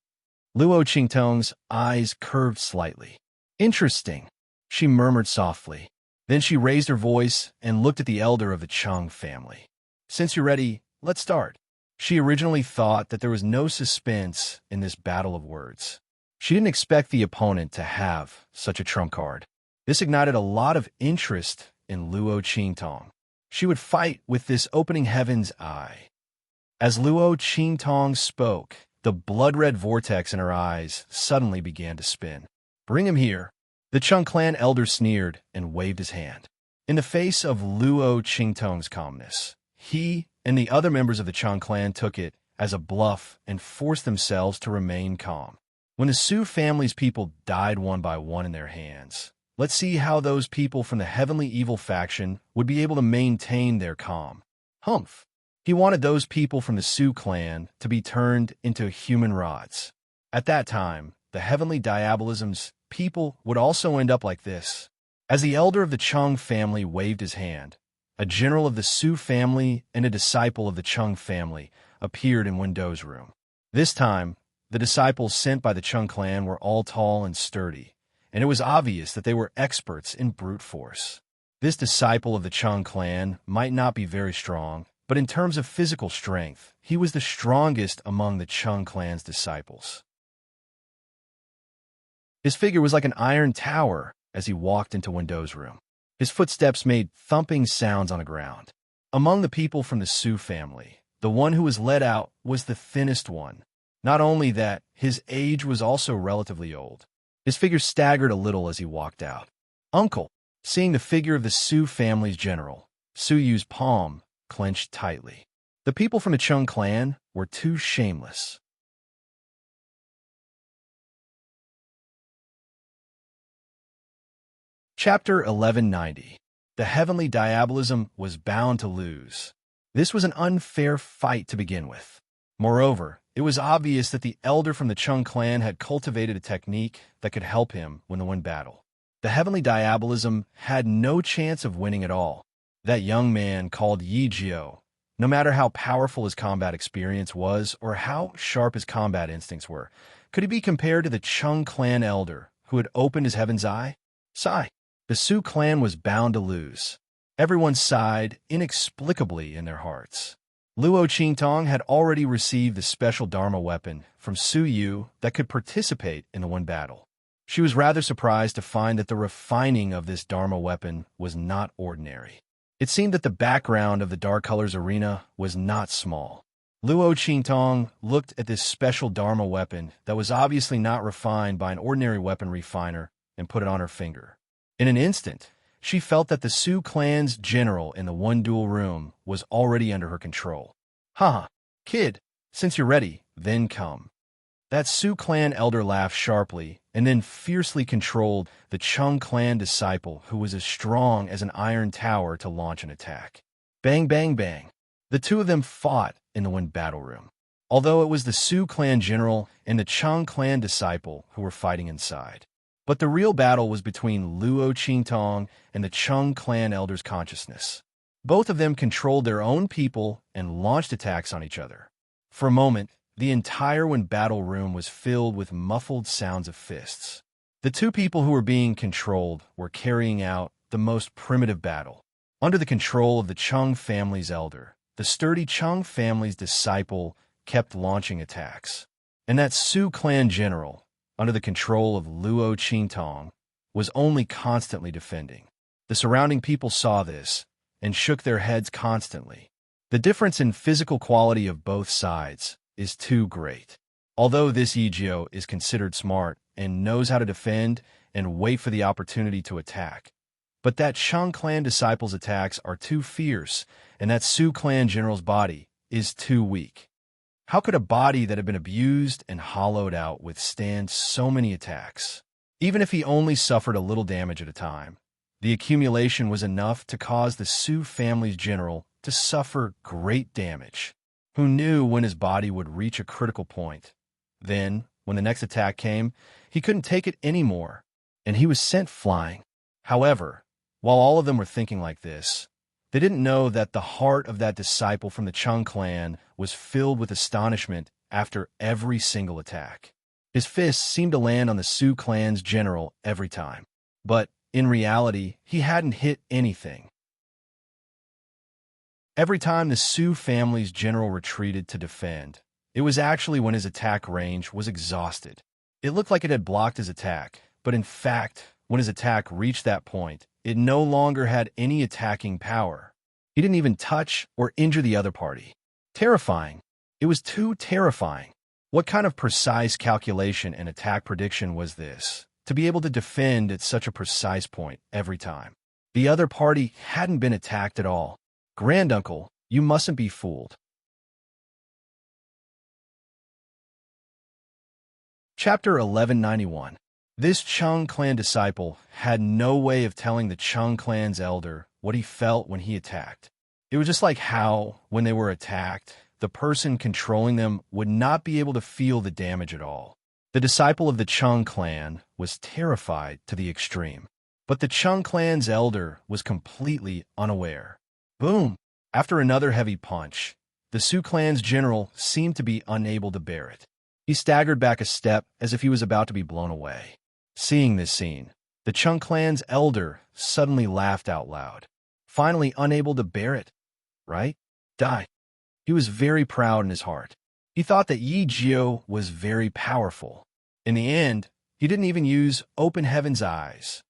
Luo Qingtong's eyes curved slightly. Interesting, she murmured softly. Then she raised her voice and looked at the elder of the Chung family. Since you're ready, let's start. She originally thought that there was no suspense in this battle of words. She didn't expect the opponent to have such a trump card. This ignited a lot of interest in Luo Qingtong. She would fight with this opening heaven's eye. As Luo Qingtong spoke, the blood-red vortex in her eyes suddenly began to spin. Bring him here. The Chung clan elder sneered and waved his hand. In the face of Luo Qingtong's calmness, he and the other members of the Chung clan took it as a bluff and forced themselves to remain calm. When the Su family's people died one by one in their hands, let's see how those people from the heavenly evil faction would be able to maintain their calm. Humph. He wanted those people from the Su clan to be turned into human rods. At that time, the heavenly diabolism's people would also end up like this. As the elder of the Chung family waved his hand, a general of the Su family and a disciple of the Chung family appeared in Wendo's room. This time, the disciples sent by the Chung clan were all tall and sturdy, and it was obvious that they were experts in brute force. This disciple of the Chung clan might not be very strong, but in terms of physical strength, he was the strongest among the Chung clan's disciples. His figure was like an iron tower as he walked into Wendo's room. His footsteps made thumping sounds on the ground. Among the people from the Su family, the one who was led out was the thinnest one. Not only that, his age was also relatively old. His figure staggered a little as he walked out. Uncle, seeing the figure of the Su family's general, Su Yu's palm clenched tightly. The people from the Chung clan were too shameless. Chapter 1190. The heavenly diabolism was bound to lose. This was an unfair fight to begin with. Moreover, it was obvious that the elder from the Chung clan had cultivated a technique that could help him when they won battle. The heavenly diabolism had no chance of winning at all. That young man called Yi Jiao, no matter how powerful his combat experience was or how sharp his combat instincts were, could he be compared to the Chung clan elder who had opened his heaven's eye? Sigh. The Su clan was bound to lose. Everyone sighed inexplicably in their hearts. Luo Qingtong had already received the special Dharma weapon from Su Yu that could participate in the one battle. She was rather surprised to find that the refining of this Dharma weapon was not ordinary. It seemed that the background of the Dark Colors arena was not small. Luo Qingtong looked at this special Dharma weapon that was obviously not refined by an ordinary weapon refiner and put it on her finger. In an instant, she felt that the Su clan's general in the one duel room was already under her control. Haha, kid, since you're ready, then come. That Su clan elder laughed sharply and then fiercely controlled the Chung clan disciple who was as strong as an iron tower to launch an attack. Bang, bang, bang. The two of them fought in the wind battle room, although it was the Su clan general and the Chung clan disciple who were fighting inside. But the real battle was between Luo Qingtong and the Chung clan elder's consciousness. Both of them controlled their own people and launched attacks on each other. For a moment, the entire wind battle room was filled with muffled sounds of fists. The two people who were being controlled were carrying out the most primitive battle. Under the control of the Chung family's elder, the sturdy Chung family's disciple kept launching attacks. And that Su clan general, under the control of Luo Qingtong, was only constantly defending. The surrounding people saw this and shook their heads constantly. The difference in physical quality of both sides is too great. Although this Yijio is considered smart and knows how to defend and wait for the opportunity to attack, but that Chung clan disciple's attacks are too fierce, and that Su clan general's body is too weak. How could a body that had been abused and hollowed out withstand so many attacks? Even if he only suffered a little damage at a time, the accumulation was enough to cause the Su family's general to suffer great damage. Who knew when his body would reach a critical point? Then, when the next attack came, he couldn't take it anymore, and he was sent flying. However, while all of them were thinking like this, they didn't know that the heart of that disciple from the Chung clan was filled with astonishment after every single attack. His fists seemed to land on the Su clan's general every time, but in reality, he hadn't hit anything. Every time the Su family's general retreated to defend, it was actually when his attack range was exhausted. It looked like it had blocked his attack, but in fact, when his attack reached that point, it no longer had any attacking power. He didn't even touch or injure the other party. Terrifying. It was too terrifying. What kind of precise calculation and attack prediction was this, to be able to defend at such a precise point every time? The other party hadn't been attacked at all. Granduncle, you mustn't be fooled. Chapter 1191. This Chung clan disciple had no way of telling the Chung clan's elder what he felt when he attacked. It was just like how, when they were attacked, the person controlling them would not be able to feel the damage at all. The disciple of the Chung clan was terrified to the extreme, but the Chung clan's elder was completely unaware. Boom! After another heavy punch, the Su clan's general seemed to be unable to bear it. He staggered back a step as if he was about to be blown away. Seeing this scene, the Chung clan's elder suddenly laughed out loud. Finally unable to bear it, right? Die. He was very proud in his heart. He thought that Yi Jiao was very powerful. In the end, he didn't even use open heaven's eyes.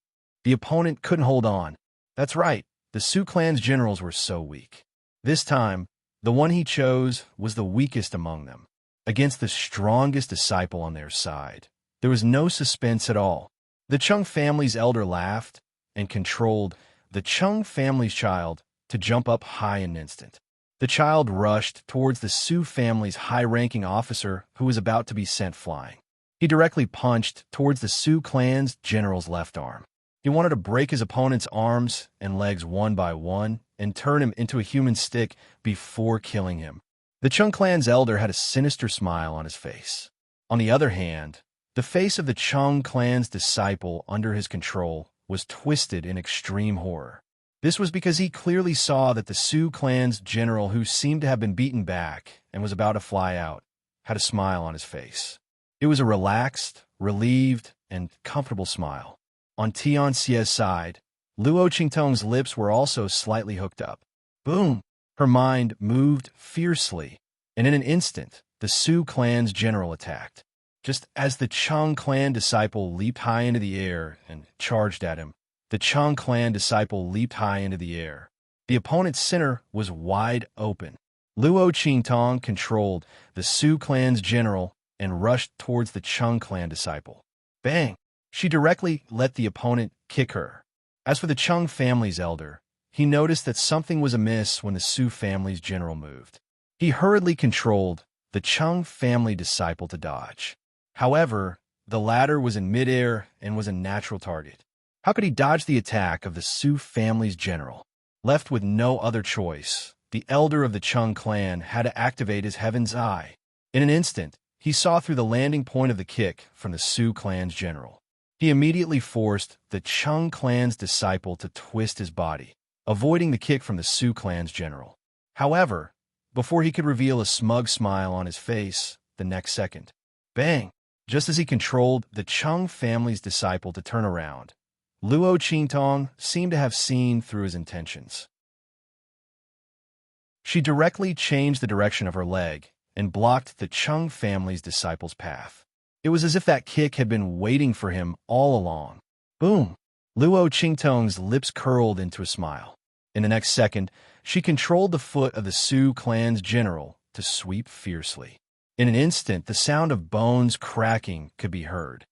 The opponent couldn't hold on. That's right, the Su clan's generals were so weak. This time, the one he chose was the weakest among them. Against the strongest disciple on their side, there was no suspense at all. The Chung family's elder laughed and controlled the Chung family's child to jump up high in an instant. The child rushed towards the Su family's high-ranking officer who was about to be sent flying. He directly punched towards the Su clan's general's left arm. He wanted to break his opponent's arms and legs one by one and turn him into a human stick before killing him. The Chung clan's elder had a sinister smile on his face. On the other hand, the face of the Chung clan's disciple under his control was twisted in extreme horror. This was because he clearly saw that the Su clan's general, who seemed to have been beaten back and was about to fly out, had a smile on his face. It was a relaxed, relieved, and comfortable smile. On Tianxia's side, Luo Qingtong's lips were also slightly hooked up. Boom! Her mind moved fiercely, and in an instant, the Su clan's general attacked. Just as the Chung clan disciple leaped high into the air and charged at him, the Chung clan disciple leaped high into the air. The opponent's center was wide open. Luo Qingtong controlled the Su clan's general and rushed towards the Chung clan disciple. Bang! She directly let the opponent kick her. As for the Chung family's elder, he noticed that something was amiss when the Su family's general moved. He hurriedly controlled the Chung family disciple to dodge. However, the latter was in midair and was a natural target. How could he dodge the attack of the Su family's general? Left with no other choice, the elder of the Chung clan had to activate his Heaven's Eye. In an instant, he saw through the landing point of the kick from the Su clan's general. He immediately forced the Chung clan's disciple to twist his body, avoiding the kick from the Su clan's general. However, before he could reveal a smug smile on his face, the next second, bang! Just as he controlled the Chung family's disciple to turn around, Luo Qingtong seemed to have seen through his intentions. She directly changed the direction of her leg and blocked the Chung family's disciple's path. It was as if that kick had been waiting for him all along. Boom! Luo Qingtong's lips curled into a smile. In the next second, she controlled the foot of the Su clan's general to sweep fiercely. In an instant, the sound of bones cracking could be heard.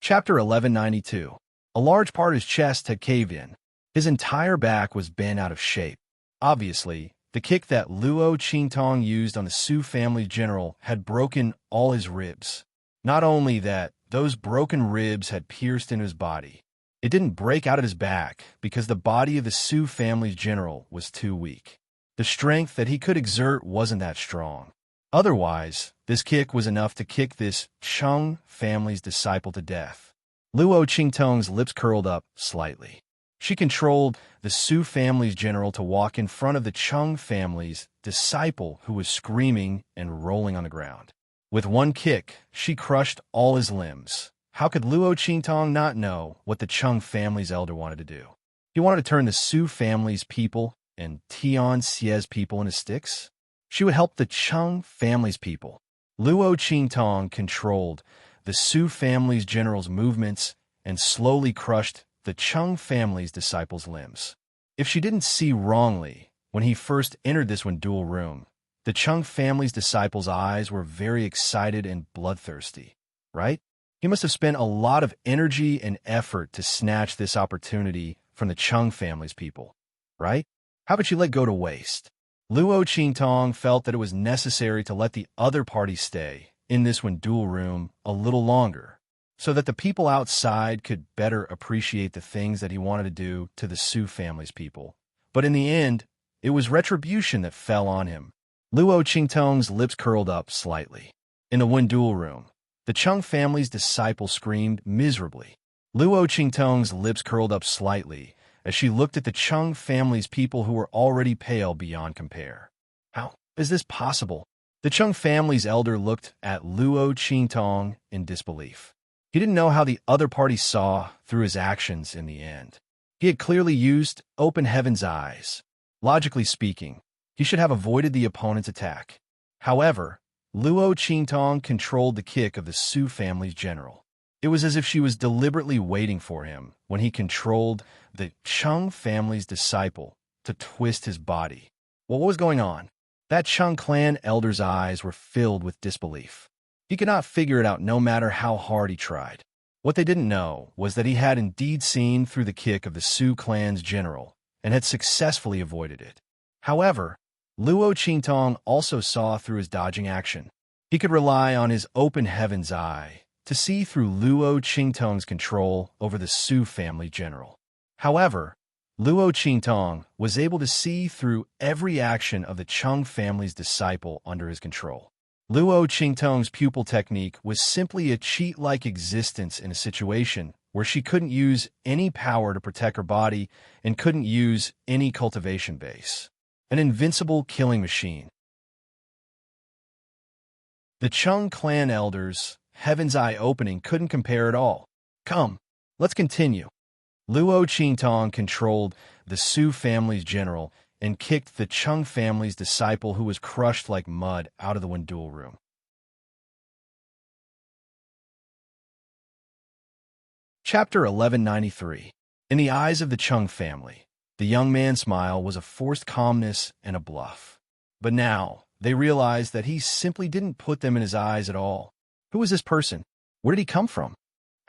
Chapter 1192. A large part of his chest had caved in. His entire back was bent out of shape. Obviously, the kick that Luo Qingtong used on the Su family general had broken all his ribs. Not only that, those broken ribs had pierced into his body. It didn't break out of his back because the body of the Su family's general was too weak. The strength that he could exert wasn't that strong. Otherwise, this kick was enough to kick this Chung family's disciple to death. Luo Qingtong's lips curled up slightly. She controlled the Su family's general to walk in front of the Chung family's disciple who was screaming and rolling on the ground. With one kick, she crushed all his limbs. How could Luo Qingtong not know what the Chung family's elder wanted to do? He wanted to turn the Su family's people and Tian Xie's people into sticks? She would help the Chung family's people. Luo Qingtong controlled the Su family's general's movements and slowly crushed the Chung family's disciples' limbs. If she didn't see wrongly, when he first entered this dual room, the Chung family's disciples' eyes were very excited and bloodthirsty, right? He must have spent a lot of energy and effort to snatch this opportunity from the Chung family's people, right? How could she let go to waste? Luo Qingtong felt that it was necessary to let the other party stay in this dual room a little longer, so that the people outside could better appreciate the things that he wanted to do to the Su family's people. But in the end, it was retribution that fell on him. Luo Qingtong's lips curled up slightly. In the dual room, the Chung family's disciple screamed miserably. Luo Qingtong's lips curled up slightly as she looked at the Chung family's people who were already pale beyond compare. How is this possible? The Chung family's elder looked at Luo Qingtong in disbelief. He didn't know how the other party saw through his actions in the end. He had clearly used open heaven's eyes. Logically speaking, he should have avoided the opponent's attack. However, Luo Qingtong controlled the kick of the Su family's general. It was as if she was deliberately waiting for him when he controlled the Chung family's disciple to twist his body. Well, what was going on? That Chung clan elder's eyes were filled with disbelief. He could not figure it out no matter how hard he tried. What they didn't know was that he had indeed seen through the kick of the Su clan's general and had successfully avoided it. However, Luo Qingtong also saw through his dodging action. He could rely on his open heaven's eye to see through Luo Qingtong's control over the Su family general. However, Luo Qingtong was able to see through every action of the Chung family's disciple under his control. Luo Qingtong's pupil technique was simply a cheat-like existence in a situation where she couldn't use any power to protect her body and couldn't use any cultivation base. An invincible killing machine. The Chung clan elders' Heaven's Eye opening couldn't compare at all. Come, let's continue. Luo Qingtong controlled the Su family's general and kicked the Chung family's disciple who was crushed like mud out of the dual room. Chapter 1193. In the eyes of the Chung family, the young man's smile was a forced calmness and a bluff. But now, they realized that he simply didn't put them in his eyes at all. Who was this person? Where did he come from?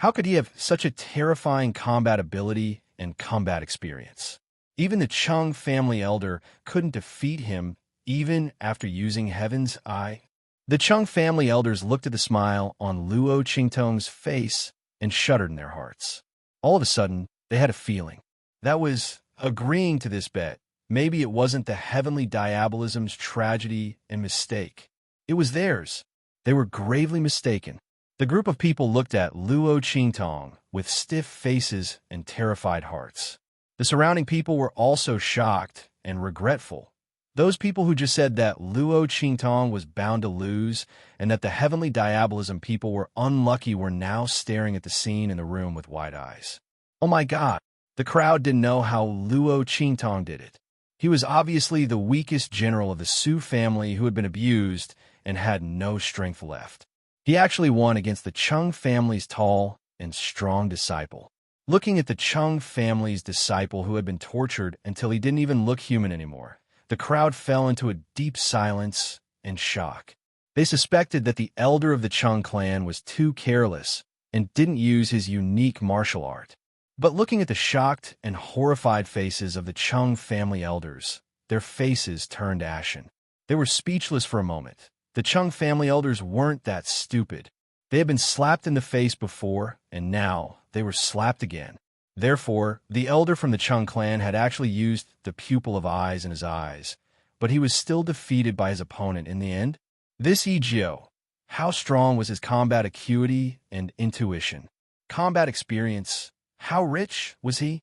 How could he have such a terrifying combat ability and combat experience? Even the Chung family elder couldn't defeat him even after using Heaven's Eye? The Chung family elders looked at the smile on Luo Qingtong's face and shuddered in their hearts. All of a sudden, they had a feeling. That was agreeing to this bet. Maybe it wasn't the heavenly diabolism's tragedy and mistake. It was theirs. They were gravely mistaken. The group of people looked at Luo Qingtong with stiff faces and terrified hearts. The surrounding people were also shocked and regretful. Those people who just said that Luo Qingtong was bound to lose and that the heavenly diabolism people were unlucky were now staring at the scene in the room with wide eyes. Oh my God! The crowd didn't know how Luo Qingtong did it. He was obviously the weakest general of the Su family who had been abused and had no strength left. He actually won against the Chung family's tall and strong disciple. Looking at the Chung family's disciple who had been tortured until he didn't even look human anymore, the crowd fell into a deep silence and shock. They suspected that the elder of the Chung clan was too careless and didn't use his unique martial art. But looking at the shocked and horrified faces of the Chung family elders, their faces turned ashen. They were speechless for a moment. The Chung family elders weren't that stupid. They had been slapped in the face before, and now they were slapped again. Therefore, the elder from the Chung clan had actually used the pupil of eyes in his eyes, but he was still defeated by his opponent in the end. This Egyo, how strong was his combat acuity and intuition? Combat experience, how rich was he?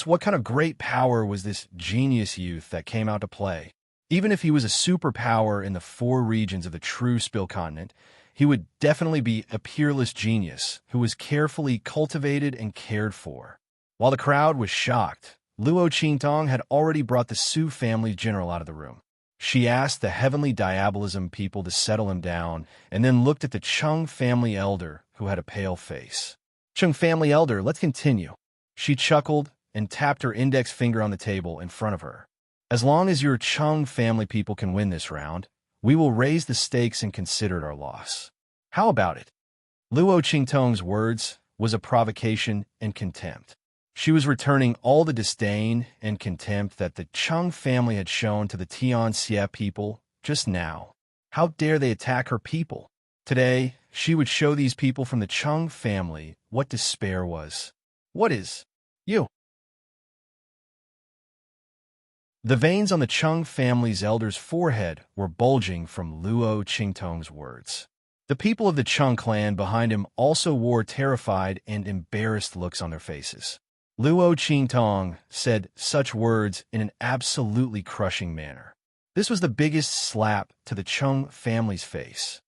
What kind of great power was this genius youth that came out to play? Even if he was a superpower in the 4 regions of the true Spill continent, he would definitely be a peerless genius who was carefully cultivated and cared for. While the crowd was shocked, Luo Qingtong had already brought the Su family general out of the room. She asked the heavenly diabolism people to settle him down and then looked at the Chung family elder who had a pale face. Chung family elder, let's continue. She chuckled and tapped her index finger on the table in front of her. As long as your Chung family people can win this round, we will raise the stakes and consider it our loss. How about it? Luo Qingtong's words was a provocation and contempt. She was returning all the disdain and contempt that the Chung family had shown to the Tianxia people just now. How dare they attack her people? Today, she would show these people from the Chung family what despair was. What is you? The veins on the Chung family's elder's forehead were bulging from Luo Qingtong's words. The people of the Chung clan behind him also wore terrified and embarrassed looks on their faces. Luo Qingtong said such words in an absolutely crushing manner. This was the biggest slap to the Chung family's face.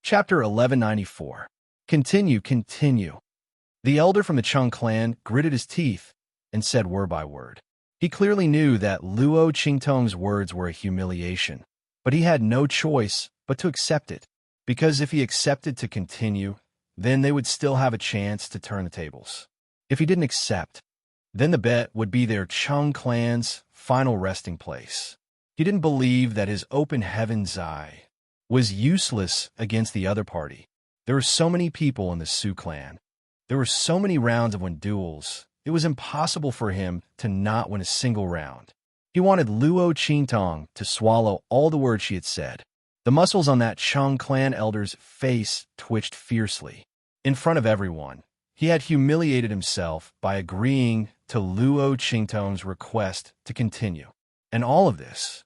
Chapter 1194. Continue. The elder from the Chung clan gritted his teeth and said word by word. He clearly knew that Luo Qingtong's words were a humiliation, but he had no choice but to accept it, because if he accepted to continue, then they would still have a chance to turn the tables. If he didn't accept, then the bet would be their Chung clan's final resting place. He didn't believe that his open heaven's eye was useless against the other party. There were so many people in the Su clan. There were so many rounds of win duels. It was impossible for him to not win a single round. He wanted Luo Qingtong to swallow all the words she had said. The muscles on that Chung clan elder's face twitched fiercely. In front of everyone, he had humiliated himself by agreeing to Luo Qingtong's request to continue. And all of this,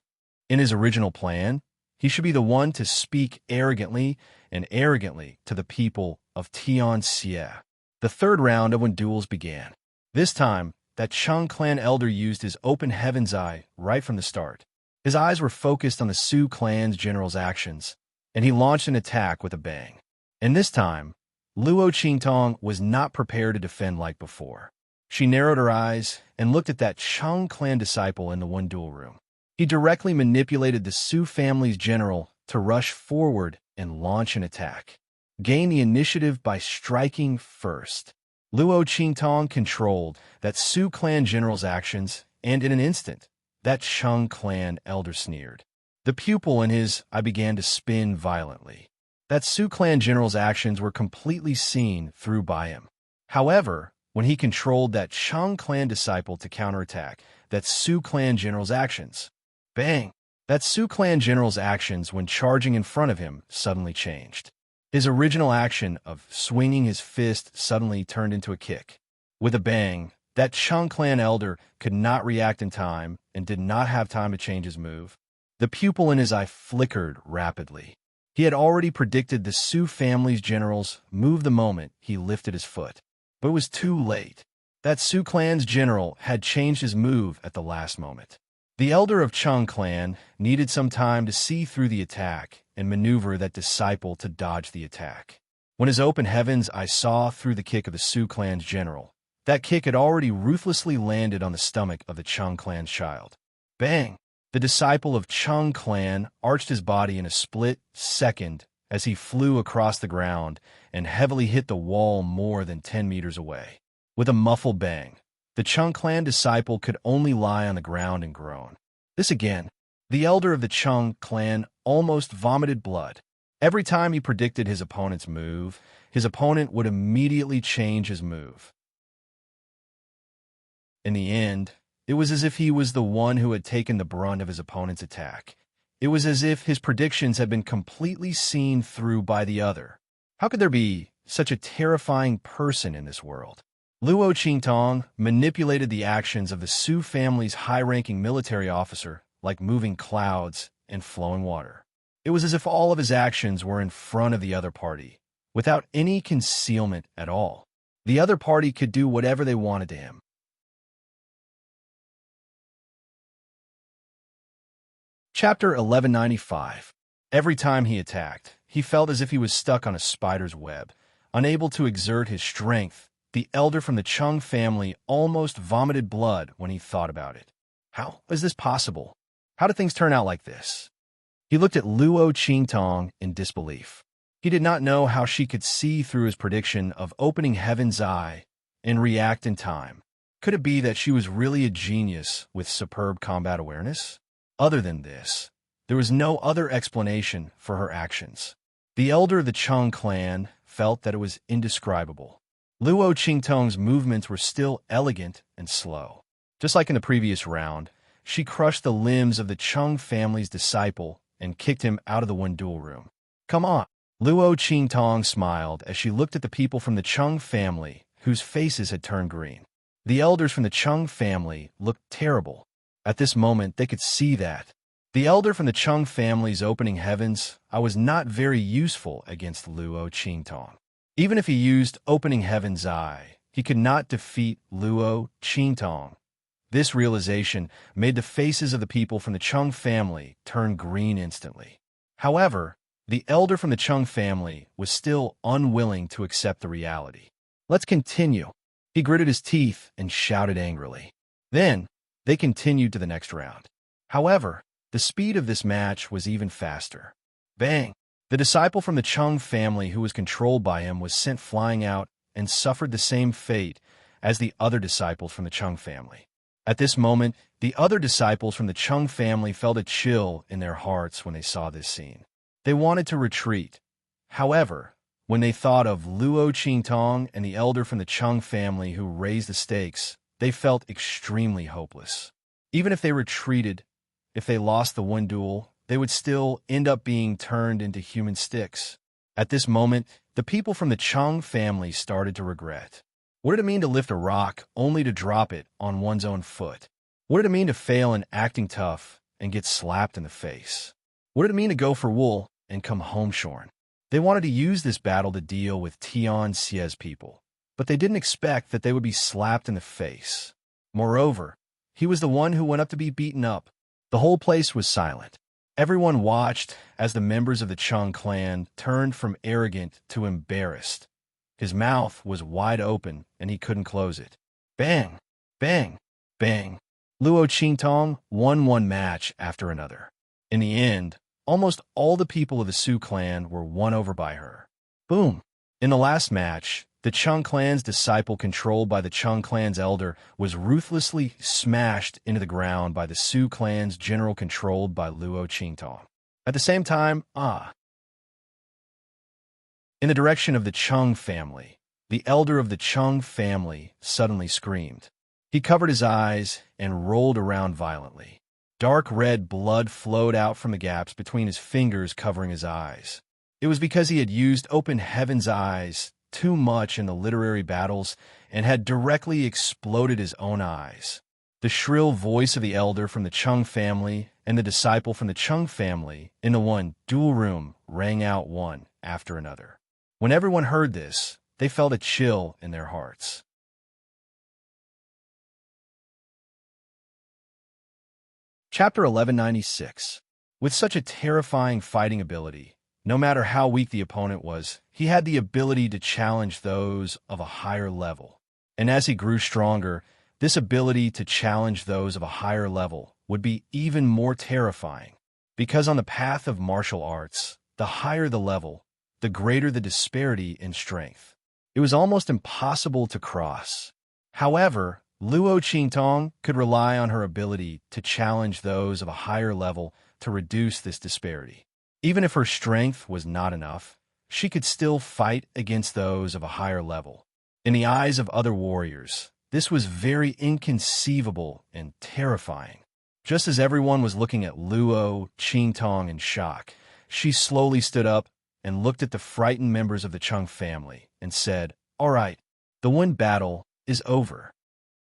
in his original plan, he should be the one to speak arrogantly to the people of Tianxia. The third round of when duels began. This time, that Chung clan elder used his open heaven's eye right from the start. His eyes were focused on the Su clan's general's actions, and he launched an attack with a bang. And this time, Luo Qingtong was not prepared to defend like before. She narrowed her eyes and looked at that Chung clan disciple in the one duel room. He directly manipulated the Su family's general to rush forward and launch an attack. Gain the initiative by striking first. Luo Qingtong controlled that Su clan general's actions, and in an instant, that Chung clan elder sneered. The pupil in his eye began to spin violently. That Su clan general's actions were completely seen through by him. However, when he controlled that Chang clan disciple to counterattack that Su clan general's actions. Bang! That Su clan general's actions when charging in front of him suddenly changed. His original action of swinging his fist suddenly turned into a kick. With a bang, that Chang clan elder could not react in time and did not have time to change his move. The pupil in his eye flickered rapidly. He had already predicted the Su family's general's move the moment he lifted his foot. But it was too late. That Su clan's general had changed his move at the last moment. The elder of Chang clan needed some time to see through the attack and maneuver that disciple to dodge the attack. When his open heaven's eye saw through the kick of the Su clan's general, that kick had already ruthlessly landed on the stomach of the Chang clan's child. Bang! The disciple of Chang clan arched his body in a split second as he flew across the ground and heavily hit the wall more than 10 meters away. With a muffled bang, the Chang clan disciple could only lie on the ground and groan. This again, the elder of the Chang clan almost vomited blood. Every time he predicted his opponent's move, his opponent would immediately change his move. In the end, it was as if he was the one who had taken the brunt of his opponent's attack. It was as if his predictions had been completely seen through by the other. How could there be such a terrifying person in this world? Luo Qingtong manipulated the actions of the Su family's high-ranking military officer like moving clouds and flowing water. It was as if all of his actions were in front of the other party, without any concealment at all. The other party could do whatever they wanted to him. Chapter 1195. Every time he attacked, he felt as if he was stuck on a spider's web. Unable to exert his strength, the elder from the Chang family almost vomited blood when he thought about it. How is this possible? How did things turn out like this? He looked at Luo Qingtong in disbelief. He did not know how she could see through his prediction of opening heaven's eye and react in time. Could it be that she was really a genius with superb combat awareness? Other than this, there was no other explanation for her actions. The elder of the Chang clan felt that it was indescribable. Luo Qingtong's movements were still elegant and slow. Just like in the previous round, she crushed the limbs of the Chang family's disciple and kicked him out of the one-duel room. Come on! Luo Qingtong smiled as she looked at the people from the Chang family, whose faces had turned green. The elders from the Chang family looked terrible. At this moment, they could see that. The elder from the Chang family's opening heavens, I was not very useful against Luo Qingtong. Even if he used opening heaven's eye, he could not defeat Luo Qingtong. This realization made the faces of the people from the Chang family turn green instantly. However, the elder from the Chang family was still unwilling to accept the reality. Let's continue. He gritted his teeth and shouted angrily. Then, they continued to the next round. However, the speed of this match was even faster. Bang! The disciple from the Chang family who was controlled by him was sent flying out and suffered the same fate as the other disciples from the Chang family. At this moment, the other disciples from the Chang family felt a chill in their hearts when they saw this scene. They wanted to retreat. However, when they thought of Luo Qingtong and the elder from the Chang family who raised the stakes, they felt extremely hopeless. Even if they retreated, if they lost the one duel, they would still end up being turned into human sticks. At this moment, the people from the Chang family started to regret. What did it mean to lift a rock only to drop it on one's own foot? What did it mean to fail in acting tough and get slapped in the face? What did it mean to go for wool and come home shorn? They wanted to use this battle to deal with Tian Xie's people, but they didn't expect that they would be slapped in the face. Moreover, he was the one who went up to be beaten up. The whole place was silent. Everyone watched as the members of the Chang clan turned from arrogant to embarrassed. His mouth was wide open and he couldn't close it. Bang! Bang! Bang! Luo Qingtong won one match after another. In the end, almost all the people of the Su clan were won over by her. Boom! In the last match, the Chang clan's disciple controlled by the Chang clan's elder was ruthlessly smashed into the ground by the Su clan's general controlled by Luo Qingtong. At the same time, in the direction of the Chang family, the elder of the Chung family suddenly screamed. He covered his eyes and rolled around violently. Dark red blood flowed out from the gaps between his fingers covering his eyes. It was because he had used Open Heaven's eyes too much in the literary battles and had directly exploded his own eyes. The shrill voice of the elder from the Chung family and the disciple from the Chung family in the one dual room rang out one after another. When everyone heard this, they felt a chill in their hearts. Chapter 1196. With such a terrifying fighting ability, no matter how weak the opponent was, he had the ability to challenge those of a higher level. And as he grew stronger, this ability to challenge those of a higher level would be even more terrifying, because on the path of martial arts, the higher the level, the greater the disparity in strength. It was almost impossible to cross. However, Luo Qingtong could rely on her ability to challenge those of a higher level to reduce this disparity. Even if her strength was not enough, she could still fight against those of a higher level. In the eyes of other warriors, this was very inconceivable and terrifying. Just as everyone was looking at Luo Qingtong in shock, she slowly stood up and looked at the frightened members of the Chung family and said, "All right, the one battle is over.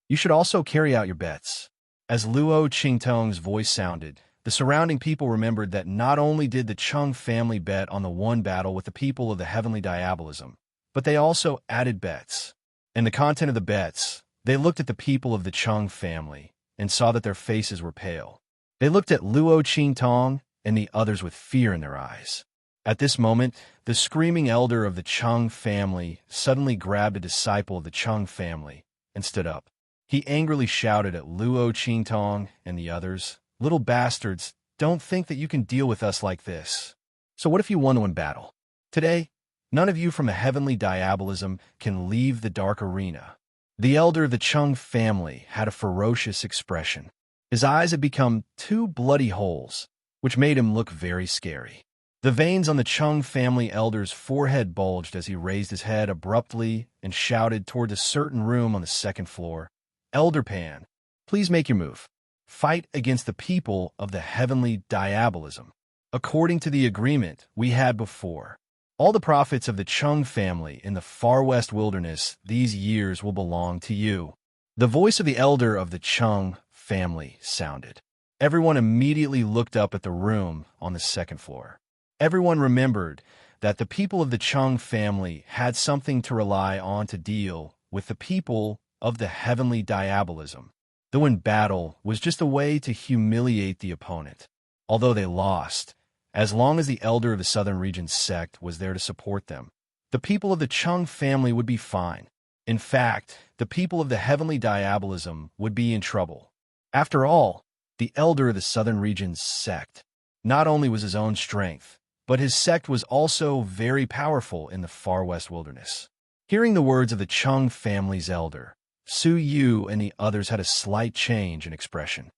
You should also carry out your bets." As Luo Qingtong's voice sounded, the surrounding people remembered that not only did the Chung family bet on the one battle with the people of the heavenly diabolism, but they also added bets. In the content of the bets, they looked at the people of the Chung family and saw that their faces were pale. They looked at Luo Qingtong and the others with fear in their eyes. At this moment, the screaming elder of the Chung family suddenly grabbed a disciple of the Chung family and stood up. He angrily shouted at Luo Qingtong and the others, "Little bastards, don't think that you can deal with us like this. So what if you won one battle? Today, none of you from the heavenly diabolism can leave the dark arena." The elder of the Chung family had a ferocious expression. His eyes had become two bloody holes, which made him look very scary. The veins on the Chung family elder's forehead bulged as he raised his head abruptly and shouted toward a certain room on the second floor, "Elder Pan, please make your move. Fight against the people of the heavenly diabolism. According to the agreement we had before, all the profits of the Chung family in the far west wilderness these years will belong to you." The voice of the elder of the Chung family sounded. Everyone immediately looked up at the room on the second floor. Everyone remembered that the people of the Chung family had something to rely on to deal with the people of the heavenly diabolism. The win battle was just a way to humiliate the opponent. Although they lost, as long as the elder of the Southern Region's sect was there to support them, the people of the Chung family would be fine. In fact, the people of the heavenly diabolism would be in trouble. After all, the elder of the Southern Region's sect not only was his own strength, but his sect was also very powerful in the far west wilderness. Hearing the words of the Chung family's elder, Su Yu and the others had a slight change in expression.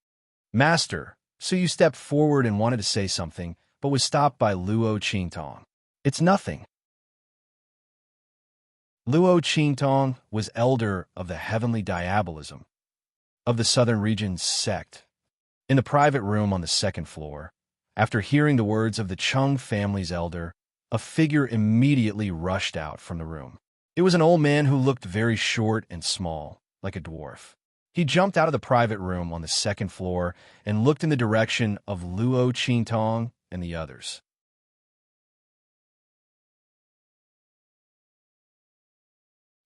"Master," Su Yu stepped forward and wanted to say something, but was stopped by Luo Qingtong. "It's nothing." Luo Qingtong was elder of the heavenly diabolism of the Southern Region's sect. In the private room on the second floor, after hearing the words of the Chung family's elder, a figure immediately rushed out from the room. It was an old man who looked very short and small, like a dwarf. He jumped out of the private room on the second floor and looked in the direction of Luo Qingtong and the others.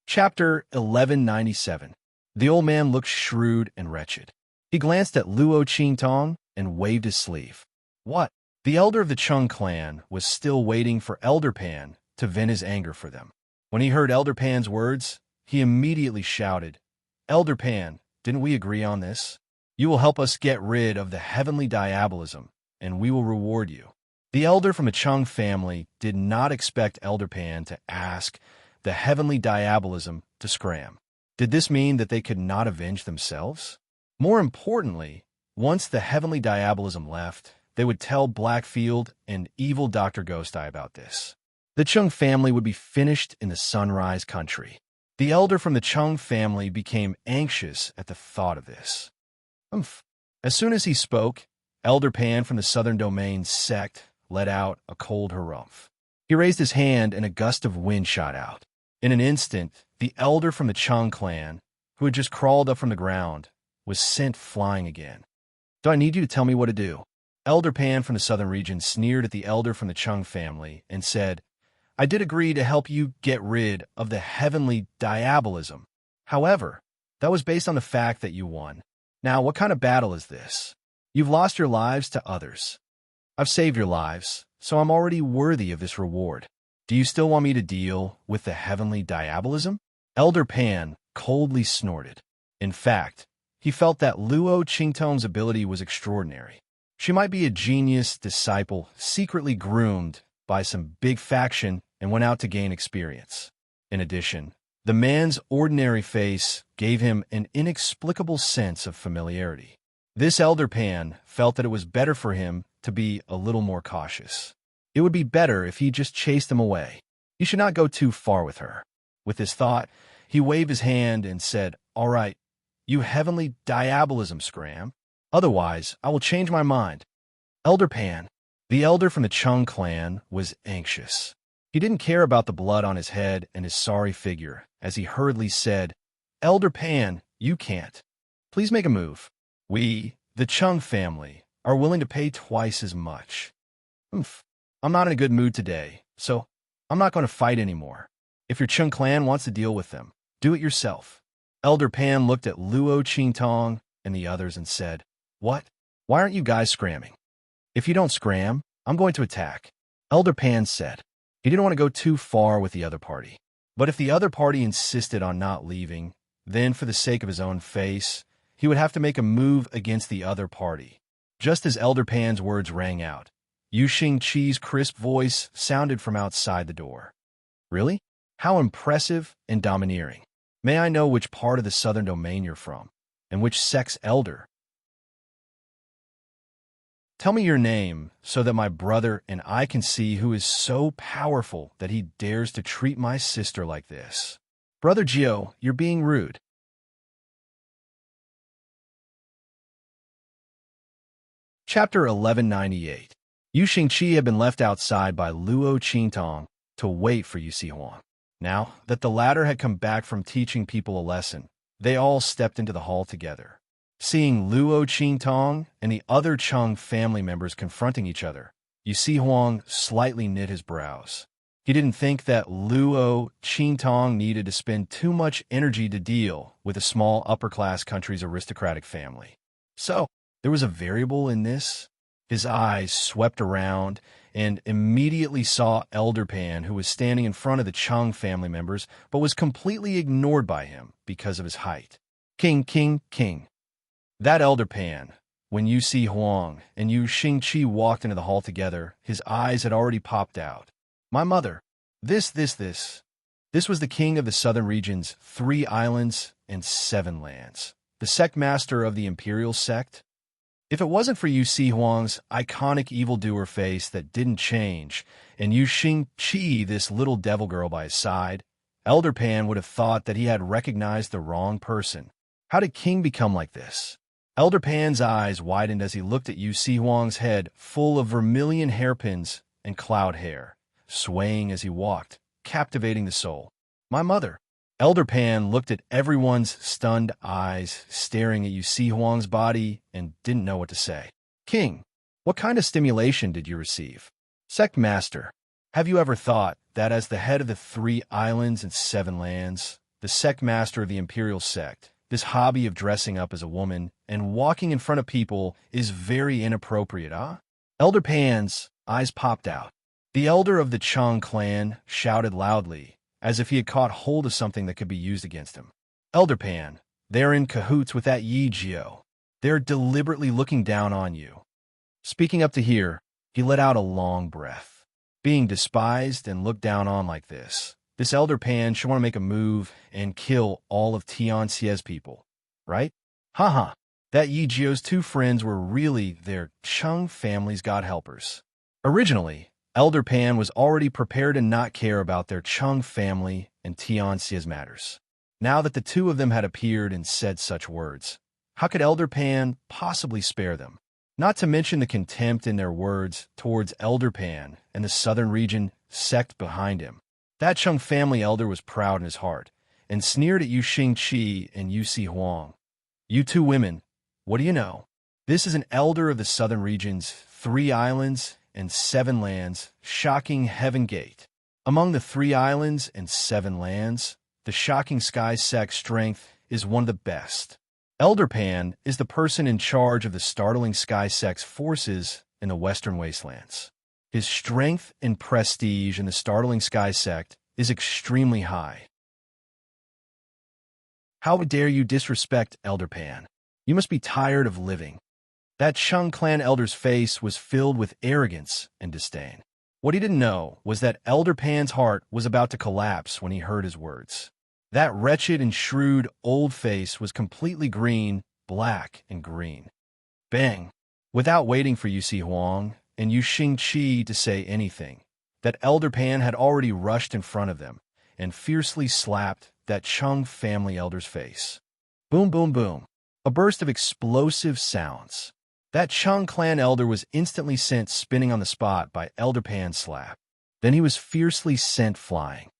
Chapter 1197. The old man looked shrewd and wretched. He glanced at Luo Qingtong and waved his sleeve. "What?" The elder of the Chung clan was still waiting for Elder Pan to vent his anger for them. When he heard Elder Pan's words, he immediately shouted, "Elder Pan, didn't we agree on this? You will help us get rid of the heavenly diabolism, and we will reward you." The elder from the Chung family did not expect Elder Pan to ask the heavenly diabolism to scram. Did this mean that they could not avenge themselves? More importantly, once the heavenly diabolism left, they would tell Blackfield and evil Dr. Ghost Eye about this. The Chung family would be finished in the Sunrise Country. The elder from the Chung family became anxious at the thought of this. Umph. As soon as he spoke, Elder Pan from the Southern Domain sect let out a cold harumph. He raised his hand and a gust of wind shot out. In an instant, the elder from the Chung clan, who had just crawled up from the ground, was sent flying again. Do I need you to tell me what to do? Elder Pan from the Southern region sneered at the elder from the Chung family and said, I did agree to help you get rid of the heavenly diabolism. However, that was based on the fact that you won. Now, what kind of battle is this? You've lost your lives to others. I've saved your lives, so I'm already worthy of this reward. Do you still want me to deal with the heavenly diabolism? Elder Pan coldly snorted. In fact, he felt that Luo Qingtong's ability was extraordinary. She might be a genius disciple secretly groomed by some big faction and went out to gain experience. In addition, the man's ordinary face gave him an inexplicable sense of familiarity. This Elder Pan felt that it was better for him to be a little more cautious. It would be better if he just chased them away. He should not go too far with her. With this thought, he waved his hand and said, All right, you heavenly diabolism scram. Otherwise, I will change my mind. Elder Pan, the elder from the Chung clan, was anxious. He didn't care about the blood on his head and his sorry figure, as he hurriedly said, Elder Pan, you can't. Please make a move. We, the Chung family, are willing to pay twice as much. I'm not in a good mood today, so I'm not going to fight anymore. If your Chung clan wants to deal with them, do it yourself. Elder Pan looked at Luo Qingtong and the others and said, What? Why aren't you guys scramming? If you don't scram, I'm going to attack. Elder Pan said. He didn't want to go too far with the other party. But if the other party insisted on not leaving, then for the sake of his own face, he would have to make a move against the other party. Just as Elder Pan's words rang out, Yu Xingqi's crisp voice sounded from outside the door. Really? How impressive and domineering. May I know which part of the Southern Domain you're from, and which sect's elder? Tell me your name so that my brother and I can see who is so powerful that he dares to treat my sister like this. Brother Gio, you're being rude. Chapter 1198. Yu Xingqi had been left outside by Luo Qingtong to wait for Yu Huang. Now that the latter had come back from teaching people a lesson, they all stepped into the hall together. Seeing Luo Qingtong and the other Chung family members confronting each other, Yu Huang slightly knit his brows. He didn't think that Luo Qingtong needed to spend too much energy to deal with a small upper-class country's aristocratic family. So, there was a variable in this. His eyes swept around and immediately saw Elder Pan, who was standing in front of the Chung family members, but was completely ignored by him because of his height. King. That Elder Pan, when Yu Huang and Yu Xingqi walked into the hall together, his eyes had already popped out. My mother. This was the king of the southern region's 3 islands and 7 lands. The sect master of the imperial sect. If it wasn't for Yu Huang's iconic evildoer face that didn't change, and Yu Xingqi, this little devil girl by his side, Elder Pan would have thought that he had recognized the wrong person. How did King become like this? Elder Pan's eyes widened as he looked at Yu Huang's head full of vermilion hairpins and cloud hair, swaying as he walked, captivating the soul. My mother. Elder Pan looked at everyone's stunned eyes, staring at Yu Huang's body, and didn't know what to say. King, what kind of stimulation did you receive? Sect Master, have you ever thought that as the head of the 3 islands and 7 lands, the sect master of the imperial sect, this hobby of dressing up as a woman and walking in front of people is very inappropriate, huh? Elder Pan's eyes popped out. The elder of the Chung clan shouted loudly, as if he had caught hold of something that could be used against him. Elder Pan, they're in cahoots with that Yi Jio. They're deliberately looking down on you. Speaking up to here, he let out a long breath. Being despised and looked down on like this Elder Pan should want to make a move and kill all of Tianxia's people, right? Haha, that Yi Jio's 2 friends were really their Chung family's god helpers. Originally, Elder Pan was already prepared to not care about their Chung family and Tianxia's matters. Now that the two of them had appeared and said such words, how could Elder Pan possibly spare them? Not to mention the contempt in their words towards Elder Pan and the southern region sect behind him. That Chung family elder was proud in his heart and sneered at Yu Xingqi and Yu Si Huang. You two women, what do you know? This is an elder of the southern region's 3 islands and 7 lands, shocking heaven gate. Among the 3 islands and 7 lands, the shocking sky sect's strength is one of the best. Elder Pan is the person in charge of the startling sky sect's forces in the western wastelands. His strength and prestige in the startling sky sect is extremely high. How dare you disrespect Elder Pan? You must be tired of living. That Chung clan elder's face was filled with arrogance and disdain. What he didn't know was that Elder Pan's heart was about to collapse when he heard his words. That wretched and shrewd old face was completely green, black, and green. Bang! Without waiting for Yu Si Huang and Yu Xingqi to say anything, that Elder Pan had already rushed in front of them and fiercely slapped that Chung family elder's face. Boom, boom, boom. A burst of explosive sounds. That Chung clan elder was instantly sent spinning on the spot by Elder Pan's slap. Then he was fiercely sent flying.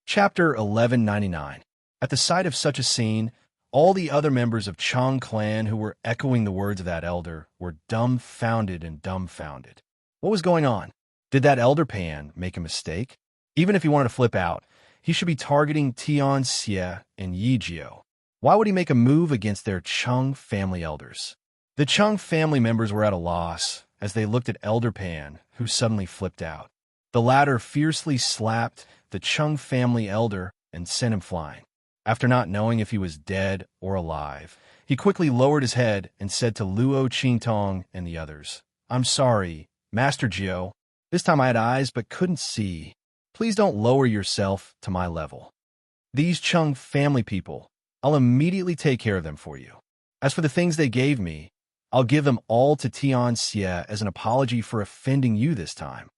Chapter 1199. At the sight of such a scene, all the other members of Chung clan who were echoing the words of that elder were dumbfounded and dumbfounded. What was going on? Did that Elder Pan make a mistake? Even if he wanted to flip out, he should be targeting Tian Xie and Yi Jiao. Why would he make a move against their Chung family elders? The Chung family members were at a loss as they looked at Elder Pan, who suddenly flipped out. The latter fiercely slapped the Chung family elder and sent him flying. After not knowing if he was dead or alive, he quickly lowered his head and said to Luo Qingtong and the others, "I'm sorry, Master Jiao. This time I had eyes but couldn't see. Please don't lower yourself to my level. These Chung family people, I'll immediately take care of them for you. As for the things they gave me, I'll give them all to Tian Xie as an apology for offending you this time."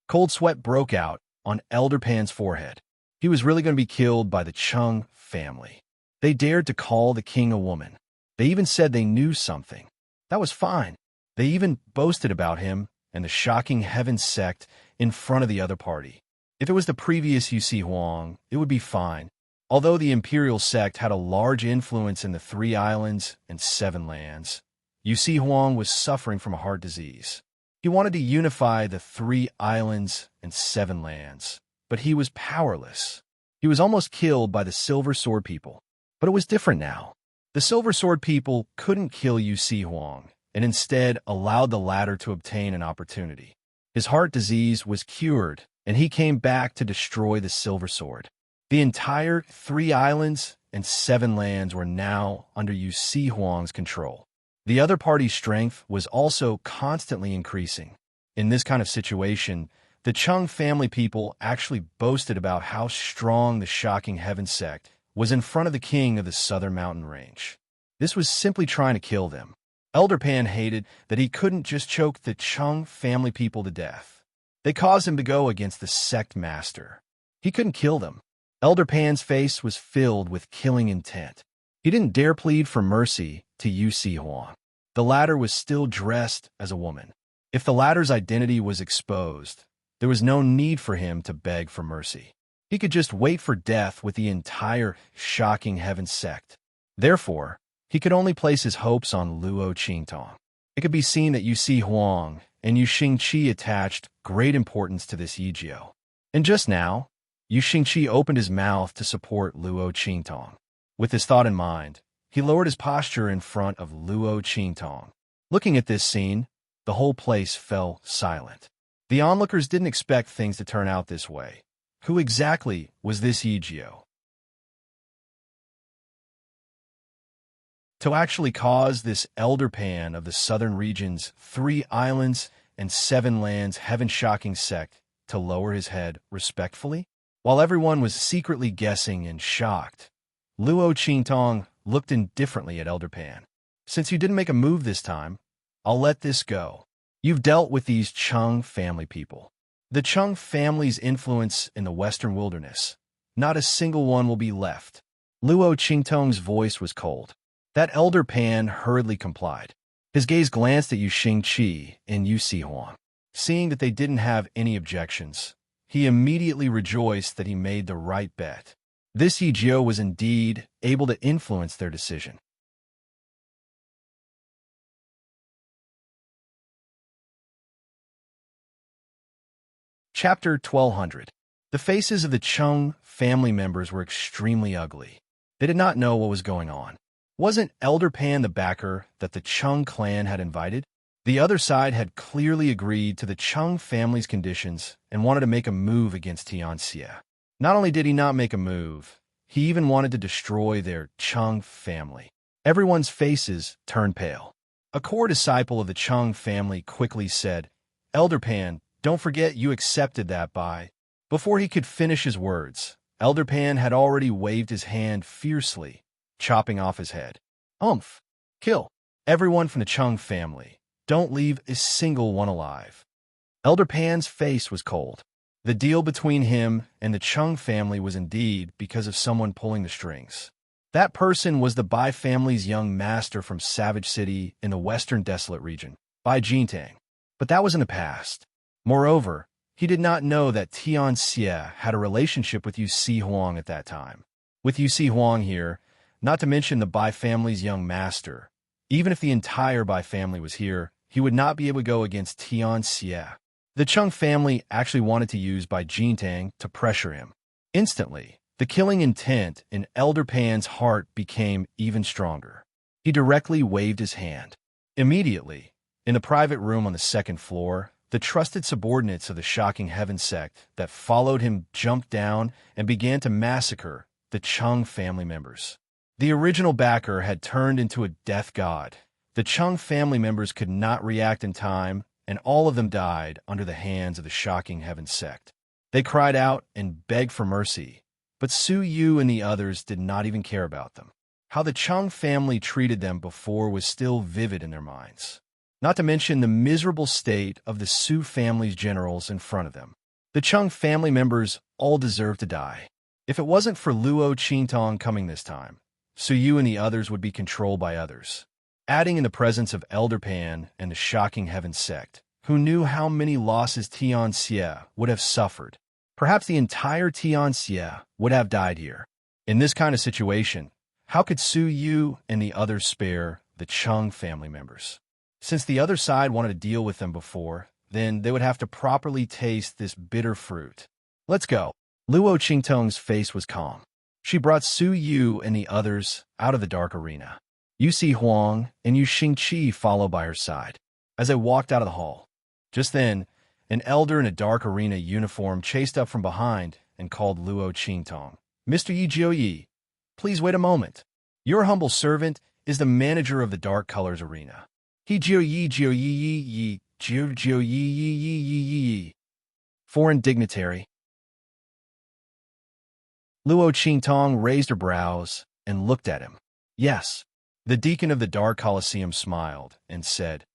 Cold sweat broke out on Elder Pan's forehead. He was really going to be killed by the Chung family. They dared to call the king a woman. They even said they knew something. That was fine. They even boasted about him and the shocking heaven sect in front of the other party. If it was the previous Yu Si Huang, it would be fine. Although the imperial sect had a large influence in the 3 islands and 7 lands, Yu Si Huang was suffering from a heart disease. He wanted to unify the 3 islands and 7 lands, but he was powerless. He was almost killed by the Silver Sword people. But it was different now. The Silver Sword people couldn't kill Yu Si Huang, and instead allowed the latter to obtain an opportunity. His heart disease was cured, and he came back to destroy the Silver Sword. The entire 3 islands and 7 lands were now under Yu Si Huang's control. The other party's strength was also constantly increasing. In this kind of situation, the Chung family people actually boasted about how strong the shocking heaven sect was in front of the king of the southern mountain range. This was simply trying to kill them. Elder Pan hated that he couldn't just choke the Chung family people to death. They caused him to go against the sect master. He couldn't kill them. Elder Pan's face was filled with killing intent. He didn't dare plead for mercy to Yu Si Huang. The latter was still dressed as a woman. If the latter's identity was exposed, there was no need for him to beg for mercy. He could just wait for death with the entire shocking heaven sect. Therefore, he could only place his hopes on Luo Qingtong. It could be seen that Yu Si Huang and Yu Xingqi attached great importance to this Yi Jiao. And just now, Yu Xingqi opened his mouth to support Luo Qingtong. With this thought in mind, he lowered his posture in front of Luo Qingtong. Looking at this scene, the whole place fell silent. The onlookers didn't expect things to turn out this way. Who exactly was this Yi Jiao? To actually cause this Elder Pan of the southern region's 3 islands and 7 lands heaven-shocking sect to lower his head respectfully? While everyone was secretly guessing and shocked, Luo Qingtong looked indifferently at Elder Pan. "Since you didn't make a move this time, I'll let this go. You've dealt with these Chung family people. The Chung family's influence in the Western wilderness. Not a single one will be left. Luo Qingtong's voice was cold. That elder Pan hurriedly complied. His gaze glanced at Yu Xingqi and Yu Huang. Seeing that they didn't have any objections, he immediately rejoiced that he made the right bet. This Yi Jiu was indeed able to influence their decision. Chapter 1200. The faces of the Chung family members were extremely ugly. They did not know what was going on. Wasn't Elder Pan the backer that the Chung clan had invited? The other side had clearly agreed to the Chung family's conditions and wanted to make a move against Tianxia. Not only did he not make a move, he even wanted to destroy their Chung family. Everyone's faces turned pale. A core disciple of the Chung family quickly said, "Elder Pan, don't forget you accepted that by..." Before he could finish his words, Elder Pan had already waved his hand fiercely, chopping off his head. "Umph! Kill everyone from the Chung family. Don't leave a single one alive." Elder Pan's face was cold. The deal between him and the Chung family was indeed because of someone pulling the strings. That person was the Bai family's young master from Savage City in the Western Desolate region, Bai Jintang. But that was in the past. Moreover, he did not know that Tianxia had a relationship with Yu Huang at that time. With Yu Huang here, not to mention the Bai family's young master, even if the entire Bai family was here, he would not be able to go against Tianxia. The Chung family actually wanted to use Bai Jintang to pressure him. Instantly, the killing intent in Elder Pan's heart became even stronger. He directly waved his hand. Immediately, in the private room on the second floor, the trusted subordinates of the Shocking Heaven sect that followed him jumped down and began to massacre the Chung family members. The original backer had turned into a death god. The Chung family members could not react in time, and all of them died under the hands of the Shocking Heaven sect. They cried out and begged for mercy, but Su Yu and the others did not even care about them. How the Chung family treated them before was still vivid in their minds. Not to mention the miserable state of the Su family's generals in front of them. The Chung family members all deserved to die. If it wasn't for Luo Qingtong coming this time, Su Yu and the others would be controlled by others. Adding in the presence of Elder Pan and the Shocking Heaven sect, who knew how many losses Tianxia would have suffered. Perhaps the entire Tianxia would have died here. In this kind of situation, how could Su Yu and the others spare the Chung family members? Since the other side wanted to deal with them before, then they would have to properly taste this bitter fruit. Let's go. Luo Qingtong's face was calm. She brought Su Yu and the others out of the dark arena. Yu Huang and Yu Xingqi followed by her side. As they walked out of the hall, just then, an elder in a dark arena uniform chased up from behind and called Luo Qingtong. "Mr. Yi Jiu, please wait a moment. Your humble servant is the manager of the Dark Colors Arena. He Jiu. Foreign dignitary." Luo Qingtong raised her brows and looked at him. "Yes." The deacon of the Dark Colosseum smiled and said,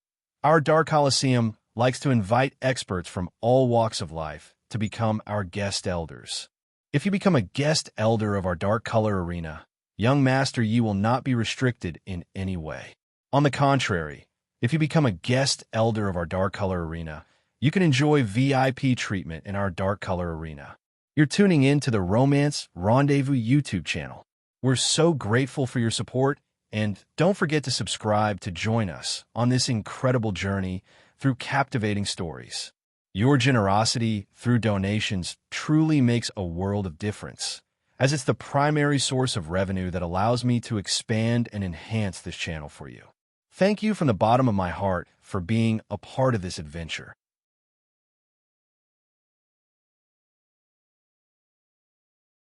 "Our Dark Colosseum likes to invite experts from all walks of life to become our guest elders. If you become a guest elder of our Dark Color Arena, young Master Yi will not be restricted in any way. On the contrary, if you become a guest elder of our Dark Color Arena, you can enjoy VIP treatment in our Dark Color Arena." You're tuning in to the Romance Rendezvous YouTube channel. We're so grateful for your support, and don't forget to subscribe to join us on this incredible journey through captivating stories. Your generosity through donations truly makes a world of difference, as it's the primary source of revenue that allows me to expand and enhance this channel for you. Thank you from the bottom of my heart for being a part of this adventure.